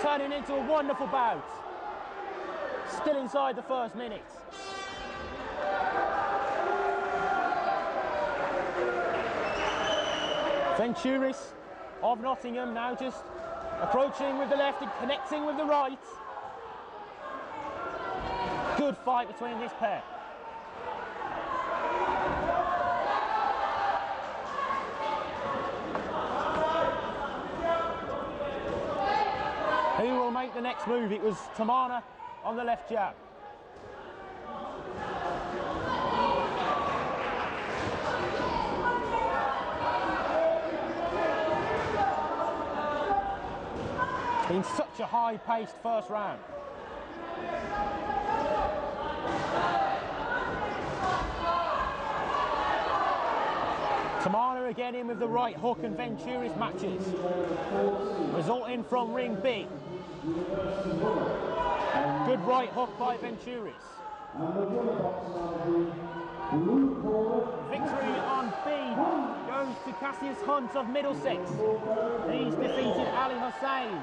Turning into a wonderful bout. Still inside the first minute. Venturis of Nottingham now just approaching with the left and connecting with the right. Good fight between this pair. Who will make the next move? It was Tamana on the left jab. It's been such a high-paced first round. Tamana again in with the right hook, and Venturis matches, resulting from ring B. Good right hook by Venturis. Victory on B goes to Cassius Hunt of Middlesex. He's defeated Ali Hussain.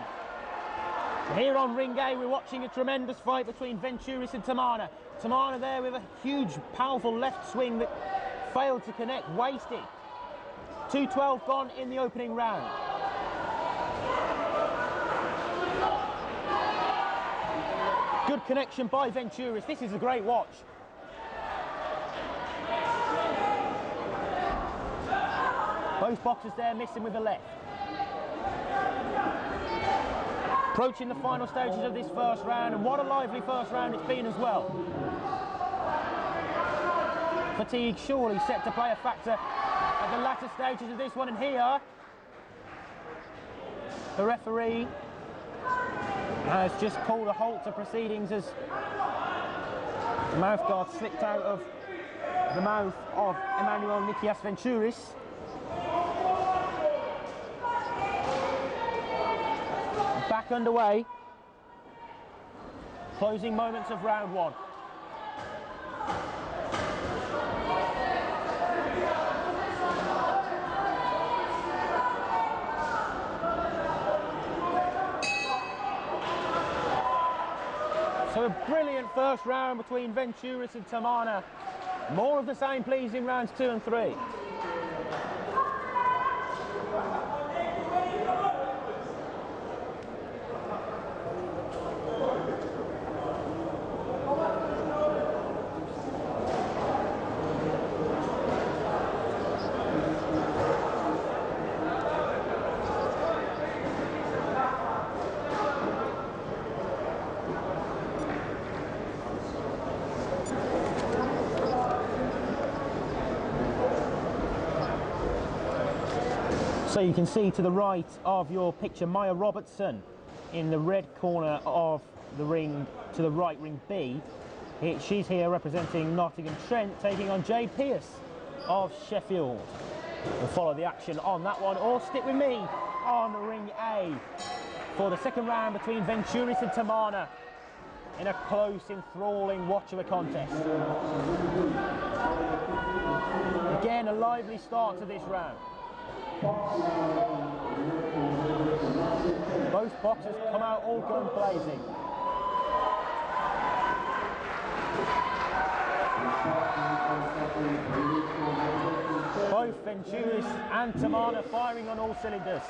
Here on ring A, we're watching a tremendous fight between Venturis and Tamana. Tamana there with a huge, powerful left swing that failed to connect, wasted. 2:12 gone in the opening round. Good connection by Venturis. This is a great watch. Both boxers there missing with the left. Approaching the final stages of this first round, and what a lively first round it's been as well. Fatigue surely set to play a factor at the latter stages of this one, and here the referee has just called a halt to proceedings as the mouthguard slipped out of the mouth of Emmanuel Nikias Venturis. Back underway. Closing moments of round one. So a brilliant first round between Venturis and Tamana. More of the same, please, in rounds 2 and 3. So you can see to the right of your picture Maya Robertson in the red corner of the ring to the right, ring B. She's here representing Nottingham Trent, taking on Jade Pierce of Sheffield. We'll follow the action on that one, or stick with me on ring A for the second round between Venturis and Tamana in a close, enthralling watch of a contest. Again, a lively start to this round. Both boxers come out all gun blazing. Both Venturis and Tamana firing on all cylinders.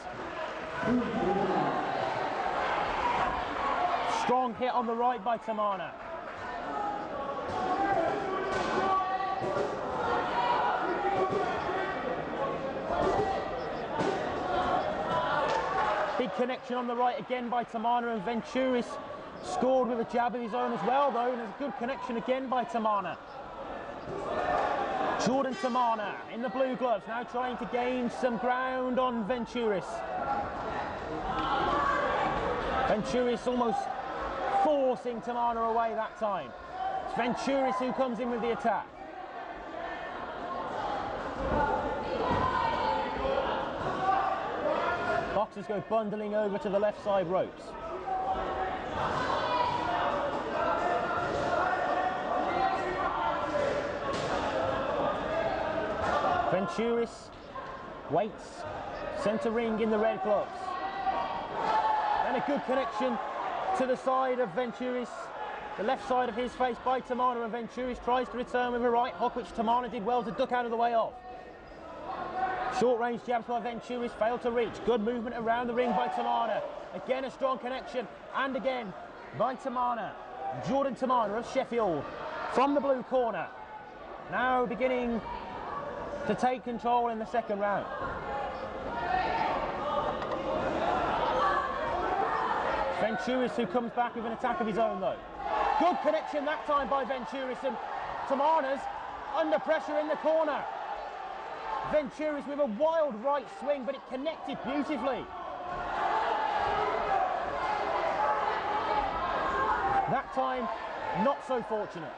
Strong hit on the right by Tamana. Big connection on the right again by Tamana, and Venturis scored with a jab of his own as well, though, and there's a good connection again by Tamana. Jordan Tamana in the blue gloves, now trying to gain some ground on Venturis. Venturis almost forcing Tamana away that time. It's Venturis who comes in with the attack. Boxers go bundling over to the left side ropes. Venturis waits, centre ring in the red gloves. And a good connection to the side of Venturis, the left side of his face by Tamana, and Venturis tries to return with a right hook, which Tamana did well to duck out of the way of. Short range jabs by Venturis failed to reach. Good movement around the ring by Tamana. Again a strong connection, and again by Tamana. Jordan Tamana of Sheffield from the blue corner, now beginning to take control in the second round. Venturis who comes back with an attack of his own though. Good connection that time by Venturis, and Tamana's under pressure in the corner. Venturis with a wild right swing, but it connected beautifully. That time, not so fortunate.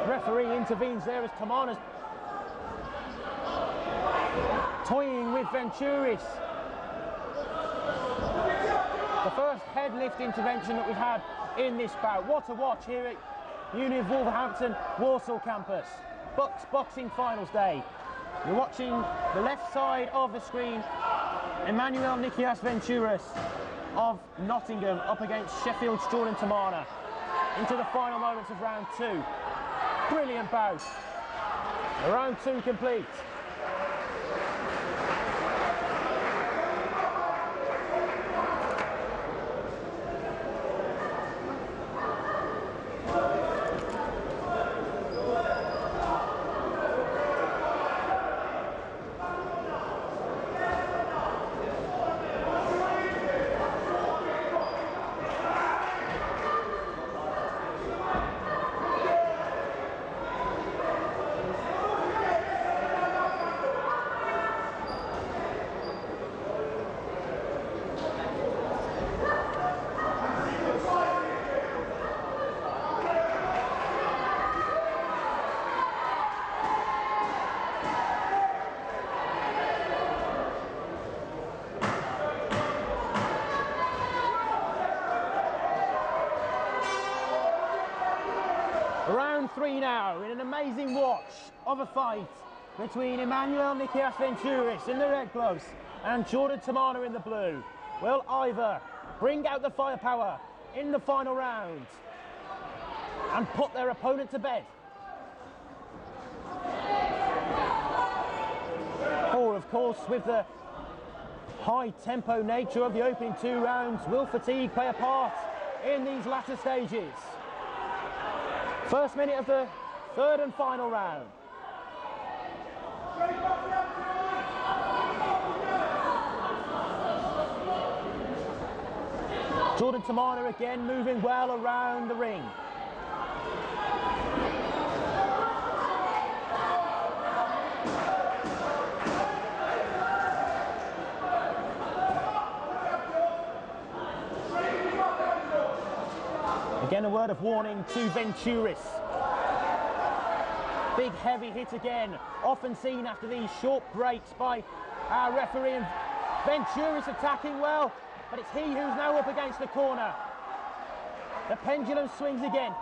Referee intervenes there as Tamana's toying with Venturis. The first head lift intervention that we've had in this bout. What a watch here at Union of Wolverhampton Walsall campus. BUCS Boxing Finals Day. You're watching the left side of the screen, Emmanuel Nikias Venturis of Nottingham up against Sheffield's Jordan Tamana into the final moments of round two. Brilliant bout. Round two complete. Round three now, in an amazing watch of a fight between Emmanuel Nikias Venturis in the red gloves and Jordan Tamana in the blue. Will either bring out the firepower in the final round and put their opponent to bed? Or, of course, with the high tempo nature of the opening two rounds, will fatigue play a part in these latter stages? First minute of the third and final round. Jordan Tamana again moving well around the ring. Again, a word of warning to Venturis. Big heavy hit again, often seen after these short breaks by our referee. And Venturis attacking well, but it's he who's now up against the corner. The pendulum swings again.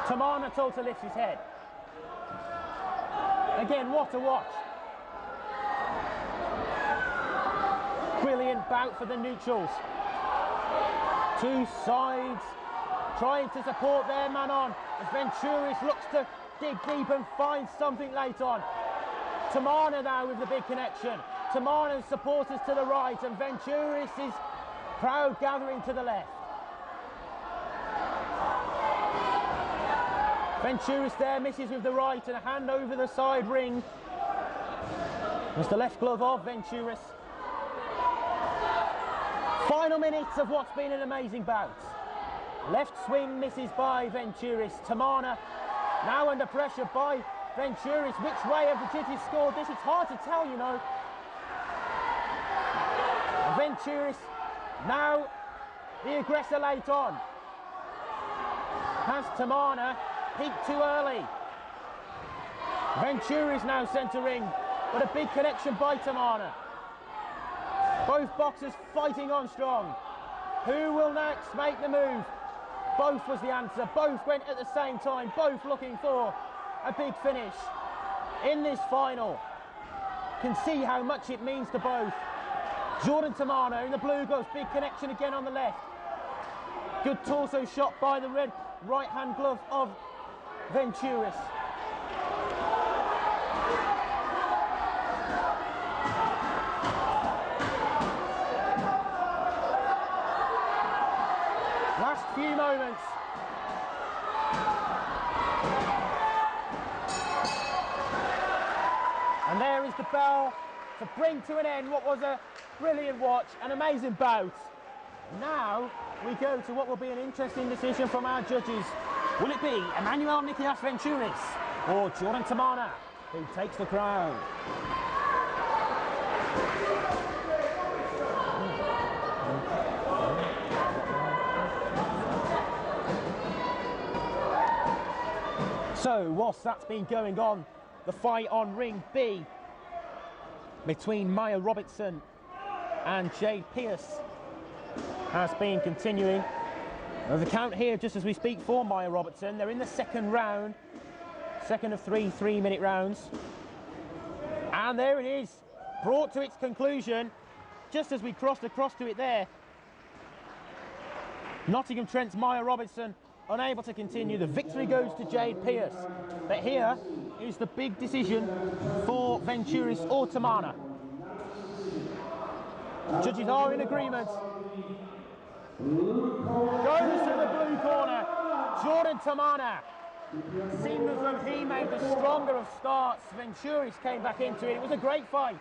Tamana told to lift his head. Again, what a watch. Brilliant bout for the neutrals. Two sides trying to support their man on as Venturis looks to dig deep and find something late on. Tamana now with the big connection. Tamana's supporters to the right and Venturis' crowd gathering to the left. Venturis there misses with the right and a hand over the side ring. That's the left glove of Venturis. Final minutes of what's been an amazing bout. Left swing misses by Venturis. Tamana now under pressure by Venturis. Which way have the judges scored this? It's hard to tell, you know. Venturis now the aggressor late on. Has Tamana peaked too early? Venturis now centering, but a big connection by Tamana. Both boxers fighting on strong. Who will next make the move? Both was the answer. Both went at the same time. Both looking for a big finish in this final. Can see how much it means to both. Jordan Tamana in the blue gloves. Big connection again on the left. Good torso shot by the red right hand glove of Venturis. Last few moments. And there is the bell to bring to an end what was a brilliant watch, an amazing bout. Now we go to what will be an interesting decision from our judges. Will it be Emmanuel Nikias Venturis or Jordan Tamana who takes the crown? So, whilst that's been going on, the fight on ring B between Maya Robertson and Jade Pierce has been continuing. There's a count here just as we speak for Maya Robertson. They're in the second round, second of three 3-minute rounds. And there it is, brought to its conclusion just as we crossed across to it there. Nottingham Trent's Maya Robertson unable to continue. The victory goes to Jade Pierce. But here is the big decision for Venturis or Tamana. Judges are in agreement. Goes to the blue corner. Jordan Tamana. Seemed as though he made the stronger of starts. Venturis came back into it. It was a great fight.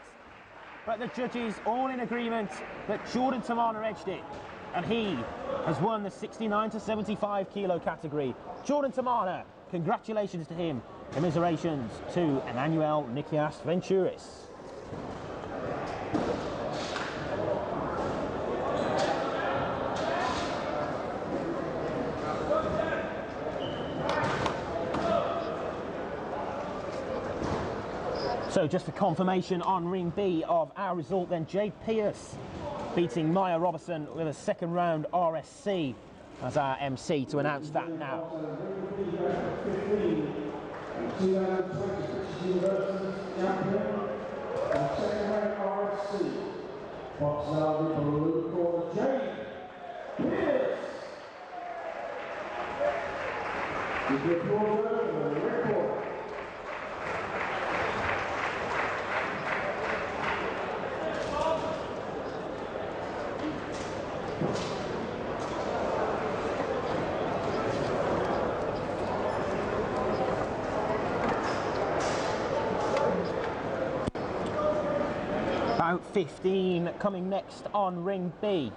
But the judges all in agreement that Jordan Tamana edged it. And he has won the 69 to 75 kilo category. Jordan Tamana, congratulations to him. Commiserations to Emmanuel Nikias Venturis. So just for confirmation on ring B of our result then, Jade Pierce beating Maya Robertson with a second round RSC as our MC to announce that now. Bout 15 coming next on ring B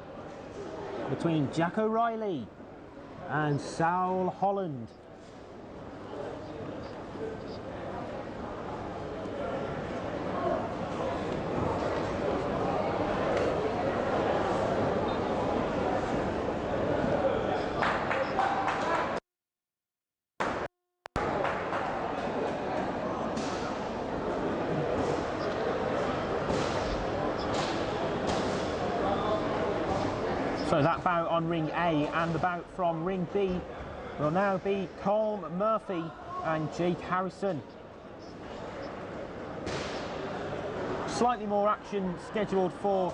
between Jack O'Reilly and Saul Holland. So that bout on ring A and the bout from ring B will now be Colm Murphy and Jake Harrison. Slightly more action scheduled for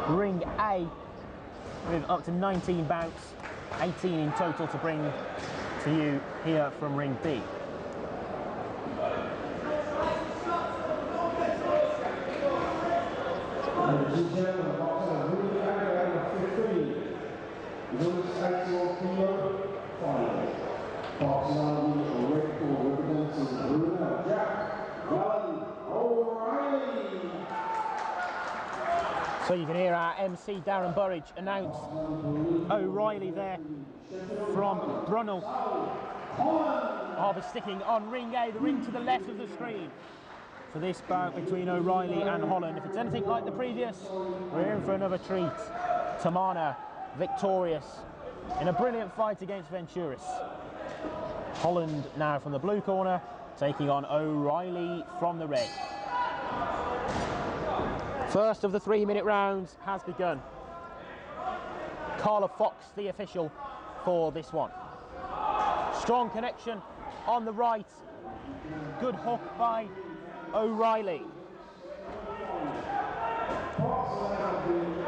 ring A with up to 19 bouts, 18 in total to bring to you here from ring B. Ladies and gentlemen, boxer ring A number 15, Lewis 81 kilo, final. Boxing on the red corner representing Brunel, Jack O'Reilly. So you can hear our MC Darren Burridge announce O'Reilly there from Brunel. Harvey sticking on ring A, the ring to the left of the screen. For this bout between O'Reilly and Holland. If it's anything like the previous, we're in for another treat. Tamana victorious in a brilliant fight against Venturis. Holland now from the blue corner, taking on O'Reilly from the red. First of the 3-minute rounds has begun. Carla Fox, the official for this one. Strong connection on the right. Good hook by O'Reilly.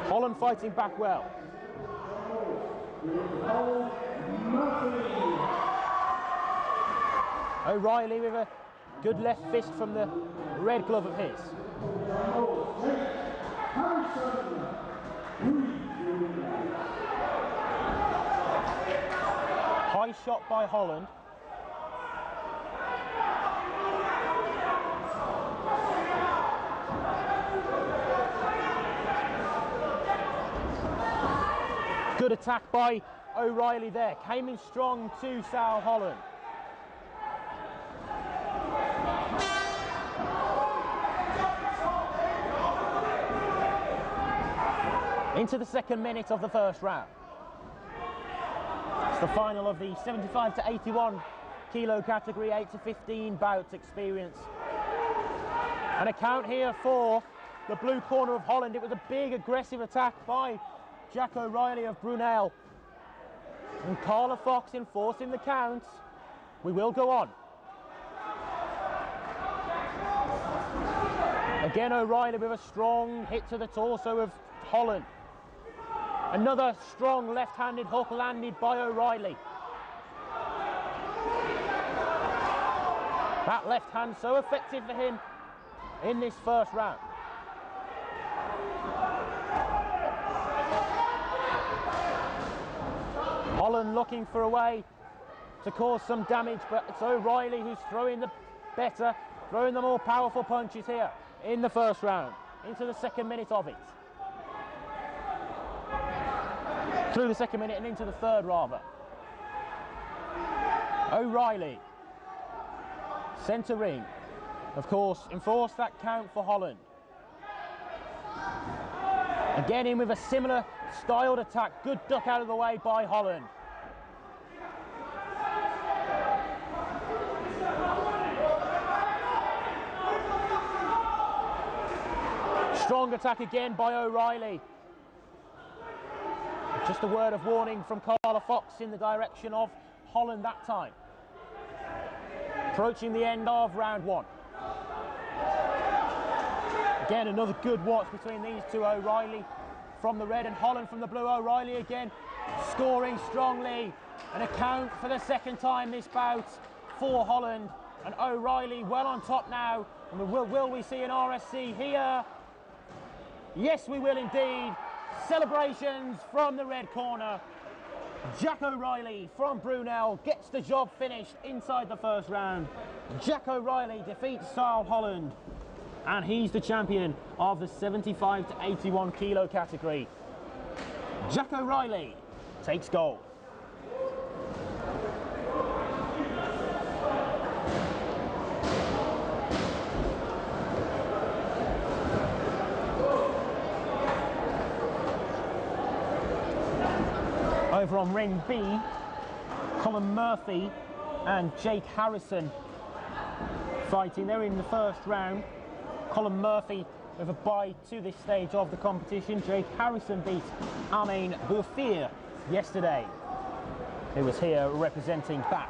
Holland fighting back well. O'Reilly with a good left fist from the red glove of his. High shot by Holland. Good attack by O'Reilly there. Came in strong to Sal Holland. Into the second minute of the first round. It's the final of the 75 to 81 kilo category, 8 to 15 bouts experience. An account here for the blue corner of Holland. It was a big aggressive attack by Jack O'Reilly of Brunel. And Carla Fox enforcing the count. We will go on. Again O'Reilly with a strong hit to the torso of Holland. Another strong left-handed hook landed by O'Reilly. That left hand so effective for him in this first round. Holland looking for a way to cause some damage, but it's O'Reilly who's throwing the better, throwing the more powerful punches here in the first round, into the second minute of it. Through the second minute and into the third rather. O'Reilly, centre ring, of course, enforced that count for Holland. Again in with a similar styled attack, good duck out of the way by Holland. Strong attack again by O'Reilly. Just a word of warning from Carla Fox in the direction of Holland that time. Approaching the end of round one. Again, another good watch between these two, O'Reilly from the red and Holland from the blue. O'Reilly again scoring strongly. An account for the second time this bout for Holland. And O'Reilly well on top now. And will we see an RSC here? Yes, we will indeed. Celebrations from the red corner. Jack O'Reilly from Brunel gets the job finished inside the first round. Jack O'Reilly defeats Sal Holland, and he's the champion of the 75 to 81 kilo category. Jack O'Reilly takes gold. Over on ring B, Colm Murphy and Jake Harrison fighting. They're in the first round. Colm Murphy with a bye to this stage of the competition. Jake Harrison beat Amin Boufir yesterday, who was here representing Bath.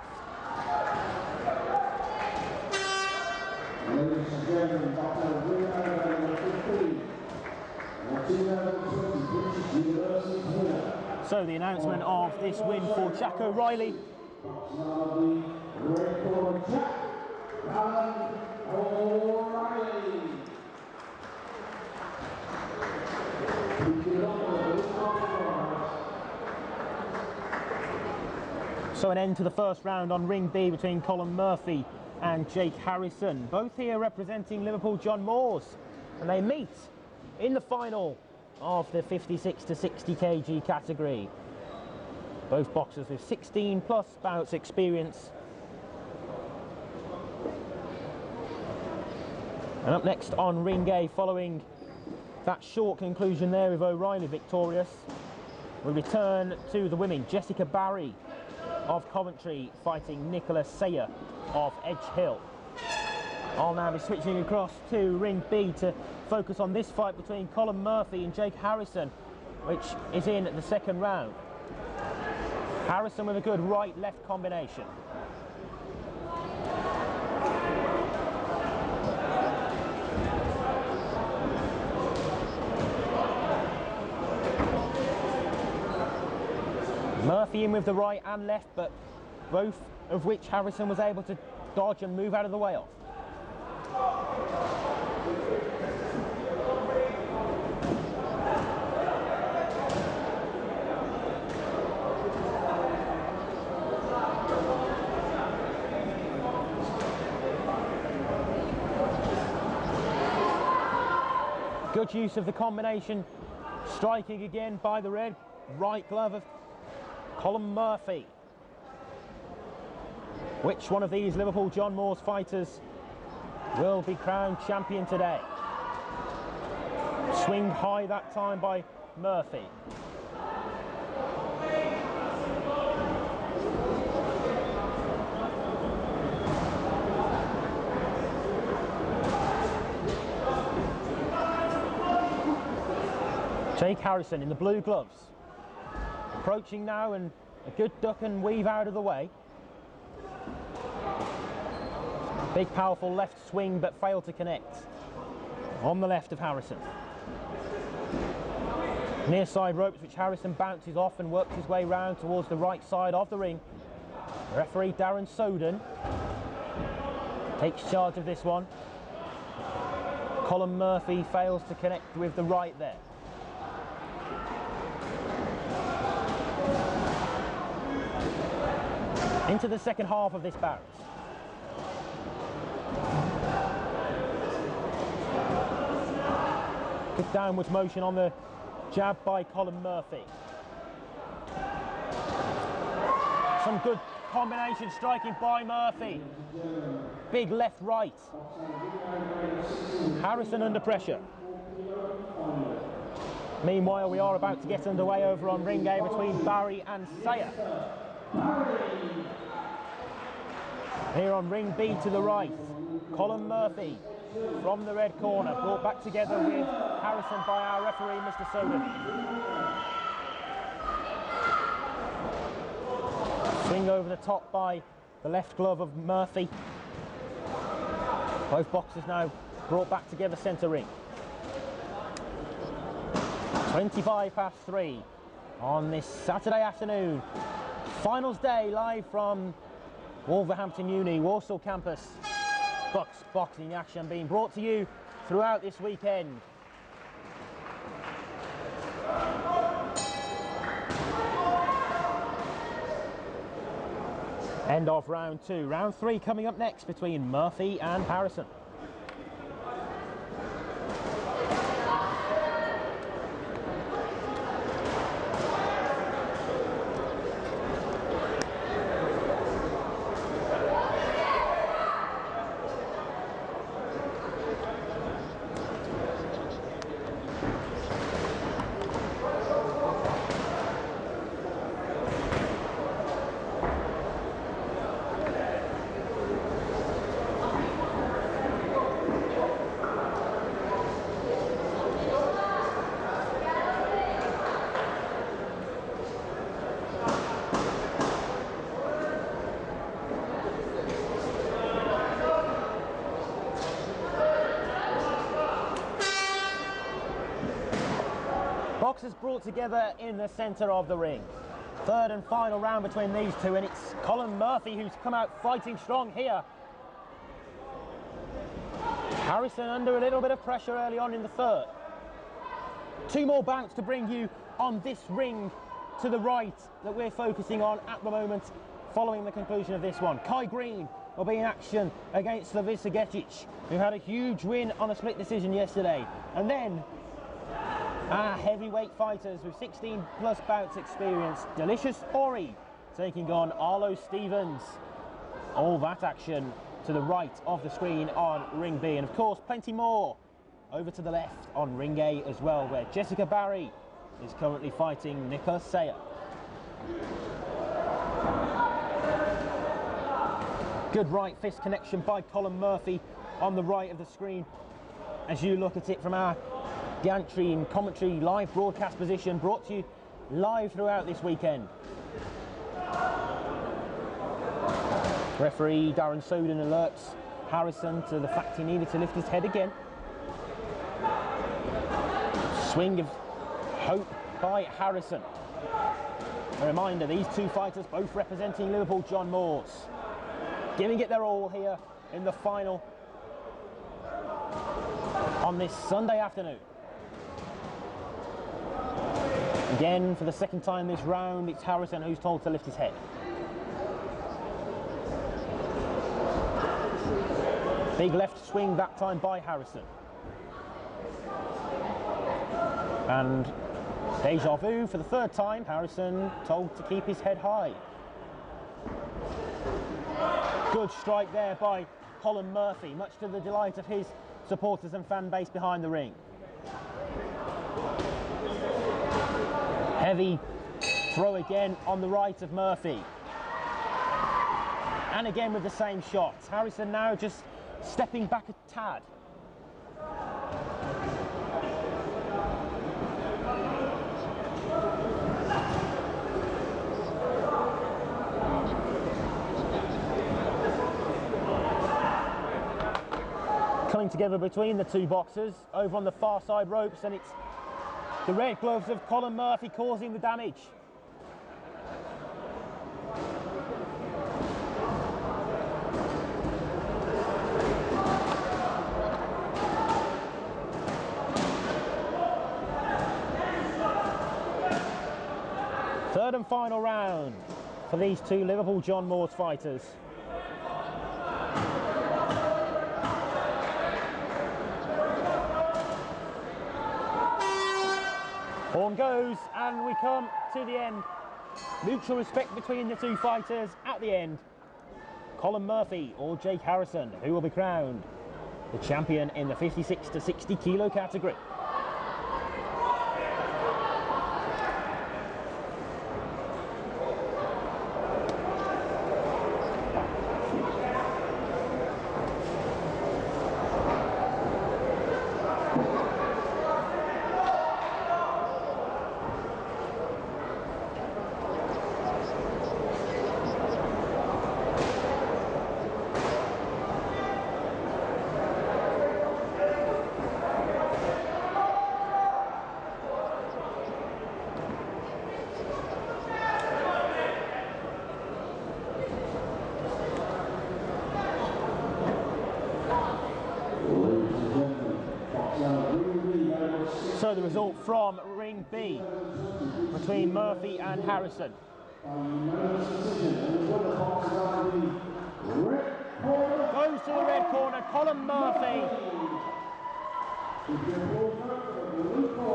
Ladies and gentlemen, Dr. Winner 15, 2020 British University winner. So the announcement of this win for Jack O'Reilly. Now the red corner Jack O'Reilly. So an end to the first round on ring B between Colin Murphy and Jake Harrison, both here representing Liverpool John Moores, and they meet in the final of the 56 to 60 kg category. Both boxers with 16 plus bouts experience. And up next on ring A, following that short conclusion there with O'Reilly victorious, we return to the women. Jessica Barry of Coventry fighting Nicola Sayer of Edge Hill. I'll now be switching across to ring B to focus on this fight between Colin Murphy and Jake Harrison, which is in the second round. Harrison with a good right-left combination. Murphy in with the right and left, but both of which Harrison was able to dodge and move out of the way of. Good use of the combination, striking again by the red right glove of Colin Murphy. Which one of these Liverpool John Moores fighters will be crowned champion today? Swing high that time by Murphy. Jake Harrison in the blue gloves. Approaching now, and a good duck and weave out of the way. Big powerful left swing, but failed to connect on the left of Harrison. Near side ropes, which Harrison bounces off and works his way round towards the right side of the ring. Referee Darren Soden takes charge of this one. Colin Murphy fails to connect with the right there. Into the second half of this bout. Good downwards motion on the jab by Colin Murphy. Some good combination striking by Murphy. Big left right. Harrison under pressure. Meanwhile, we are about to get underway over on ring A between Barry and Sayer. Here on ring B to the right, Colin Murphy from the red corner, brought back together with Harrison by our referee, Mr. Soden. Swing over the top by the left glove of Murphy. Both boxers now brought back together centre ring. 3 on this Saturday afternoon. Finals day live from Wolverhampton Uni, Walsall campus. BUCS boxing action being brought to you throughout this weekend. End of round 2. Round 3 coming up next between Murphy and Harrison. boxers brought together in the centre of the ring. Third and final round between these two, and it's Colin Murphy who's come out fighting strong here. Harrison under a little bit of pressure early on in the third. Two more bouts to bring you on this ring to the right that we're focusing on at the moment following the conclusion of this one. Kai Green will be in action against Lowrie Gegic, who had a huge win on a split decision yesterday. And then our heavyweight fighters with 16 plus bouts experience, Delicious Ori taking on Arlo Stevens. All that action to the right of the screen on ring B, and of course plenty more over to the left on ring A as well, where Jessica Barry is currently fighting Nicola Sayer. Good right fist connection by Colin Murphy on the right of the screen as you look at it from our gantry and commentary live broadcast position, brought to you live throughout this weekend. Referee Darren Soden alerts Harrison to the fact he needed to lift his head again. Swing of hope by Harrison. A reminder, these two fighters both representing Liverpool John Moores, giving it their all here in the final on this Sunday afternoon. Again, for the second time this round, it's Harrison who's told to lift his head. Big left swing that time by Harrison. And deja vu for the third time, Harrison told to keep his head high. Good strike there by Colin Murphy, much to the delight of his supporters and fan base behind the ring. Heavy throw again on the right of Murphy. And again with the same shots. Harrison now just stepping back a tad. Coming together between the two boxers over on the far side ropes, and it's the red gloves of Colin Murphy causing the damage. Third and final round for these two Liverpool John Moores fighters. Horn goes, and we come to the end. Mutual respect between the two fighters at the end. Colin Murphy or Jake Harrison, who will be crowned the champion in the 56 to 60 kilo category. So the result from ring B between Murphy and Harrison. Goes to the red corner, Colin Murphy.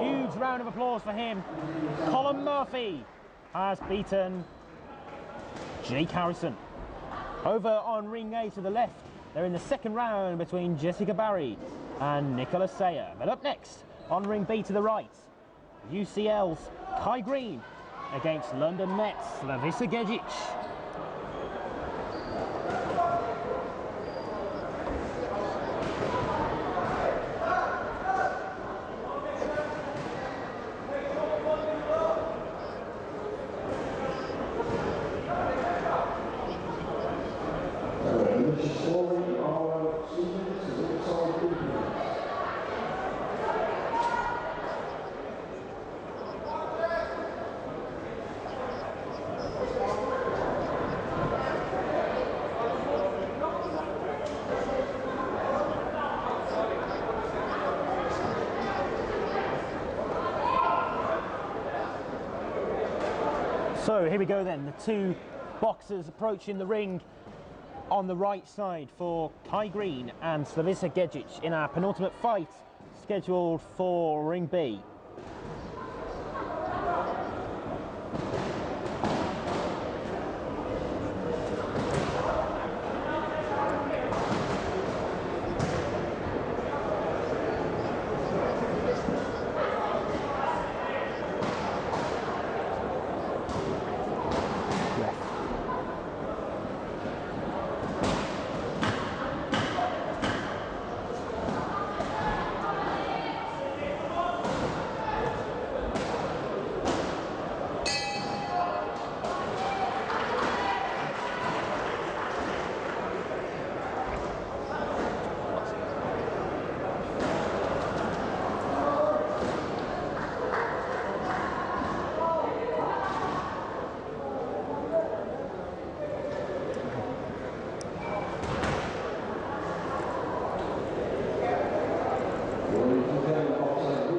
Huge round of applause for him. Colin Murphy has beaten Jake Harrison. Over on ring A to the left, they're in the second round between Jessica Barry and Nicola Sayer. But up next, on ring B to the right, UCL's Kai Green against London Met's Lowrie Gegic. So here we go then, the two boxers approaching the ring on the right side for Kai Green and Slavica Gejic in our penultimate fight scheduled for Ring B.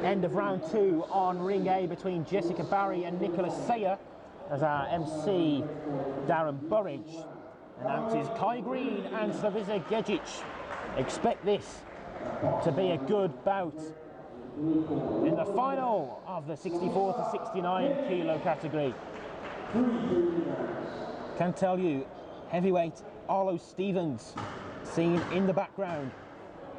End of round 2 on Ring A between Jessica Barry and Nicholas Sayer as our MC Darren Burridge announces Kai Green and Slavica Gejic. Expect this to be a good bout in the final of the 64 to 69 kilo category. Can tell you, heavyweight Arlo Stevens seen in the background.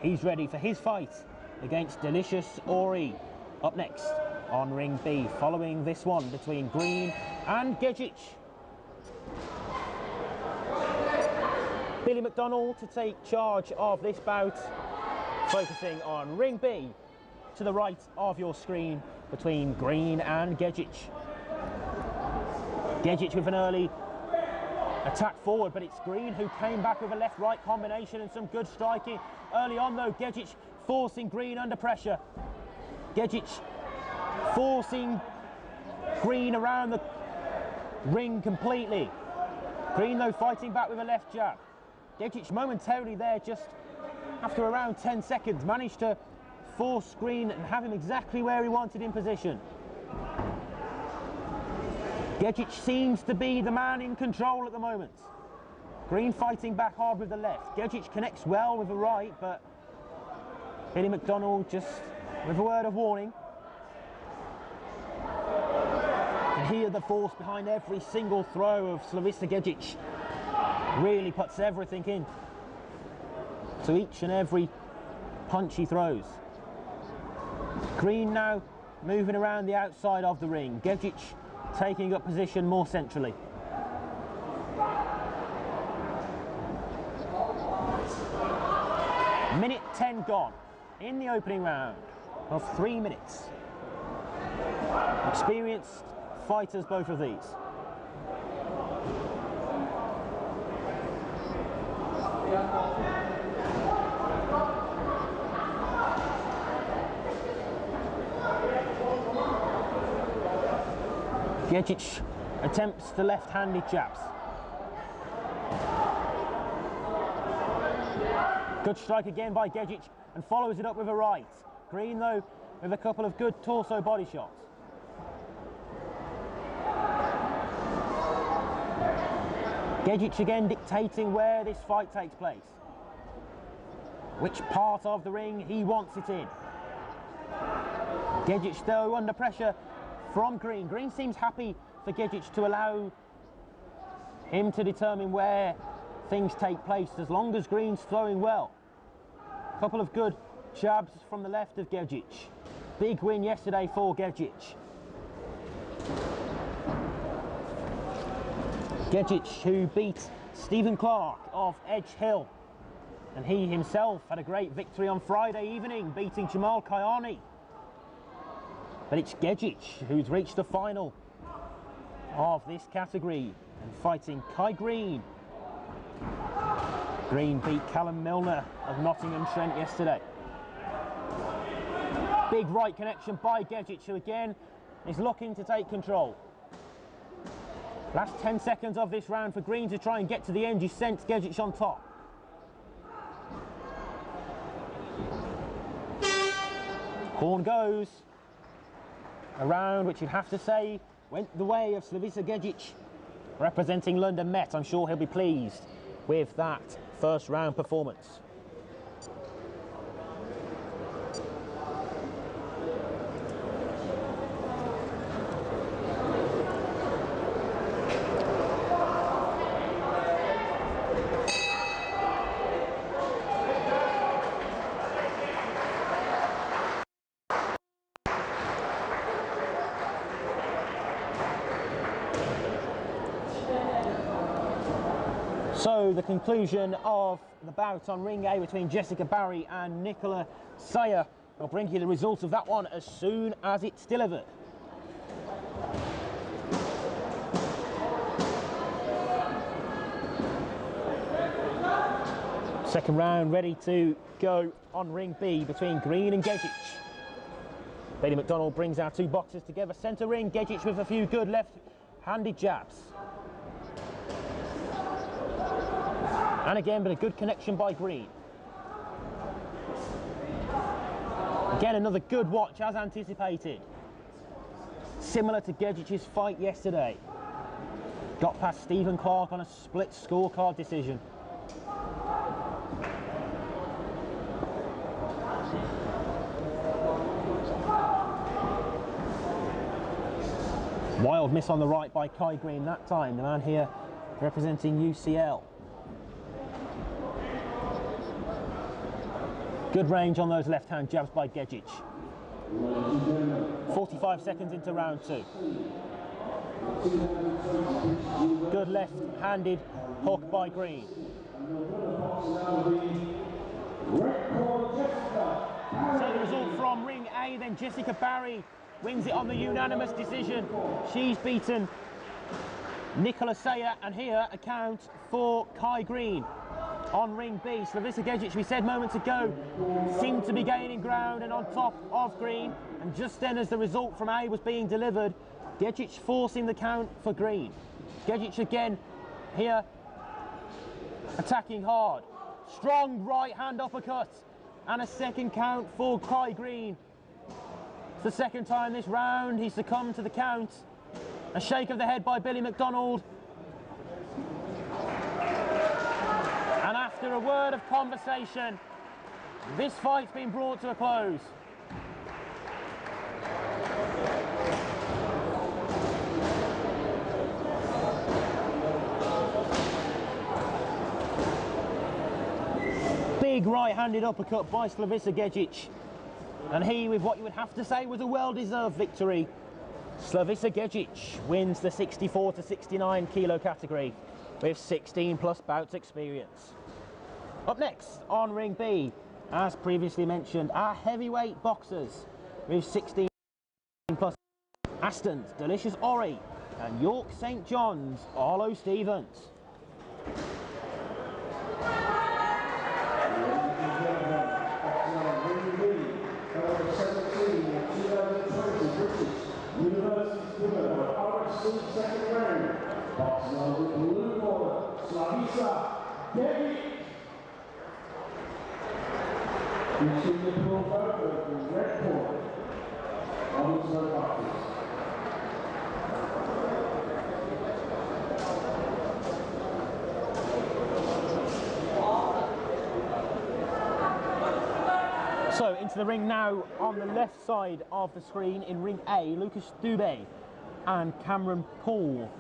He's ready for his fight against Delicious Ori. Up next on Ring B, following this one between Green and Gejic. Billy McDonald to take charge of this bout, focusing on Ring B to the right of your screen between Green and Gejic. Gejic with an early attack forward, but it's Green who came back with a left-right combination and some good striking early on though. Gejic forcing Green under pressure. Gejic forcing Green around the ring completely. Green though fighting back with a left jab. Gejic momentarily there, just after around 10 seconds, managed to force Green and have him exactly where he wanted in position. Gejic seems to be the man in control at the moment. Green fighting back hard with the left. Gejic connects well with the right, but Billy McDonald just with a word of warning. You can hear the force behind every single throw of Slavica Gejic. Really puts everything in to each and every punch he throws. Green now moving around the outside of the ring. Gejic taking up position more centrally. Minute 10 gone in the opening round of 3 minutes. Experienced fighters, both of these. Gejic attempts the left-handed jabs. Good strike again by Gejic and follows it up with a right. Green though with a couple of good torso body shots. Gejic again dictating where this fight takes place. Which part of the ring he wants it in. Gejic though under pressure from Green. Green seems happy for Gejic to allow him to determine where things take place as long as Green's throwing well. A couple of good jabs from the left of Gejic. Big win yesterday for Gejic. Gejic who beat Stephen Clark of Edge Hill, and he himself had a great victory on Friday evening beating Jamal Kayani. But it's Gejic who's reached the final of this category and fighting Kai Green. Green beat Callum Milner of Nottingham Trent yesterday. Big right connection by Gejic, who again is looking to take control. Last 10 seconds of this round for Green to try and get to the end. You sense Gejic on top. Horn goes. A round which you'd have to say went the way of Slavica Gegic, representing London Met. I'm sure he'll be pleased with that first round performance. So the conclusion of the bout on ring A between Jessica Barry and Nicola Sayer. We'll bring you the results of that one as soon as it's delivered. Second round ready to go on ring B between Green and Gegic. Lady McDonald brings our two boxers together. Centre ring, Gegic with a few good left-handed jabs. And again, but a good connection by Green. Again, another good watch as anticipated. Similar to Gegic's fight yesterday. Got past Stephen Clark on a split scorecard decision. Wild miss on the right by Kai Green that time, the man here representing UCL. Good range on those left-hand jabs by Gegic. 45 seconds into round two. Good left-handed hook by Green. So the result from ring A, then Jessica Barry wins it on the unanimous decision. She's beaten Nicola Sayer, and here a count for Kai Green. On ring B, Slavica Gegic, we said moments ago, seemed to be gaining ground and on top of Green. And just then, as the result from A was being delivered, Gegic forcing the count for Green. Gegic again here, attacking hard. Strong right hand uppercut and a second count for Kai Green. It's the second time this round he succumbed to the count. A shake of the head by Billy McDonald. And after a word of conversation, this fight's been brought to a close. Big right-handed uppercut by Slavica Gegic. And he, with what you would have to say was a well-deserved victory. Slavica Gegic wins the 64 to 69 kilo category with 16 plus bouts experience. Up next on ring B, as previously mentioned, our heavyweight boxers with 16 plus Aston's Delicious Ori and York St John's Arlo Stevens. Second round, boxing on the blue corner, Slavica Gegic. You see the blue photo from the red corner on his own boxes. So into the ring now on the left side of the screen in ring A, Lucas Dubé and Cameron Poole.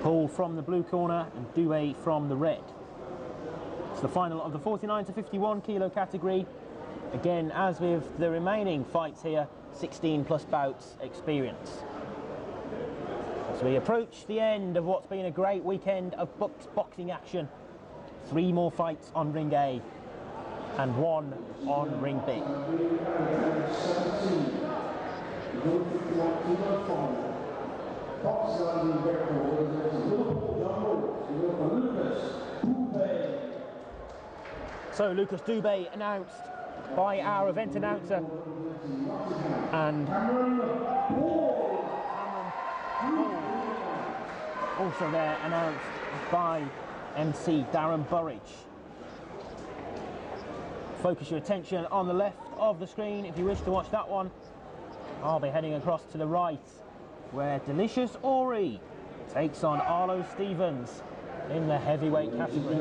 Poole from the blue corner and Dubé from the red. It's the final of the 49 to 51 kilo category. Again, as with the remaining fights here, 16 plus bouts experience. As we approach the end of what's been a great weekend of boxing action, 3 more fights on ring A and 1 on ring B. So Lucas Dubé announced by our event announcer, and Cameron Poole also there announced by MC Darren Burridge. Focus your attention on the left of the screen if you wish to watch that one. I'll be heading across to the right, where Delicious Ori takes on Arlo Stevens in the heavyweight category.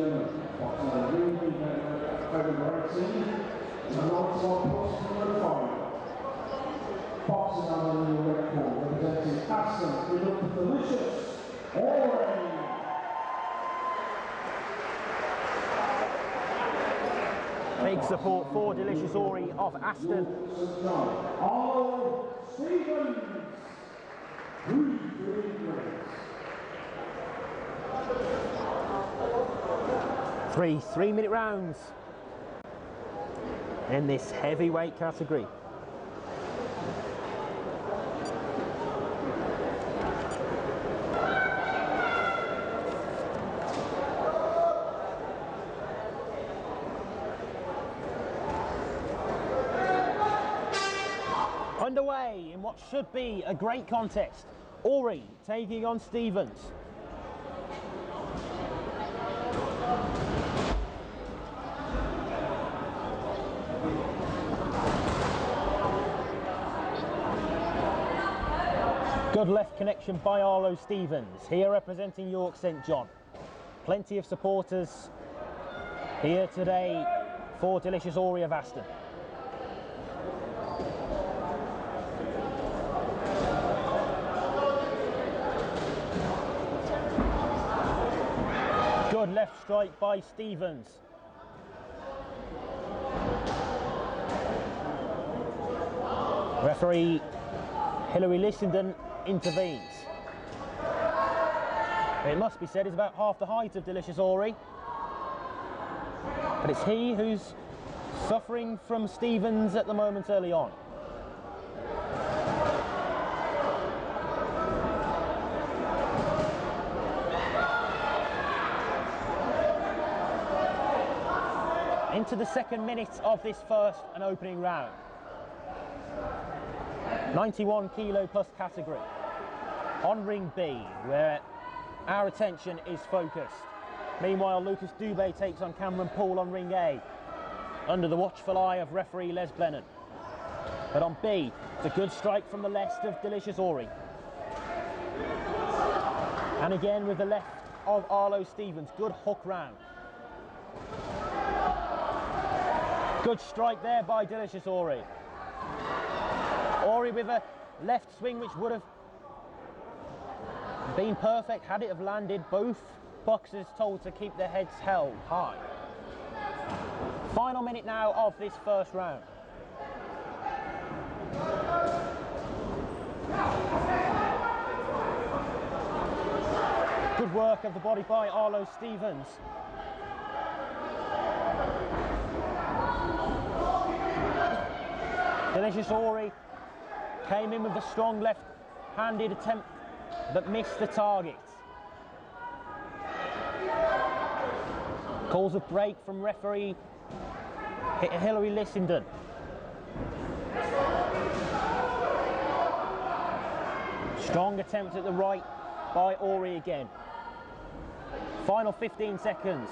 Boxing on the new record, representing Aston, we look for Delicious Ori. Big support for Delicious Ori of Aston. Arlo Stevens. 3 3-minute rounds in this heavyweight category. Underway in what should be a great contest. Ori taking on Stevens. Good left connection by Arlo Stevens, here representing York St John. Plenty of supporters here today for Delicious Ori of Aston. Good left strike by Stevens. Referee Hilary Lissenden intervenes. It must be said he's about half the height of Delicious Ori, but it's he who's suffering from Stevens at the moment early on. Into the second minute of this first and opening round. 91 kilo plus category. On ring B, where our attention is focused. Meanwhile, Lucas Dubé takes on Cameron Poole on ring A, under the watchful eye of referee Les Blennon. But on B, it's a good strike from the left of Delicious Ori. And again with the left of Arlo Stevens, good hook round. Good strike there by Delicious Ori. Ori with a left swing which would have been perfect had it have landed. Both boxers told to keep their heads held high. Final minute now of this first round. Good work of the body by Arlo Stevens. Delicious Ori came in with the strong left-handed attempt but missed the target. Calls a break from referee Hilary Lissenden. Strong attempt at the right by Ori again. Final 15 seconds.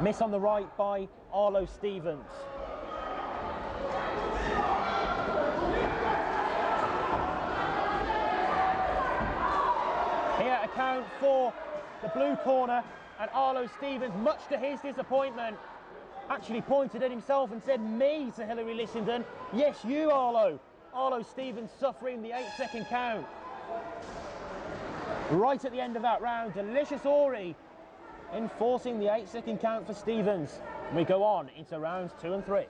Miss on the right by Arlo Stevens. Here a count for the blue corner, and Arlo Stevens, much to his disappointment, actually pointed at himself and said me to Hilary Lissenden. Yes, you, Arlo. Arlo Stevens suffering the 8-second count. Right at the end of that round, Delicious Ori enforcing the 8-second count for Stevens. We go on into rounds 2 and 3.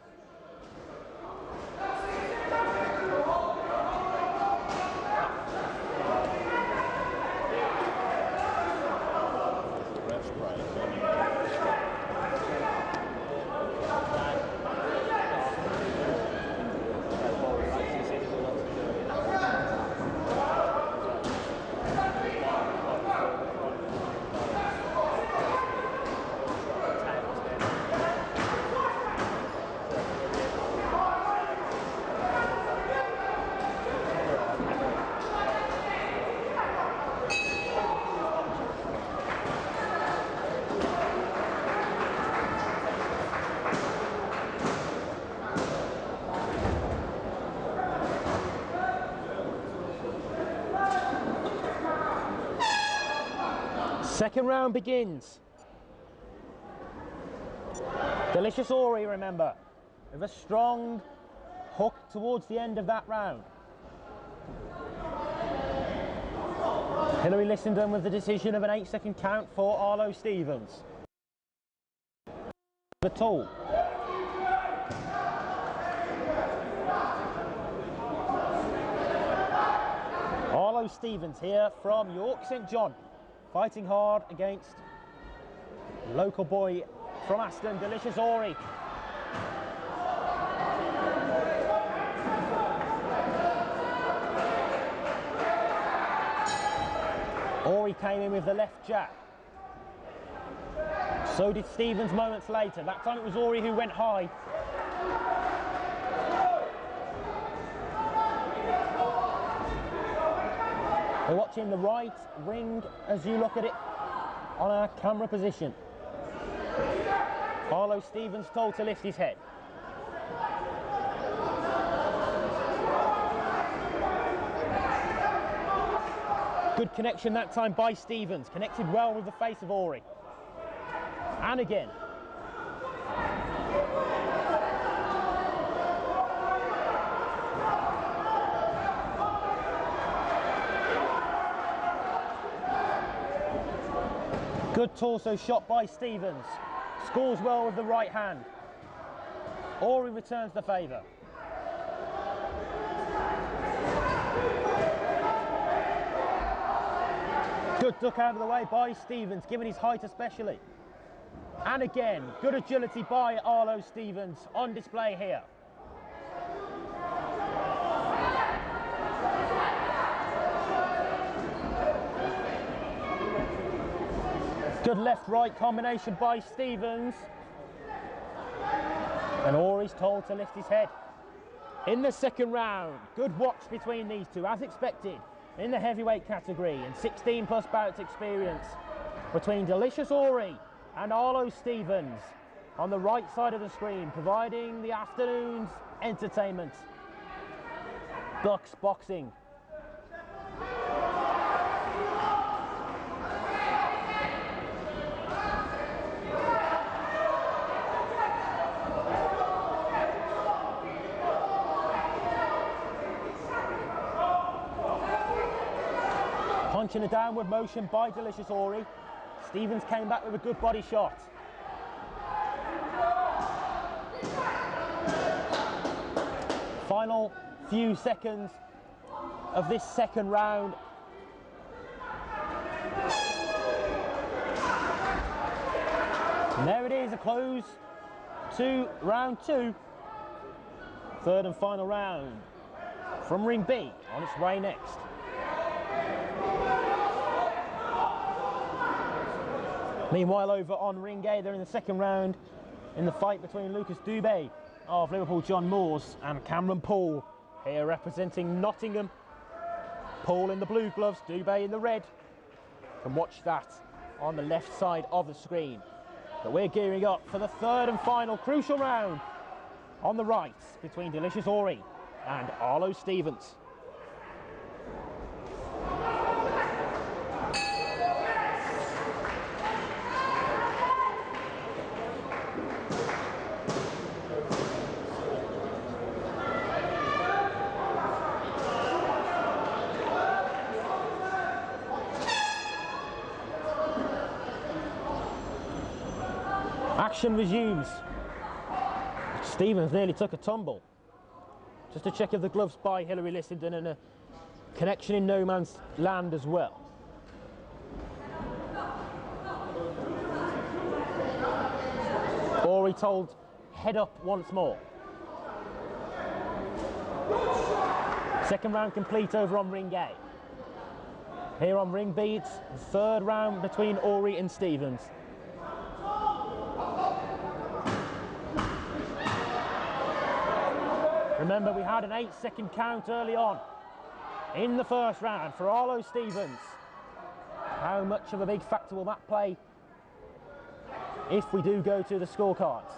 Second round begins. Delicious Ori, remember, with a strong hook towards the end of that round. Hilary Lissenden with the decision of an 8-second count for Arlo Stevens. The tool. Arlo Stevens here from York St John, fighting hard against local boy from Aston, Delicious Ori. Ori came in with the left jab. So did Stevens moments later. That time it was Ori who went high. We're watching the right ring as you look at it on our camera position. Arlo Stevens told to lift his head. Good connection that time by Stevens, connected well with the face of Ori. And again. Good torso shot by Stevens. Scores well with the right hand. Ori returns the favour. Good duck out of the way by Stevens, given his height especially. And again, good agility by Arlo Stevens on display here. Good left-right combination by Stevens. And Ori's told to lift his head. In the second round, good watch between these two, as expected, in the heavyweight category, and 16 plus bouts experience between Delicious Ori and Arlo Stevens on the right side of the screen, providing the afternoon's entertainment. BUCS Boxing. Punching a downward motion by Delicious Ori. Stevens came back with a good body shot. Final few seconds of this second round. And there it is, a close to round two. Third and final round from Ring B on its way next. Meanwhile, over on Ring A, they're in the second round in the fight between Lucas Dubé of Liverpool John Moores and Cameron Poole, here representing Nottingham. Poole in the blue gloves, Dubé in the red. And watch that on the left side of the screen. But we're gearing up for the third and final crucial round on the right between Delicious Ori and Arlo Stevens. Action resumes. Stevens nearly took a tumble. Just a check of the gloves by Hilary Lissenden and a connection in no man's land as well. Ori told head up once more. Second round complete over on Ring A. Here on Ring B, it's the third round between Ori and Stevens. Remember, we had an 8-second count early on in the first round for Arlo Stevens. How much of a big factor will that play if we do go to the scorecards?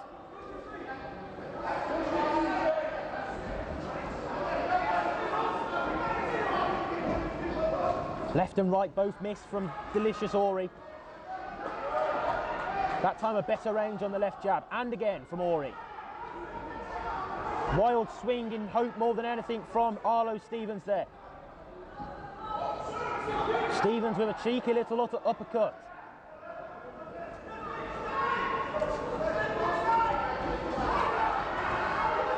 Left and right both missed from Delicious Ori. That time a better range on the left jab, and again from Ori. Wild swing in hope more than anything from Arlo Stevens there. Stevens with a cheeky little uppercut.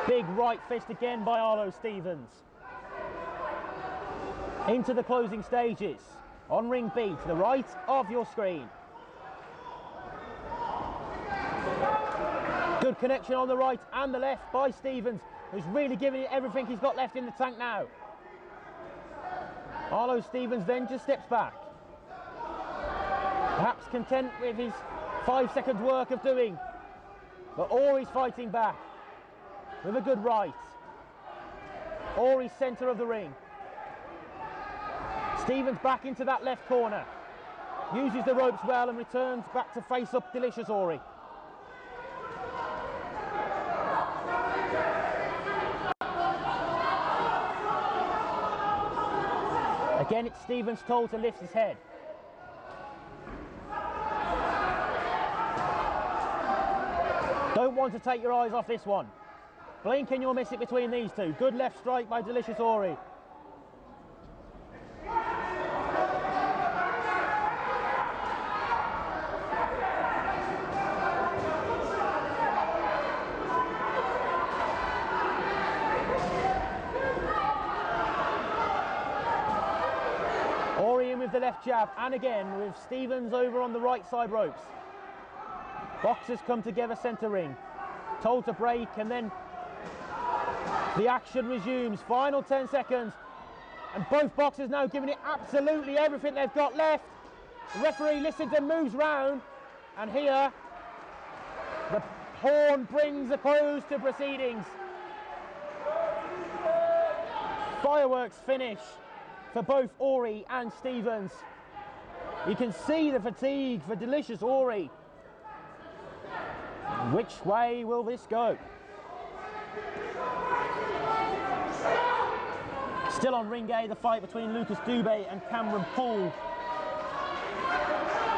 Big right fist again by Arlo Stevens. Into the closing stages. On ring B, to the right of your screen. Good connection on the right and the left by Stevens, who's really giving it everything he's got left in the tank now. Arlo Stevens then just steps back. Perhaps content with his 5 seconds work of doing. But Ori's fighting back with a good right. Ori's centre of the ring. Stevens back into that left corner. Uses the ropes well and returns back to face up Delicious Ori. Again, it's Stevens told to lift his head. Don't want to take your eyes off this one. Blink and you'll miss it between these two. Good left strike by Delicious Ori. Ori in with the left jab, and again with Stevens over on the right side ropes. Boxers come together centre ring. Told to break, and then the action resumes. Final 10 seconds. And both boxers now giving it absolutely everything they've got left. The referee listens and moves round. And here, the horn brings a close to proceedings. Fireworks finish for both Ori and Stevens. You can see the fatigue for Delicious Ori. Which way will this go? Still on ring A, the fight between Lucas Dubé and Cameron Poole.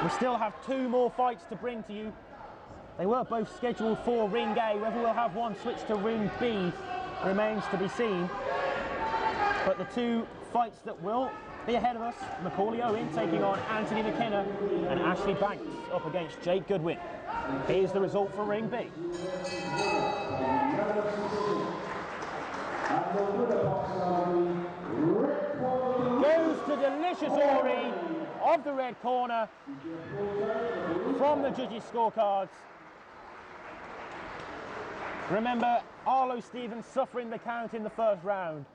We still have 2 more fights to bring to you. They were both scheduled for ring A. Whether we'll have one switch to ring B remains to be seen. But the 2 fights that will be ahead of us, Macaulay Owen taking on Anthony McKenna, and Ashley Banks up against Jake Goodwin. Here's the result for ring B. Goes to Delicious Ori of the red corner from the judges' scorecards. Remember, Arlo Stevens suffering the count in the first round,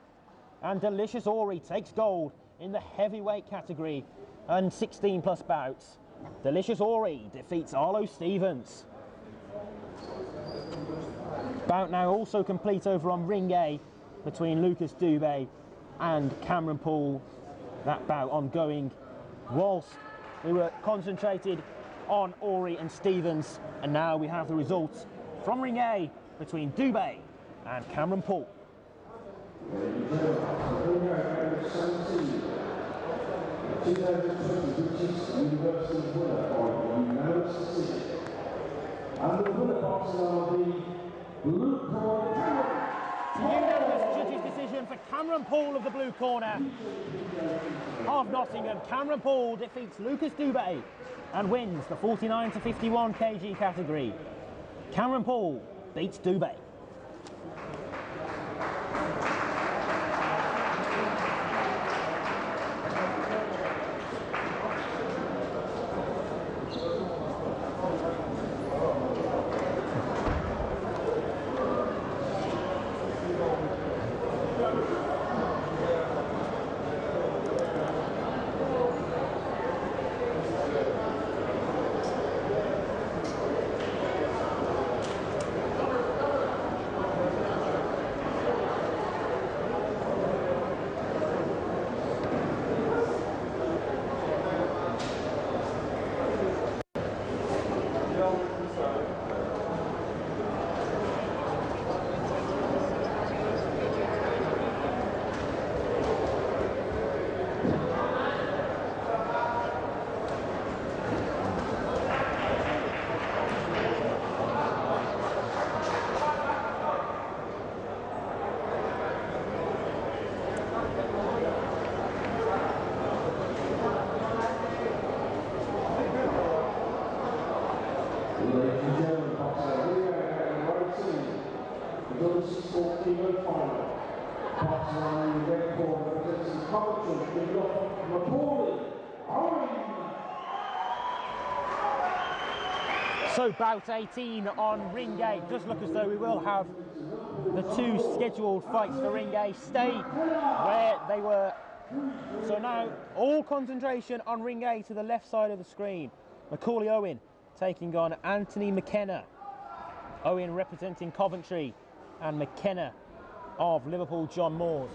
and Delicious Ori takes gold in the heavyweight category and 16 plus bouts. Delicious Ori defeats Arlo Stevens. Bout now also complete over on ring A between Lucas Dubé and Cameron Poole. That bout ongoing whilst we were concentrated on Ori and Stevens, and now we have the results from ring A between Dubé and Cameron Poole. And the winner boxes are the blue corner. Unanimous judges' decision for Cameron Poole of the blue corner of Nottingham. Cameron Poole defeats Lucas Dubé and wins the 49 to 51 kg category. Cameron Poole beats Dubé. boxer on the red corner represents Coventry, big up Macaulay. So bout 18 on ring A. Does look as though we will have the two scheduled fights for ring A stay where they were. So now all concentration on ring A to the left side of the screen. Macaulay Owen taking on Anthony McKenna. Owen representing Coventry and McKenna of Liverpool John Moores.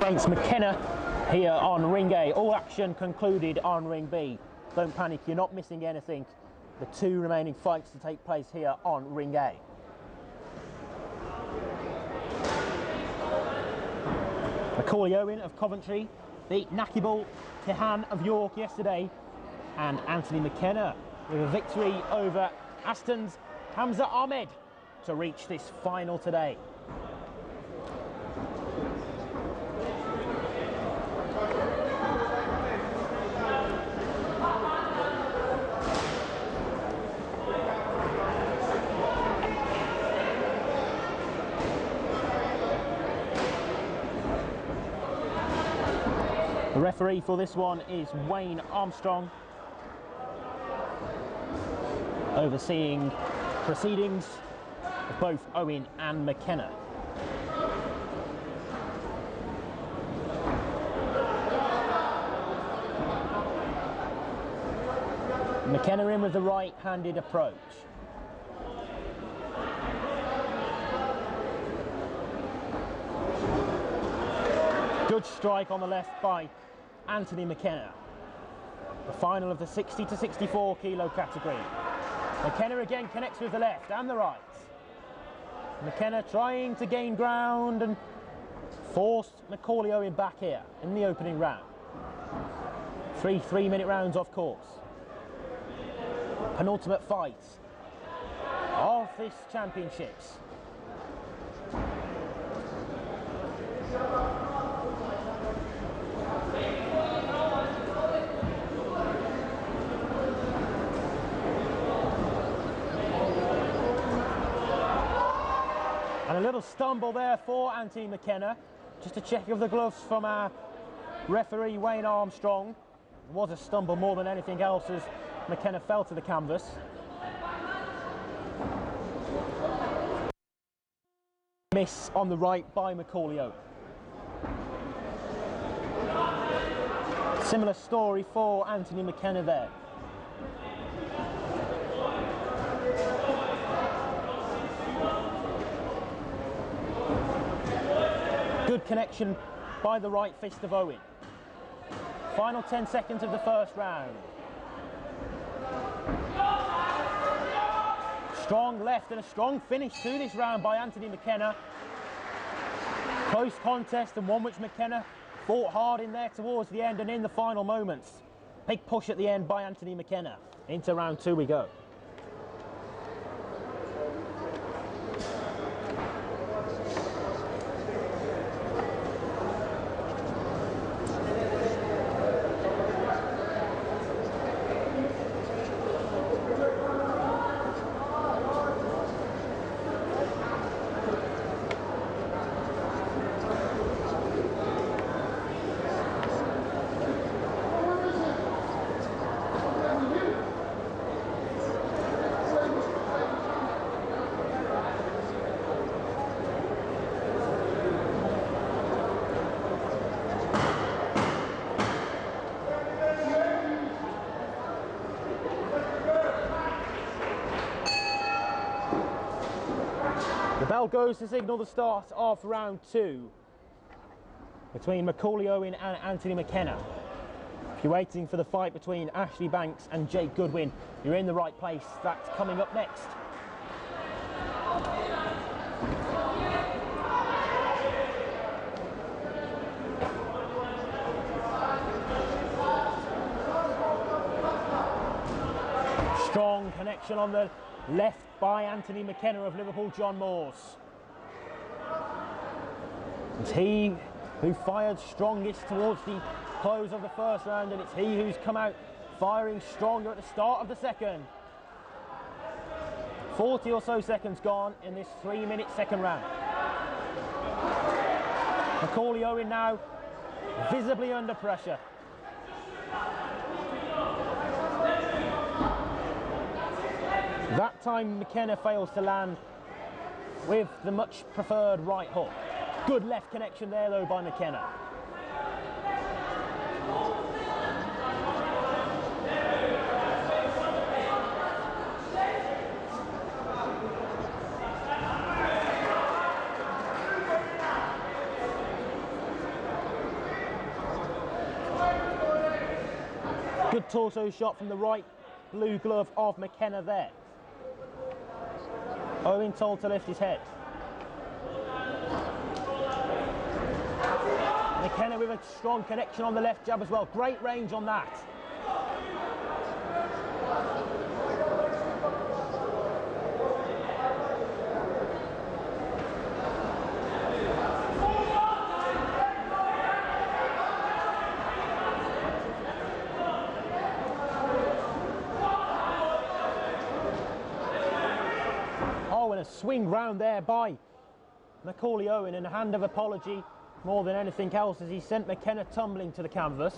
Against McKenna here on ring A. All action concluded on ring B. Don't panic, you're not missing anything. The two remaining fights to take place here on ring A. Macaulay Owen of Coventry beat Nakibul Tehan of York yesterday, and Anthony McKenna with a victory over Aston's Hamza Ahmed to reach this final today. The referee for this one is Wayne Armstrong, overseeing proceedings of both Owen and McKenna. McKenna in with the right-handed approach. Good strike on the left by Anthony McKenna. The final of the 60 to 64 kilo category. McKenna again connects with the left and the right. McKenna trying to gain ground and forced Macaulay Owen back here in the opening round. Three 3-minute rounds, of course. Penultimate fight of this championships. And a little stumble there for Anthony McKenna. Just a check of the gloves from our referee Wayne Armstrong. It was a stumble more than anything else as McKenna fell to the canvas. Miss on the right by Macaulay Owen. Similar story for Anthony McKenna there. Good connection by the right fist of Owen. Final 10 seconds of the first round. Strong left and a strong finish to this round by Anthony McKenna. Close contest and one which McKenna fought hard in there towards the end and in the final moments. Big push at the end by Anthony McKenna. Into round two we go. Bell goes to signal the start of round two between Macaulay Owen and Anthony McKenna. If you're waiting for the fight between Ashley Banks and Jake Goodwin, you're in the right place. That's coming up next. Strong connection on the left by Anthony McKenna of Liverpool John Moores. It's he who fired strongest towards the close of the first round, and it's he who's come out firing stronger at the start of the second. 40 or so seconds gone in this 3-minute second round. Macaulay Owen now visibly under pressure. That time McKenna fails to land with the much preferred right hook. Good left connection there though by McKenna. Good torso shot from the right blue glove of McKenna there. Owen told to lift his head. McKenna with a strong connection on the left jab as well. Great range on that. Oh, and a swing round there by Macaulay Owen, and a hand of apology more than anything else as he sent McKenna tumbling to the canvas.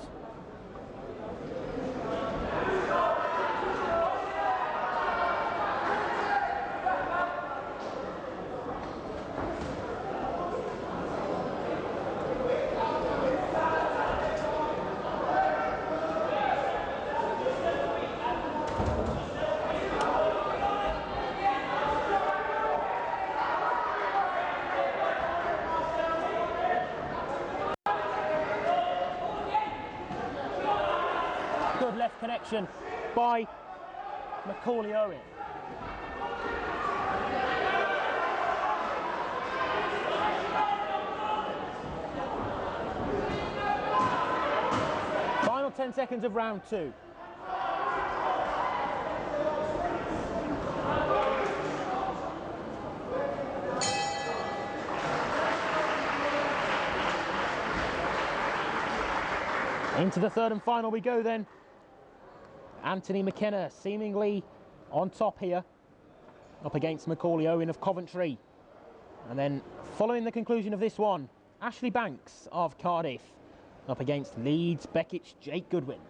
Good left connection by Macaulay Owen. Final 10 seconds of round two. Into the third and final we go then. Anthony McKenna seemingly on top here, up against Macaulay Owen of Coventry. And then following the conclusion of this one, Ashley Banks of Cardiff up against Leeds Beckett's Jake Goodwin.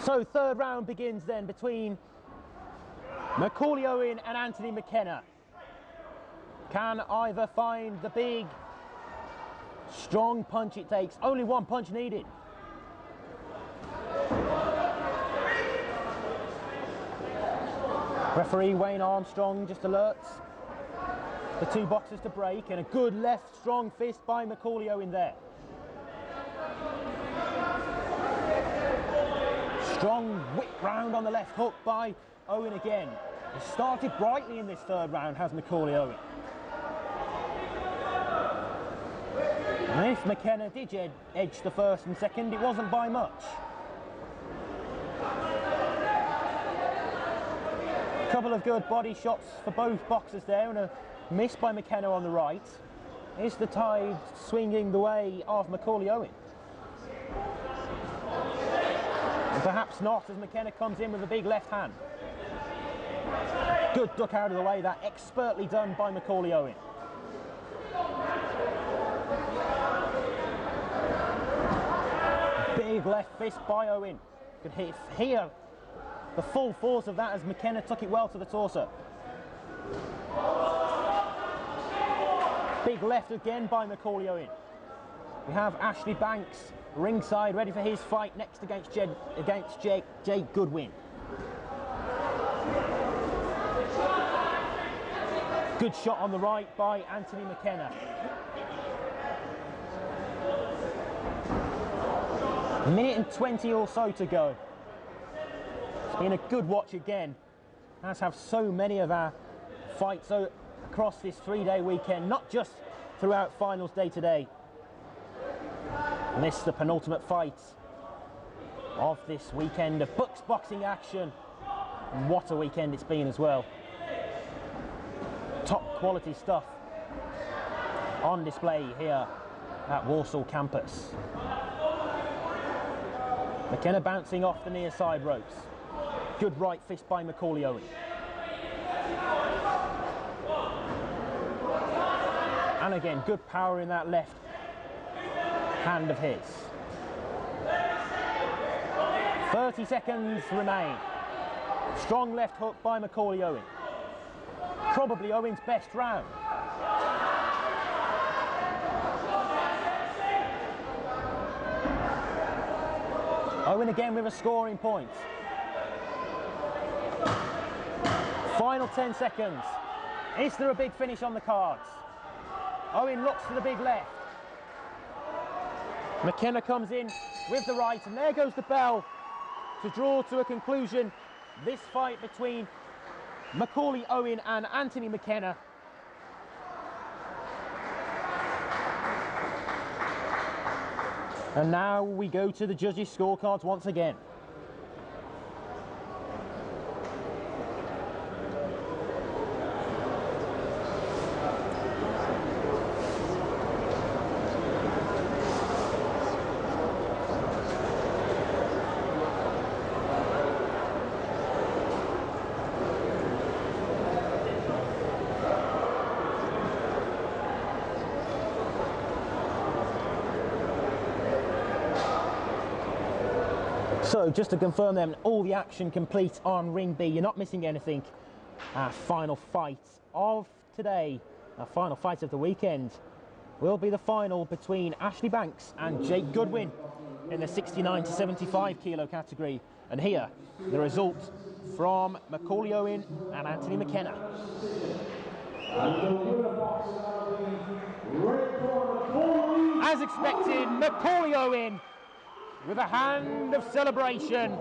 So third round begins then between Macaulay Owen and Anthony McKenna. Can either find the big, strong punch it takes? Only one punch needed. Referee Wayne Armstrong just alerts the two boxers to break, and a good left strong fist by Macaulay Owen there. Strong whip round on the left hook by Owen again. He started brightly in this third round, has Macaulay Owen. And if McKenna did edge the first and second, it wasn't by much. A couple of good body shots for both boxers there, and a miss by McKenna on the right. Is the tide swinging the way of Macaulay Owen? Perhaps not, as McKenna comes in with a big left hand. Good duck out of the way, that expertly done by Macaulay Owen. Big left fist by Owen. Could hear the full force of that as McKenna took it well to the torso. Big left again by Macaulay Owen. We have Ashley Banks ringside, ready for his fight next against Jake Goodwin. Good shot on the right by Anthony McKenna. A minute and 20 or so to go. It's been a good watch again, as have so many of our fights across this 3-day weekend, not just throughout finals day today. And this is the penultimate fight of this weekend of BUCS boxing action. And what a weekend it's been as well. Top quality stuff on display here at Walsall campus. McKenna bouncing off the near side ropes. Good right fist by Macaulay Owen. And again, good power in that left hand of his. 30 seconds remain. Strong left hook by Macaulay Owen. Probably Owen's best round. Owen again with a scoring point. Final 10 seconds. Is there a big finish on the cards? Owen looks to the big left. McKenna comes in with the right, and there goes the bell to draw to a conclusion this fight between Macaulay Owen and Anthony McKenna. And now we go to the judges' scorecards once again. So just to confirm then, all the action complete on Ring B. You're not missing anything. Our final fight of today, our final fight of the weekend, will be the final between Ashley Banks and Jake Goodwin in the 69 to 75 kilo category. And here, the result from Macaulay Owen and Anthony McKenna. As expected, Macaulay Owen, with a hand of celebration,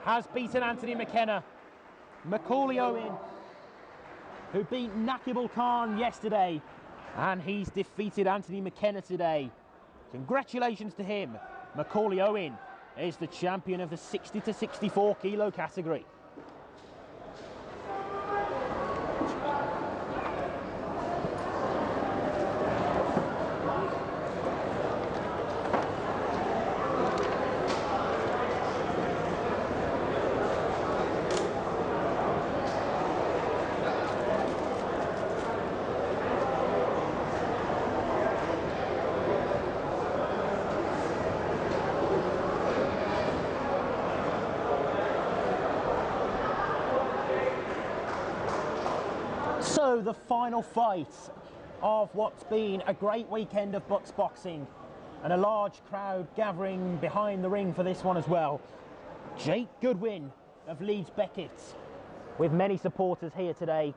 has beaten Anthony McKenna. Macaulay Owen, who beat Nakibul Khan yesterday, and he's defeated Anthony McKenna today. Congratulations to him. Macaulay Owen is the champion of the 60 to 64 kilo category. So the final fight of what's been a great weekend of BUCS boxing, and a large crowd gathering behind the ring for this one as well. Jake Goodwin of Leeds Beckett, with many supporters here today.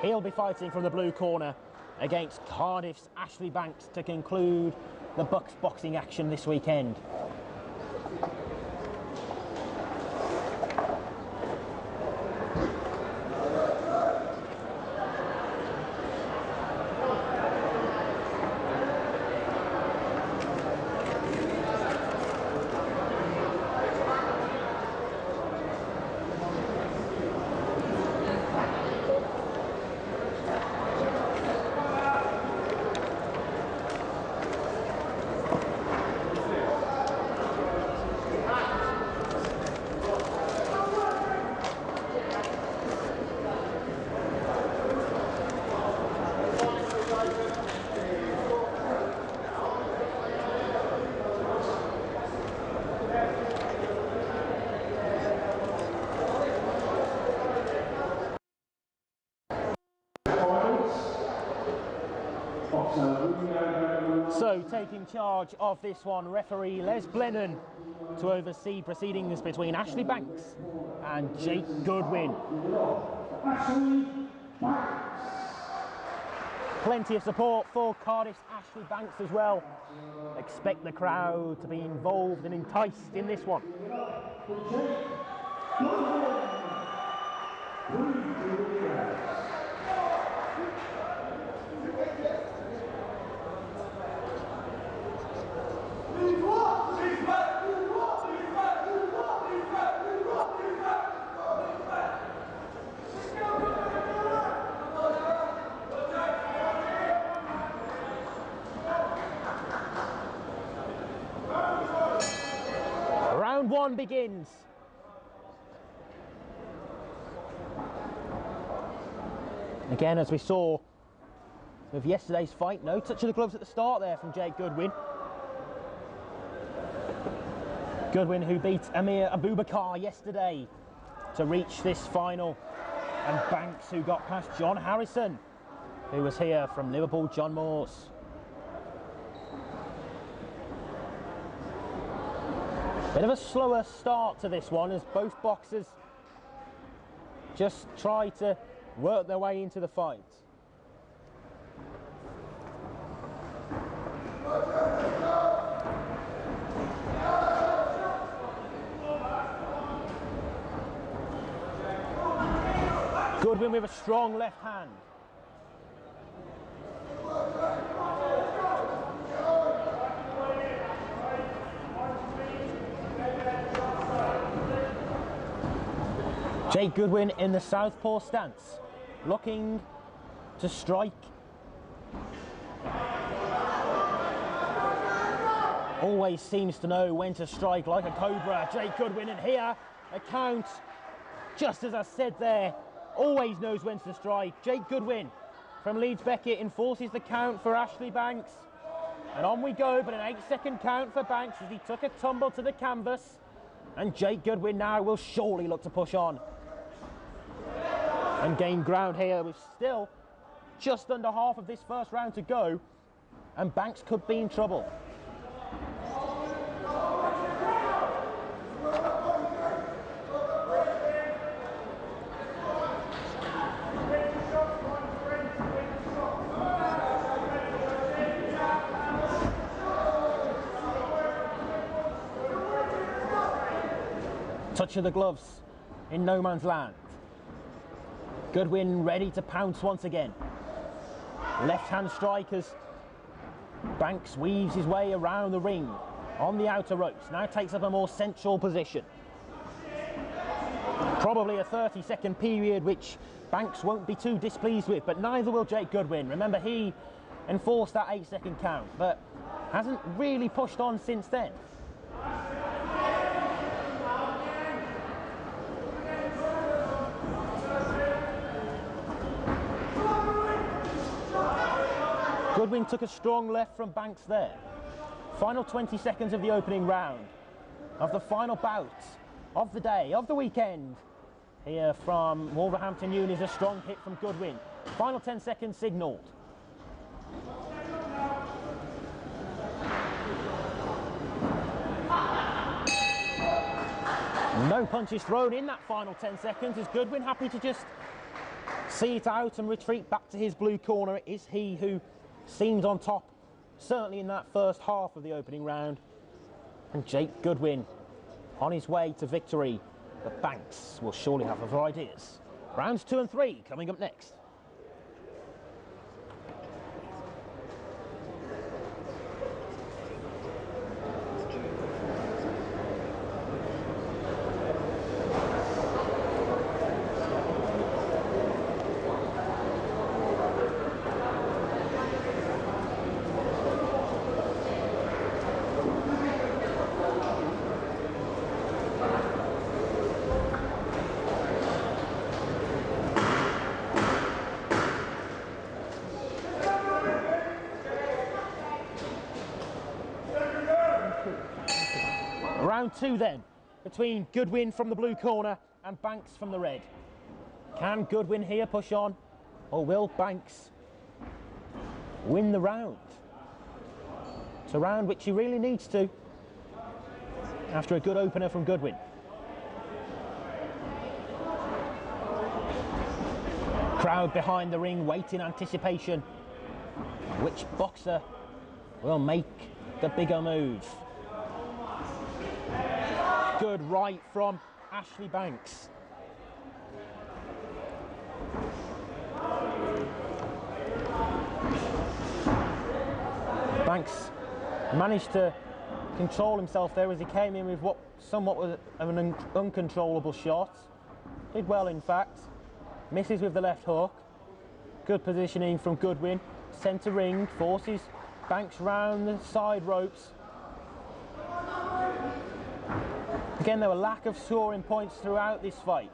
He'll be fighting from the blue corner against Cardiff's Ashley Banks to conclude the BUCS boxing action this weekend. So, taking charge of this one, referee Les Blennon to oversee proceedings between Ashley Banks and Jake Goodwin. Plenty of support for Cardiff's Ashley Banks as well. Expect the crowd to be involved and enticed in this one. Round one begins. Again, as we saw with yesterday's fight, no touch of the gloves at the start there from Jake Goodwin. Goodwin, who beat Amir Abubakar yesterday to reach this final, and Banks, who got past John Harrison, who was here from Liverpool John Moores. Bit of a slower start to this one as both boxers just try to work their way into the fight. Goodwin with a strong left hand. Jake Goodwin in the southpaw stance, looking to strike. Always seems to know when to strike like a cobra, Jake Goodwin, and here a count, just as I said there, always knows when to strike. Jake Goodwin from Leeds Beckett enforces the count for Ashley Banks. And on we go, but an 8-second count for Banks as he took a tumble to the canvas. And Jake Goodwin now will surely look to push on and gain ground here with still just under half of this first round to go, and Banks could be in trouble. Touch of the gloves in no man's land. Goodwin ready to pounce once again. Left hand strike as Banks weaves his way around the ring on the outer ropes. Now takes up a more central position. Probably a 30-second period which Banks won't be too displeased with, but neither will Jake Goodwin. Remember, he enforced that 8-second count, but hasn't really pushed on since then. Goodwin took a strong left from Banks there. Final 20 seconds of the opening round of the final bout of the day, of the weekend. Here from Wolverhampton Union is a strong hit from Goodwin. Final 10 seconds signalled. No punches thrown in that final 10 seconds. Is Goodwin happy to just see it out and retreat back to his blue corner? It is he who seemed on top, certainly in that first half of the opening round. And Jake Goodwin on his way to victory. But Banks will surely have other ideas. Rounds 2 and 3 coming up next. Round 2 then, between Goodwin from the blue corner and Banks from the red. Can Goodwin here push on, or will Banks win the round? to round, which he really needs to after a good opener from Goodwin. Crowd behind the ring, wait in anticipation. Which boxer will make the bigger move? Good right from Ashley Banks. Banks managed to control himself there as he came in with what somewhat was an uncontrollable shot. Did well, in fact. Misses with the left hook. Good positioning from Goodwin. Centre ring, forces Banks round the side ropes. Again, there were lack of scoring points throughout this fight.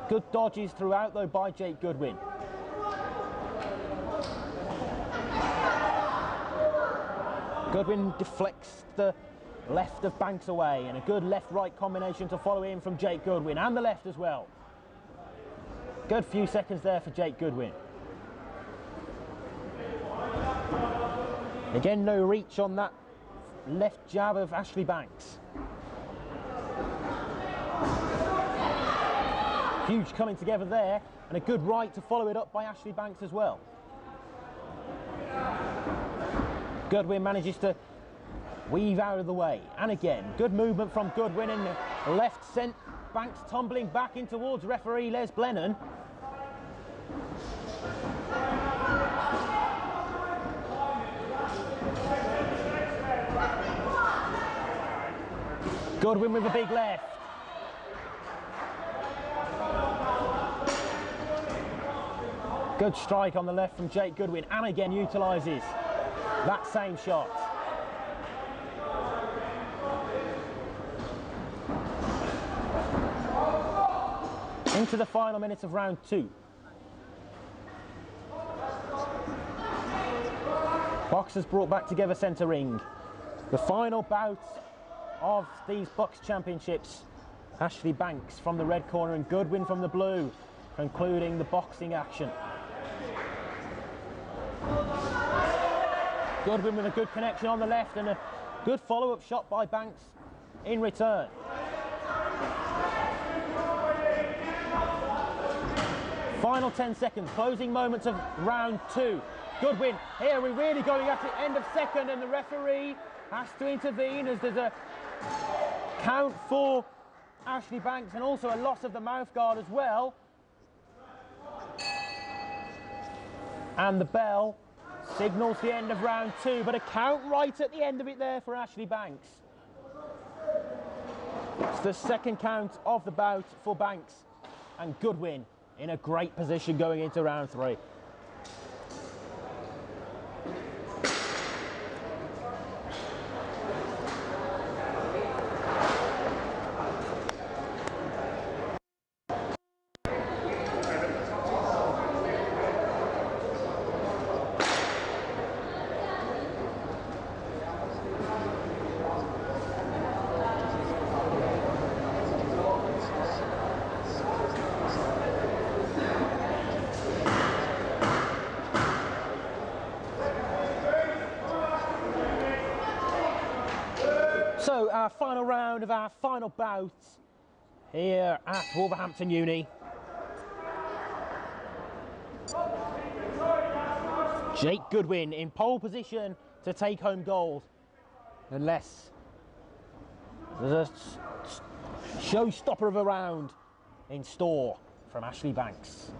Good dodges throughout, though, by Jake Goodwin. Goodwin deflects the left of Banks away, and a good left-right combination to follow in from Jake Goodwin, and the left as well. Good few seconds there for Jake Goodwin. Again, no reach on that left jab of Ashley Banks. Huge coming together there, and a good right to follow it up by Ashley Banks as well. Goodwin manages to weave out of the way, and again, good movement from Goodwin, and the left sent Banks tumbling back in towards referee Les Blennon. Goodwin with a big left. Good strike on the left from Jake Goodwin, and again utilises that same shot. Into the final minutes of round 2. Boxers brought back together centre ring. The final bout of these BUCS championships. Ashley Banks from the red corner and Goodwin from the blue, concluding the boxing action. Goodwin with a good connection on the left, and a good follow-up shot by Banks in return. Final 10 seconds, closing moments of round 2. Goodwin, here we're really going at the end of second, and the referee has to intervene as there's a count for Ashley Banks and also a loss of the mouth guard as well. And the bell signals the end of round 2, but a count right at the end of it there for Ashley Banks. It's the second count of the bout for Banks, and Goodwin in a great position going into round 3. So our final round of our final bout here at Wolverhampton Uni. Jake Goodwin in pole position to take home gold, unless there's a showstopper of a round in store from Ashley Banks.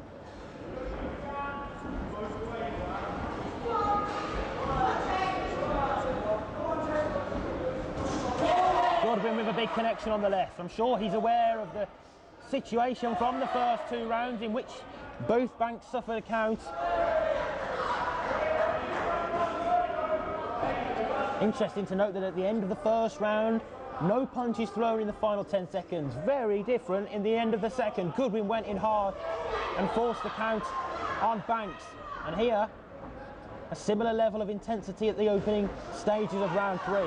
Goodwin with a big connection on the left. I'm sure he's aware of the situation from the first 2 rounds in which both Banks suffered a count. Interesting to note that at the end of the first round, no punches thrown in the final 10 seconds. Very different in the end of the second. Goodwin went in hard and forced the count on Banks. And here, a similar level of intensity at the opening stages of round 3.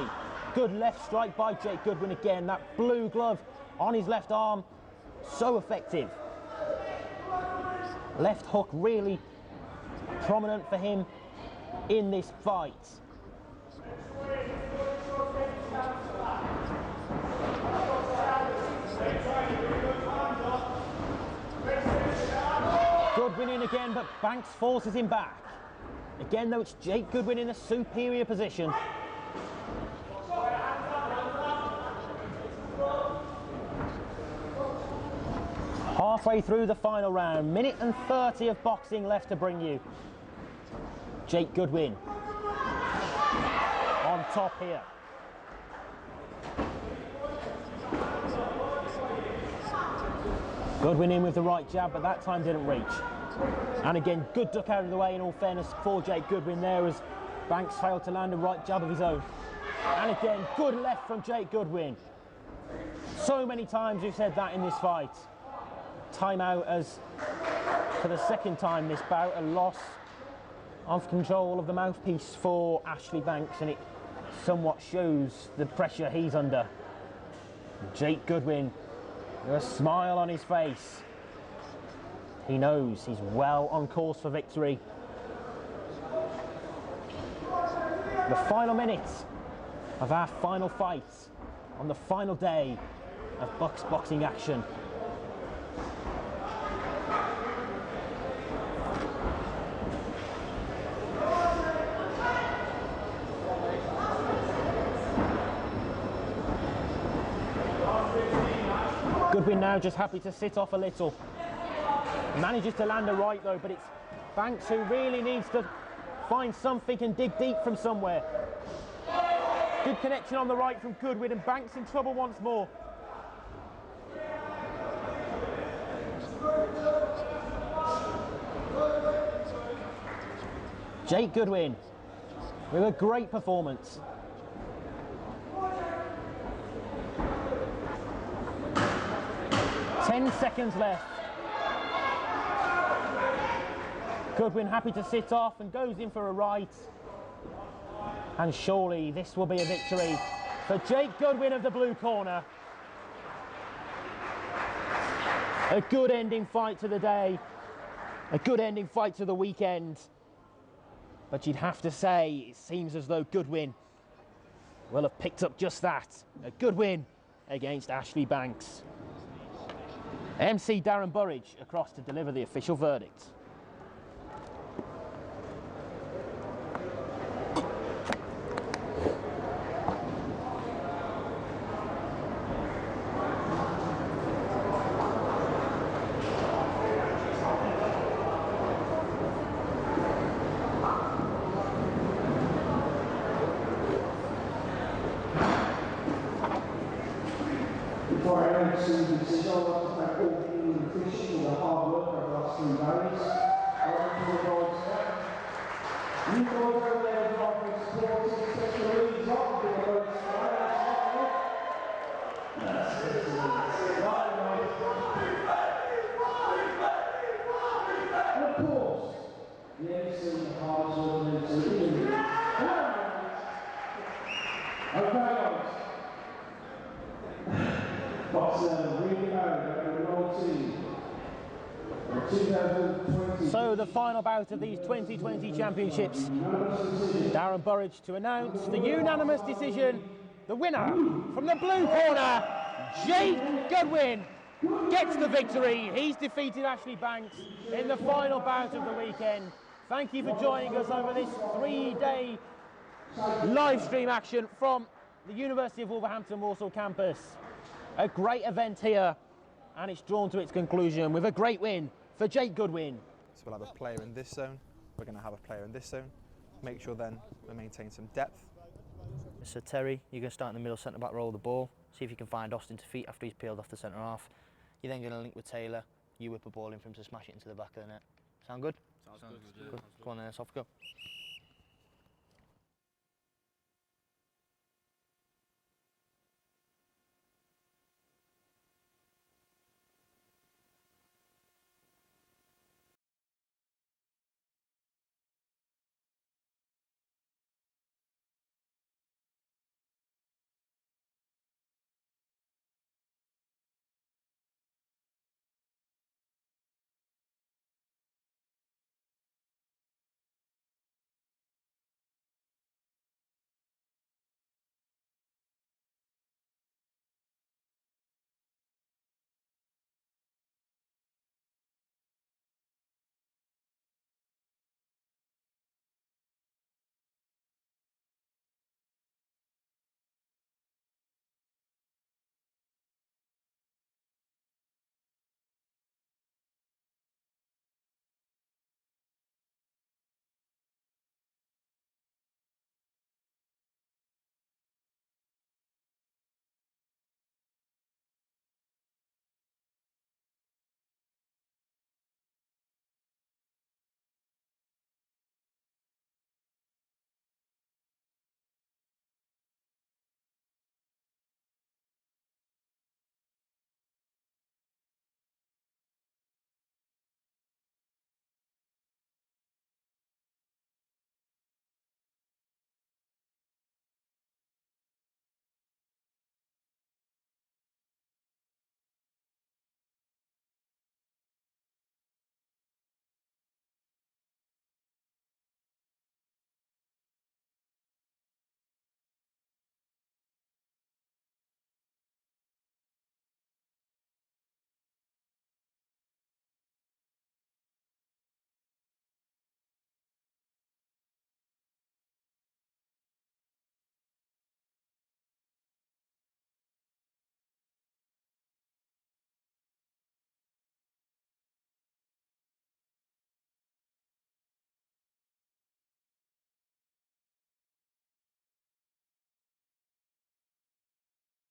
Good left strike by Jake Goodwin again. That blue glove on his left arm, so effective. Left hook really prominent for him in this fight. again, but Banks forces him back. Again, though, it's Jake Goodwin in a superior position. Halfway through the final round, minute and 30 of boxing left to bring you. Jake Goodwin on top here. Goodwin in with the right jab, but that time didn't reach. And again, good duck out of the way, in all fairness, for Jake Goodwin there, as Banks failed to land a right jab of his own. And again, good left from Jake Goodwin. So many times we've said that in this fight. Timeout, as for the second time this bout, a loss of control of the mouthpiece for Ashley Banks, and it somewhat shows the pressure he's under. Jake Goodwin with a smile on his face. He knows he's well on course for victory. The final minutes of our final fight on the final day of BUCS boxing action. Goodwin now just happy to sit off a little. Manages to land a right though, but it's Banks who really needs to find something and dig deep from somewhere. Good connection on the right from Goodwin, and Banks in trouble once more. Jake Goodwin with a great performance. Ten seconds left. Goodwin happy to sit off and goes in for a right. And surely this will be a victory for Jake Goodwin of the blue corner. A good ending fight to the day. A good ending fight to the weekend. But you'd have to say, it seems as though Goodwin will have picked up just that. A good win against Ashley Banks. MC Darren Burridge across to deliver the official verdict. Before I announce the decision, I want to thank all the England officials for the hard work over the last 3 days. I want to acknowledge that. You guys over there have got been supporting, especially the leads up, doing a very That's it. And of course, the MC, the hardest working MC. Okay, guys. So the final bout of these 2020 championships. Darren Burridge to announce the unanimous decision. The winner from the blue corner, Jake Goodwin, gets the victory. He's defeated Ashley Banks in the final bout of the weekend. Thank you for joining us over this 3-day live stream action from the University of Wolverhampton Walsall campus. A great event here, and it's drawn to its conclusion with a great win for Jake Goodwin. So we'll have a player in this zone, we're going to have a player in this zone. Make sure then we maintain some depth. So Terry, you're going to start in the middle centre-back role of the ball, see if you can find Austin to feet after he's peeled off the centre half. You're then going to link with Taylor, you whip a ball in for him to smash it into the back of the net. Sound good? Sounds good. Good. Go on then, let's off go.